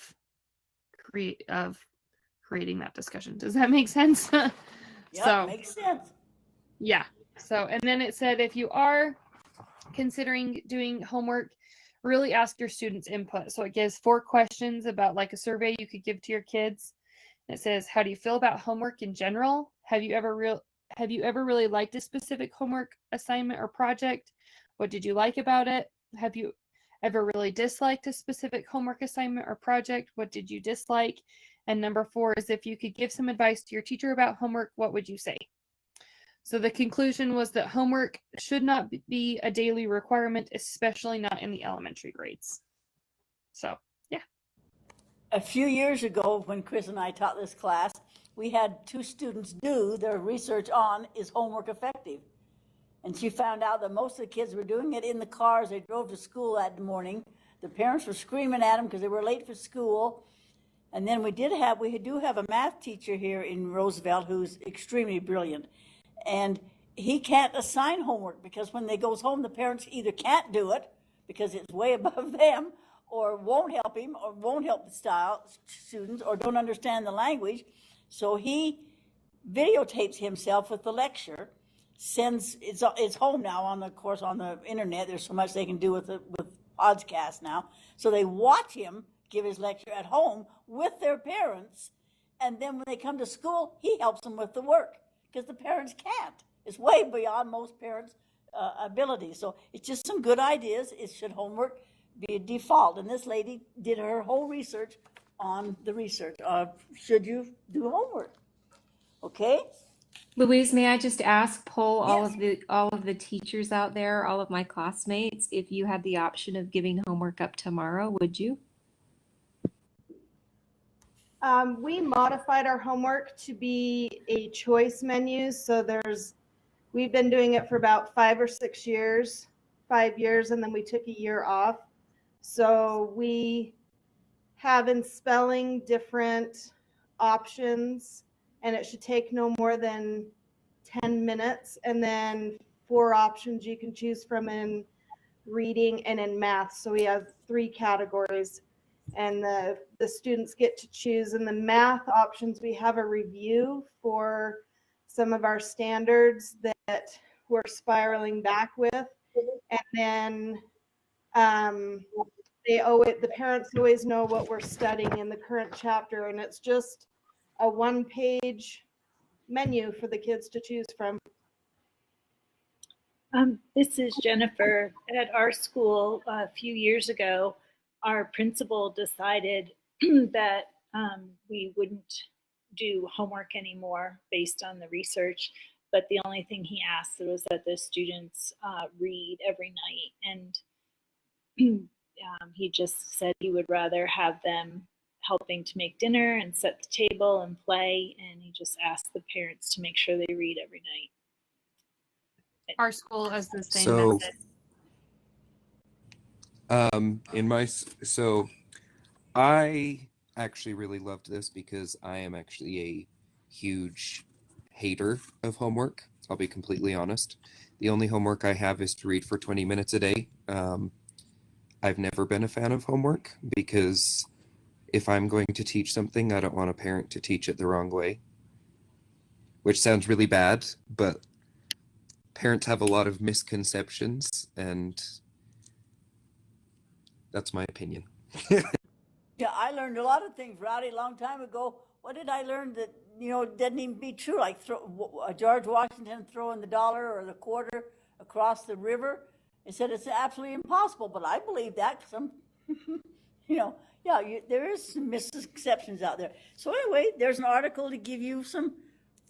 creating that discussion. Does that make sense? Yeah, makes sense. Yeah. So, and then it said if you are considering doing homework, really ask your students' input. So it gives 4 questions about like a survey you could give to your kids. It says, how do you feel about homework in general? Have you ever really liked a specific homework assignment or project? What did you like about it? Have you ever really disliked a specific homework assignment or project? What did you dislike? And number 4 is if you could give some advice to your teacher about homework, what would you say? So the conclusion was that homework should not be a daily requirement, especially not in the elementary grades. So, yeah. A few years ago, when Chris and I taught this class, we had 2 students do their research on, is homework effective? And she found out that most of the kids were doing it in the cars. They drove to school that morning. The parents were screaming at them because they were late for school. And then we do have a math teacher here in Roosevelt who's extremely brilliant. And he can't assign homework because when they goes home, the parents either can't do it because it's way above them, or won't help him, or won't help the students, or don't understand the language. So he videotapes himself with the lecture, it's home now on the internet. There's so much they can do with podcasts now. So they watch him give his lecture at home with their parents, and then when they come to school, he helps them with the work because the parents can't. It's way beyond most parents' ability. So it's just some good ideas. Should homework be a default? And this lady did her whole research on the research of should you do homework? Okay. Louise, may I just ask, poll all of the teachers out there, all of my classmates, if you had the option of giving homework up tomorrow, would you? We modified our homework to be a choice menu. So we've been doing it for about 5 or 6 years, 5 years, and then we took a year off. So we have in spelling different options, and it should take no more than 10 minutes. And then 4 options you can choose from in reading and in math. So we have 3 categories, and the students get to choose. In the math options, we have a review for some of our standards that we're spiraling back with. And then the parents always know what we're studying in the current chapter, and it's just a 1-page menu for the kids to choose from. This is Jennifer. At our school a few years ago, our principal decided that we wouldn't do homework anymore based on the research, but the only thing he asked was that the students read every night, and he just said he would rather have them helping to make dinner and set the table and play, and he just asked the parents to make sure they read every night. Our school has the same method. So I actually really loved this because I am actually a huge hater of homework. I'll be completely honest. The only homework I have is to read for 20 minutes a day. I've never been a fan of homework because if I'm going to teach something, I don't want a parent to teach it the wrong way, which sounds really bad, but parents have a lot of misconceptions, and that's my opinion. Yeah, I learned a lot of things, Rowdy, a long time ago. What did I learn that, didn't even be true? Like George Washington throwing the dollar or the quarter across the river. It said it's absolutely impossible, but I believe that. There is some misconceptions out there. So anyway, there's an article to give you some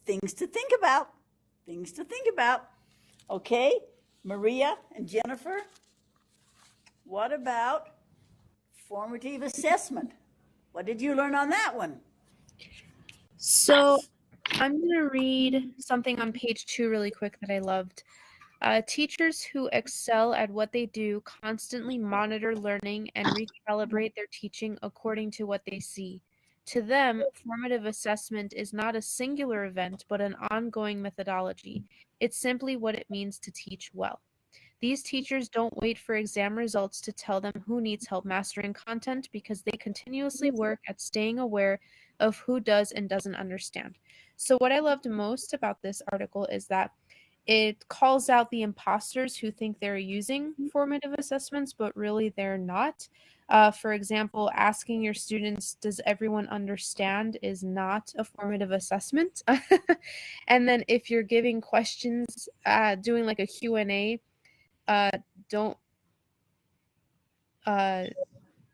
things to think about. Okay, Maria and Jennifer, what about formative assessment? What did you learn on that one? So I'm going to read something on page 2 really quick that I loved. Teachers who excel at what they do constantly monitor learning and recalibrate their teaching according to what they see. To them, formative assessment is not a singular event, but an ongoing methodology. It's simply what it means to teach well. These teachers don't wait for exam results to tell them who needs help mastering content because they continuously work at staying aware of who does and doesn't understand. So what I loved most about this article is that it calls out the imposters who think they're using formative assessments, but really they're not. For example, asking your students, does everyone understand, is not a formative assessment. And then if you're giving questions, doing like a Q&A, don't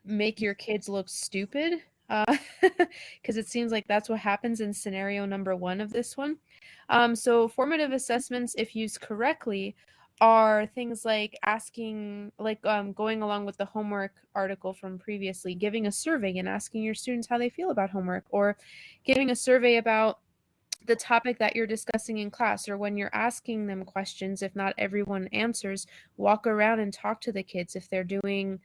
make your kids look stupid, because it seems like that's what happens in scenario number 1 of this one. So formative assessments, if used correctly, are things like asking, like going along with the homework article from previously, giving a survey and asking your students how they feel about homework, or giving a survey about the topic that you're discussing in class, or when you're asking them questions, if not everyone answers, walk around and talk to the kids. If they're doing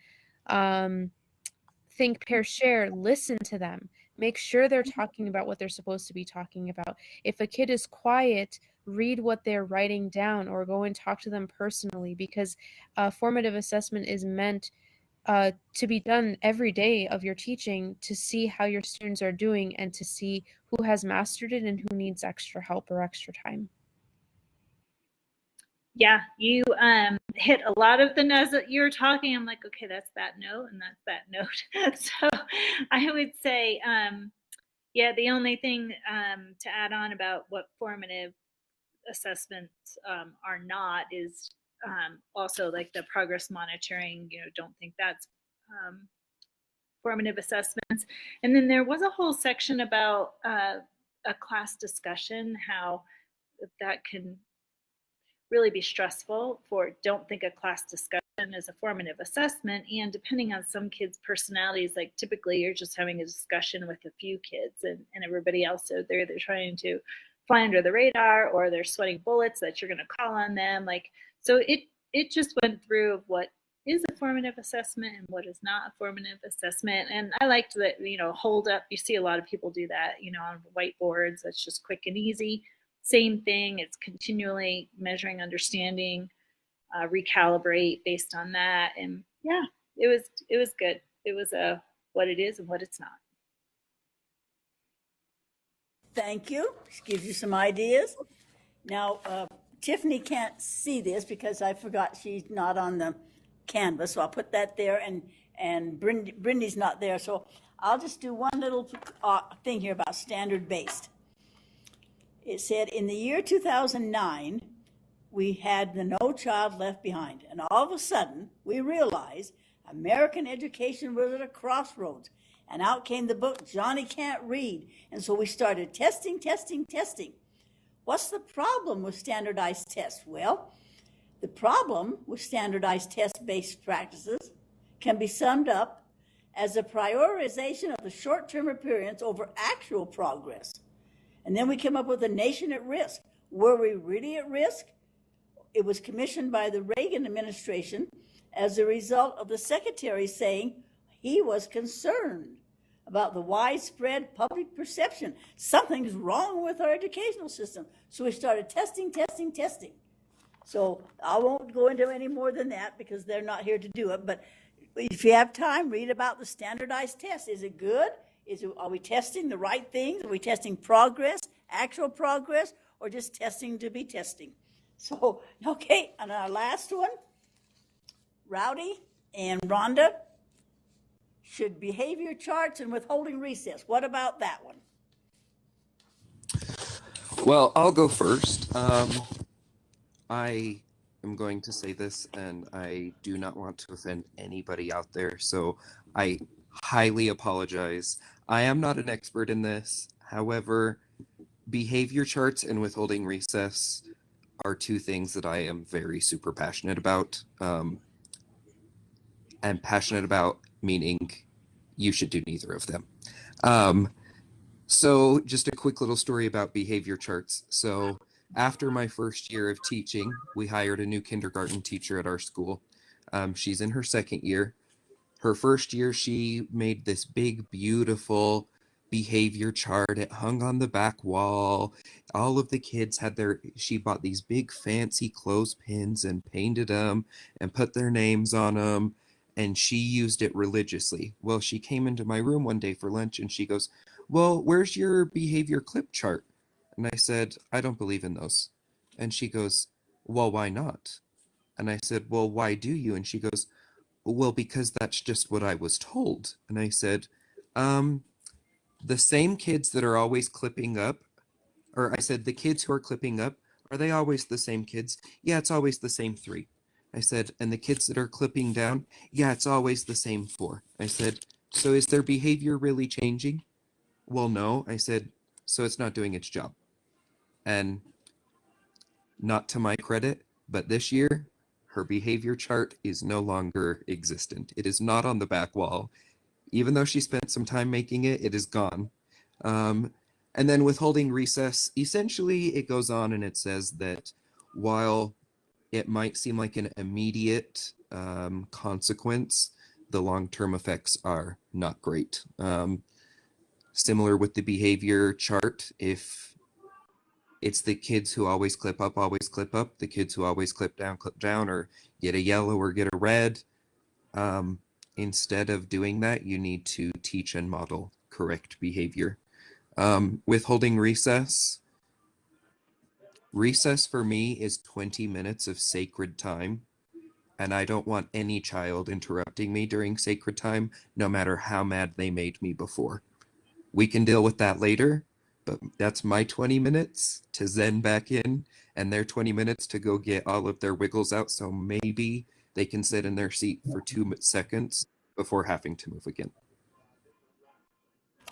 think, pair, share, listen to them. Make sure they're talking about what they're supposed to be talking about. If a kid is quiet, read what they're writing down or go and talk to them personally, because formative assessment is meant to be done every day of your teaching, to see how your students are doing and to see who has mastered it and who needs extra help or extra time. Yeah, you hit a lot of the notes that you were talking. I'm like, okay, that's that note and that's that note. So I would say, yeah, the only thing to add on about what formative assessments are not is also like the progress monitoring. You know, don't think that's formative assessments. And then there was a whole section about a class discussion, how that can really be stressful. For don't think a class discussion is a formative assessment, and depending on some kids' personalities, like typically you're just having a discussion with a few kids and everybody else, so they're trying to fly under the radar or they're sweating bullets that you're going to call on them. Like, so it just went through of what is a formative assessment and what is not a formative assessment. And I liked that, you know, hold up, you see a lot of people do that, you know, on whiteboards. That's just quick and easy. Same thing, it's continually measuring understanding, recalibrate based on that. And yeah, it was good. It was what it is and what it's not. Thank you. This gives you some ideas. Now, Tiffany can't see this because I forgot she's not on the canvas, so I'll put that there, and Brindy's not there, so I'll just do one little thing here about standard-based. It said in the year 2009, we had the No Child Left Behind, and all of a sudden, we realized American education was at a crossroads, and out came the book, Johnny Can't Read, and so we started testing. What's the problem with standardized tests? Well, the problem with standardized test-based practices can be summed up as a prioritization of the short-term appearance over actual progress. And then we came up with a nation at risk. Were we really at risk? It was commissioned by the Reagan administration as a result of the secretary saying he was concerned about the widespread public perception. Something's wrong with our educational system. So we started testing. So I won't go into any more than that because they're not here to do it. But if you have time, read about the standardized test. Is it good? Are we testing the right things? Are we testing progress, actual progress, or just testing to be testing? So, okay, and our last one, Rowdy and Rhonda, should behavior charts and withholding recess. What about that one? Well, I'll go first. I am going to say this, and I do not want to offend anybody out there, so I highly apologize. I am not an expert in this. However, behavior charts and withholding recess are two things that I am very super passionate about. And passionate about meaning you should do neither of them. So just a quick little story about behavior charts. So after my first year of teaching, we hired a new kindergarten teacher at our school. She's in her second year. Her first year, she made this big, beautiful behavior chart. It hung on the back wall. All of the kids had she bought these big fancy clothespins and painted them and put their names on them. And she used it religiously. Well, she came into my room one day for lunch and she goes, "Well, where's your behavior clip chart?" And I said, "I don't believe in those." And she goes, well, why not? And I said, well, why do you? And she goes, well, because that's just what I was told. And I said, the same kids that are always clipping up, or I said, the kids who are clipping up, are they always the same kids? Yeah, it's always the same 3. I said, and the kids that are clipping down, yeah, it's always the same 4. I said, so is their behavior really changing? Well, no. I said, so it's not doing its job. And not to my credit, but this year, her behavior chart is no longer existent. It is not on the back wall. Even though she spent some time making it, it is gone. And then withholding recess, essentially it goes on and it says that while it might seem like an immediate consequence, the long-term effects are not great. Similar with the behavior chart, if it's the kids who always clip up, the kids who always clip down, or get a yellow or get a red. Instead of doing that, you need to teach and model correct behavior. Withholding recess. Recess for me is 20 minutes of sacred time, and I don't want any child interrupting me during sacred time, no matter how mad they made me before. We can deal with that later, but that's my 20 minutes to zen back in, and their 20 minutes to go get all of their wiggles out, so maybe they can sit in their seat for 2 seconds before having to move again.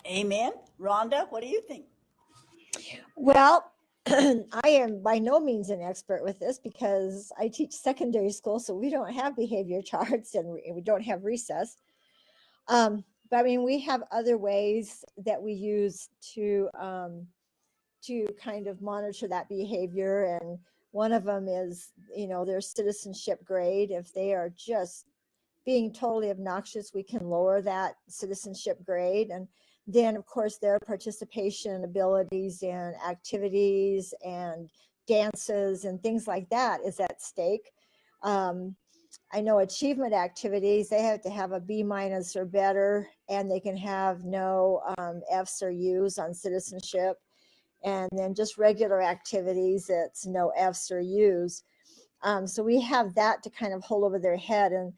Amen. Rhonda, what do you think? Well, I am by no means an expert with this because I teach secondary school, so we don't have behavior charts and we don't have recess. But I mean, we have other ways that we use to kind of monitor that behavior. And one of them is, their citizenship grade. If they are just being totally obnoxious, we can lower that citizenship grade. And then, of course, their participation abilities and activities and dances and things like that is at stake. I know achievement activities, they have to have a B- or better, and they can have no Fs or Us on citizenship. And then just regular activities, it's no Fs or Us. So we have that to kind of hold over their head. And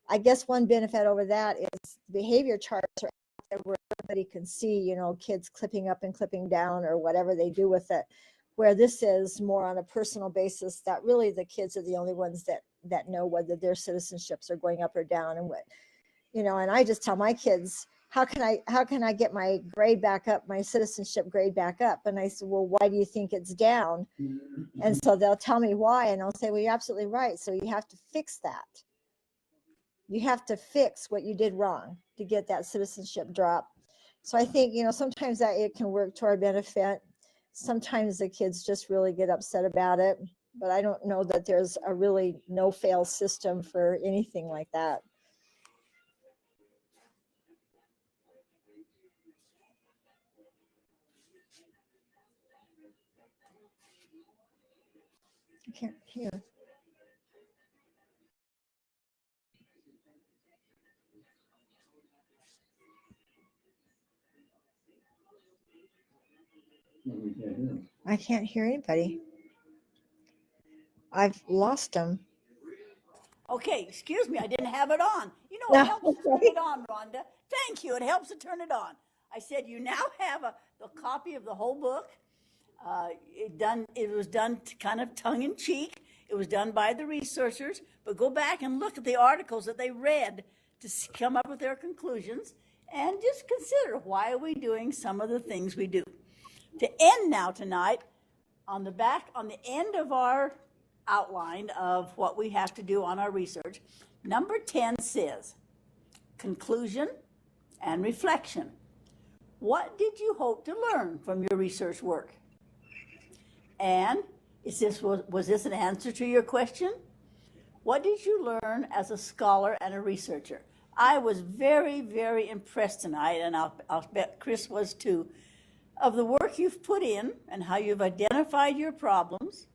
I guess one benefit over that is behavior charts are out there where everybody can see, kids clipping up and clipping down or whatever they do with it. Where this is more on a personal basis, that really the kids are the only ones that know whether their citizenships are going up or down. And what, and I just tell my kids, how can I get my grade back up, my citizenship grade back up? And I said, well, why do you think it's down? And so they'll tell me why, and I'll say, well, you're absolutely right. So you have to fix that. You have to fix what you did wrong to get that citizenship drop. So I think, sometimes that it can work to our benefit. Sometimes the kids just really get upset about it, but I don't know that there's a really no-fail system for anything like that. I can't hear. I can't hear anybody. I've lost them. Okay, excuse me, I didn't have it on. It helps to turn it on, Rhonda. Thank you, it helps to turn it on. I said you now have a copy of the whole book. It was done kind of tongue-in-cheek. It was done by the researchers, but go back and look at the articles that they read to come up with their conclusions, and just consider, why are we doing some of the things we do? To end now tonight, on the end of our outline of what we have to do on our research, number 10 says, conclusion and reflection. What did you hope to learn from your research work? And was this an answer to your question? What did you learn as a scholar and a researcher? I was very, very impressed tonight, and I'll bet Chris was too, of the work you've put in and how you've identified your problems.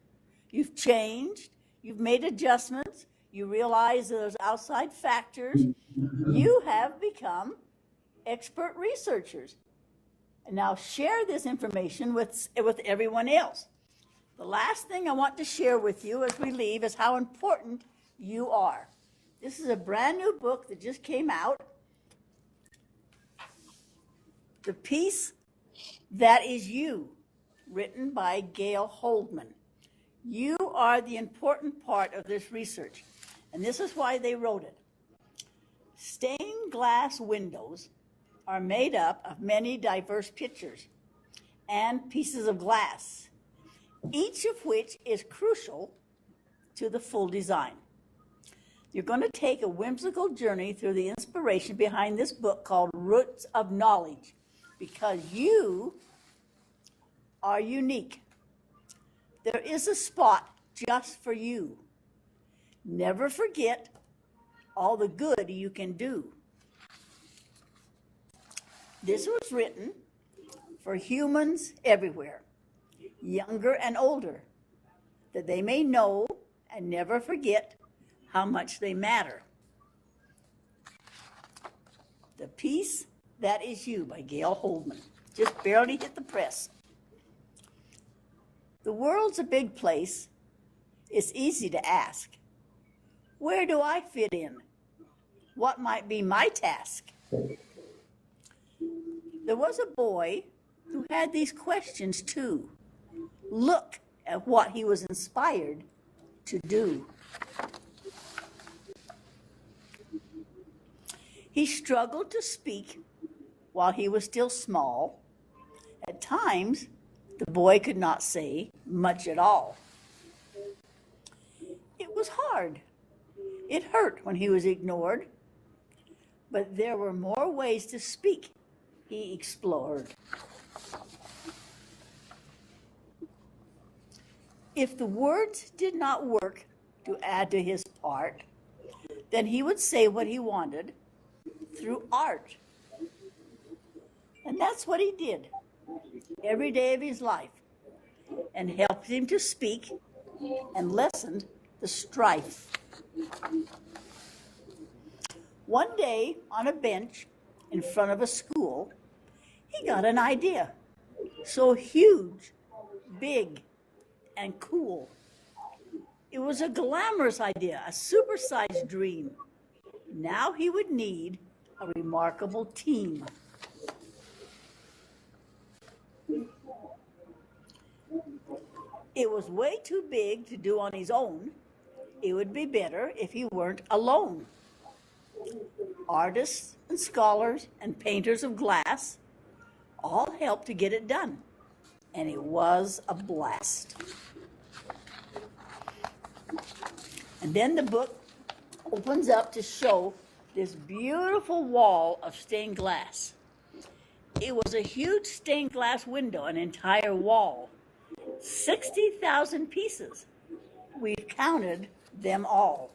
You've changed, you've made adjustments, you realize those outside factors. You have become expert researchers. And now share this information with everyone else. The last thing I want to share with you as we leave is how important you are. This is a brand new book that just came out. The Piece That Is You, written by Gail Holdman. You are the important part of this research, and this is why they wrote it. Stained glass windows are made up of many diverse pictures and pieces of glass, each of which is crucial to the full design. You're going to take a whimsical journey through the inspiration behind this book called Roots of Knowledge, because you are unique. There is a spot just for you. Never forget all the good you can do. This was written for humans everywhere, younger and older, that they may know and never forget how much they matter. The Piece That Is You by Gail Holdman. Just barely hit the press. The world's a big place. It's easy to ask, where do I fit in? What might be my task? There was a boy who had these questions too. Look at what he was inspired to do. He struggled to speak while he was still small. At times, the boy could not say much at all. It was hard. It hurt when he was ignored. But there were more ways to speak, he explored. If the words did not work to add to his part, then he would say what he wanted through art. And that's what he did every day of his life, and helped him to speak and lessened the strife. One day on a bench in front of a school, he got an idea so huge, big, and cool. It was a glamorous idea, a supersized dream. Now he would need a remarkable team. It was way too big to do on his own. It would be better if he weren't alone. Artists and scholars and painters of glass all helped to get it done, and it was a blast. And then the book opens up to show this beautiful wall of stained glass. It was a huge stained glass window, an entire wall, 60,000 pieces. We've counted them all.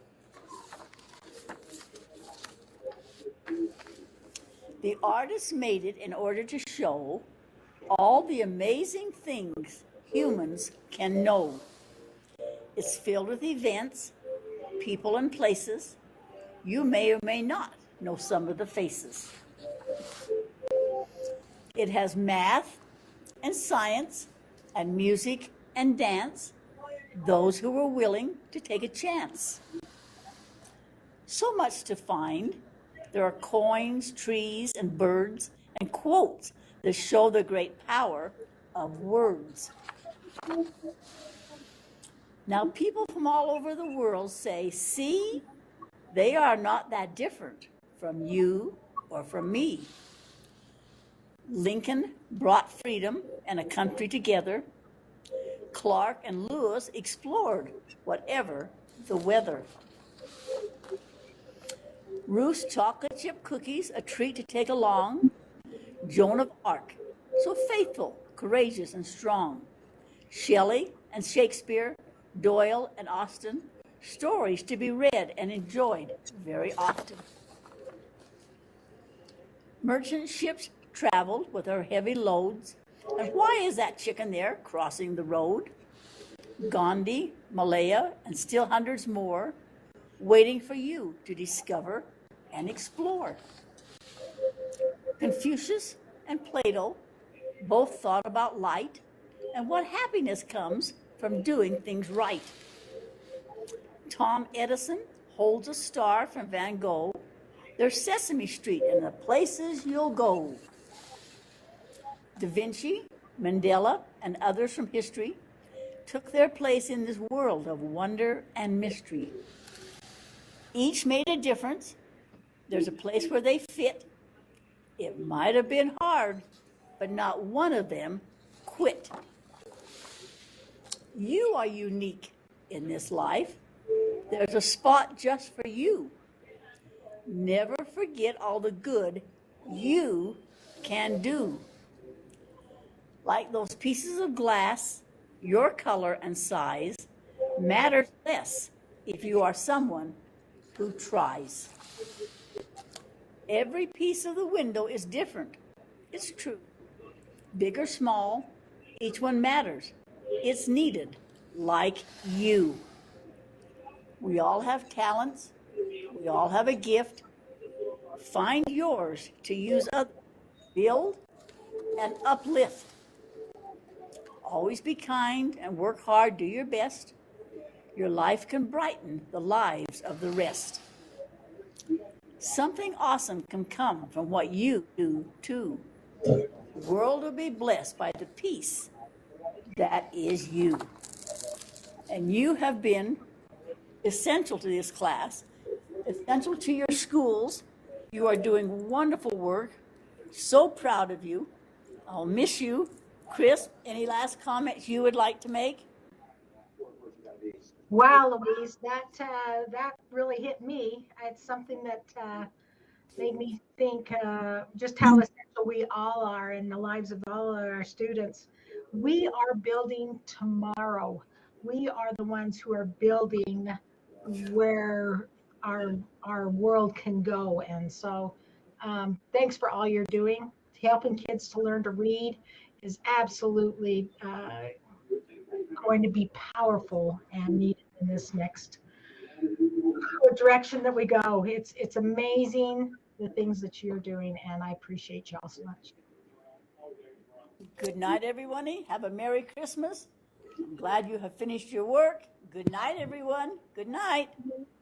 The artist made it in order to show all the amazing things humans can know. It's filled with events, people and places. You may or may not know some of the faces. It has math and science and music and dance, those who were willing to take a chance. So much to find. There are coins, trees, and birds, and quotes that show the great power of words. Now, people from all over the world say, see, they are not that different from you or from me. Lincoln brought freedom and a country together. Clark and Lewis explored whatever the weather. Ruth's chocolate chip cookies, a treat to take along. Joan of Arc, so faithful, courageous, and strong. Shelley and Shakespeare, Doyle and Austen, stories to be read and enjoyed very often. Merchant ships traveled with their heavy loads. And why is that chicken there crossing the road? Gandhi, Malaya, and still hundreds more, waiting for you to discover and explore. Confucius and Plato both thought about light and what happiness comes from doing things right. Tom Edison holds a star from Van Gogh. There's Sesame Street and the places you'll go. Da Vinci, Mandela, and others from history took their place in this world of wonder and mystery. Each made a difference. There's a place where they fit. It might have been hard, but not one of them quit. You are unique in this life. There's a spot just for you. Never forget all the good you can do. Like those pieces of glass, your color and size matters less if you are someone who tries. Every piece of the window is different. It's true. Big or small, each one matters. It's needed, like you. We all have talents. We all have a gift. Find yours to use others, build and uplift. Always be kind and work hard, do your best. Your life can brighten the lives of the rest. Something awesome can come from what you do too. The world will be blessed by the peace that is you. And you have been essential to this class, essential to your schools. You are doing wonderful work. So proud of you. I'll miss you. Chris, any last comments you would like to make? Wow, Louise, that really hit me. It's something that made me think just how essential we all are in the lives of all of our students. We are building tomorrow. We are the ones who are building where our world can go. And so thanks for all you're doing. Helping kids to learn to read is absolutely going to be powerful and needed in this next direction that we go. It's amazing the things that you're doing, and I appreciate y'all so much. Good night, everyone. Have a Merry Christmas. I'm glad you have finished your work. Good night, everyone. Good night.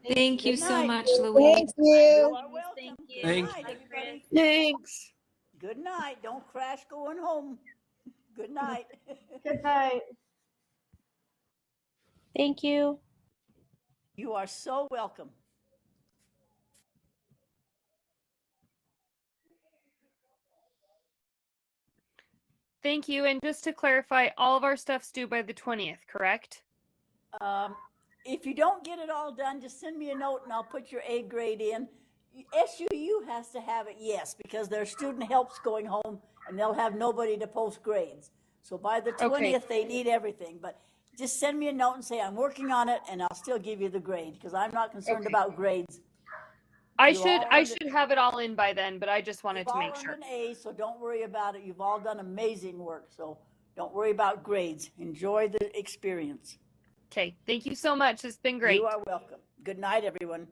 Thank you Good so night. much, Louise. Thank you. You are welcome. Thank you. Good Thank night, everybody. Thanks. Good night. Don't crash going home. Good night. Good night. Thank you. You are so welcome. Thank you. And just to clarify, all of our stuff's due by the 20th, correct? If you don't get it all done, just send me a note and I'll put your 8th grade in. SUU has to have it, yes, because their student help's going home and they'll have nobody to post grades. So by the 20th, they need everything. But just send me a note and say, I'm working on it, and I'll still give you the grade because I'm not concerned about grades. I should have it all in by then, but I just wanted to make sure. You've all earned an A, so don't worry about it. You've all done amazing work, so don't worry about grades. Enjoy the experience. Okay, thank you so much. It's been great. You are welcome. Good night, everyone.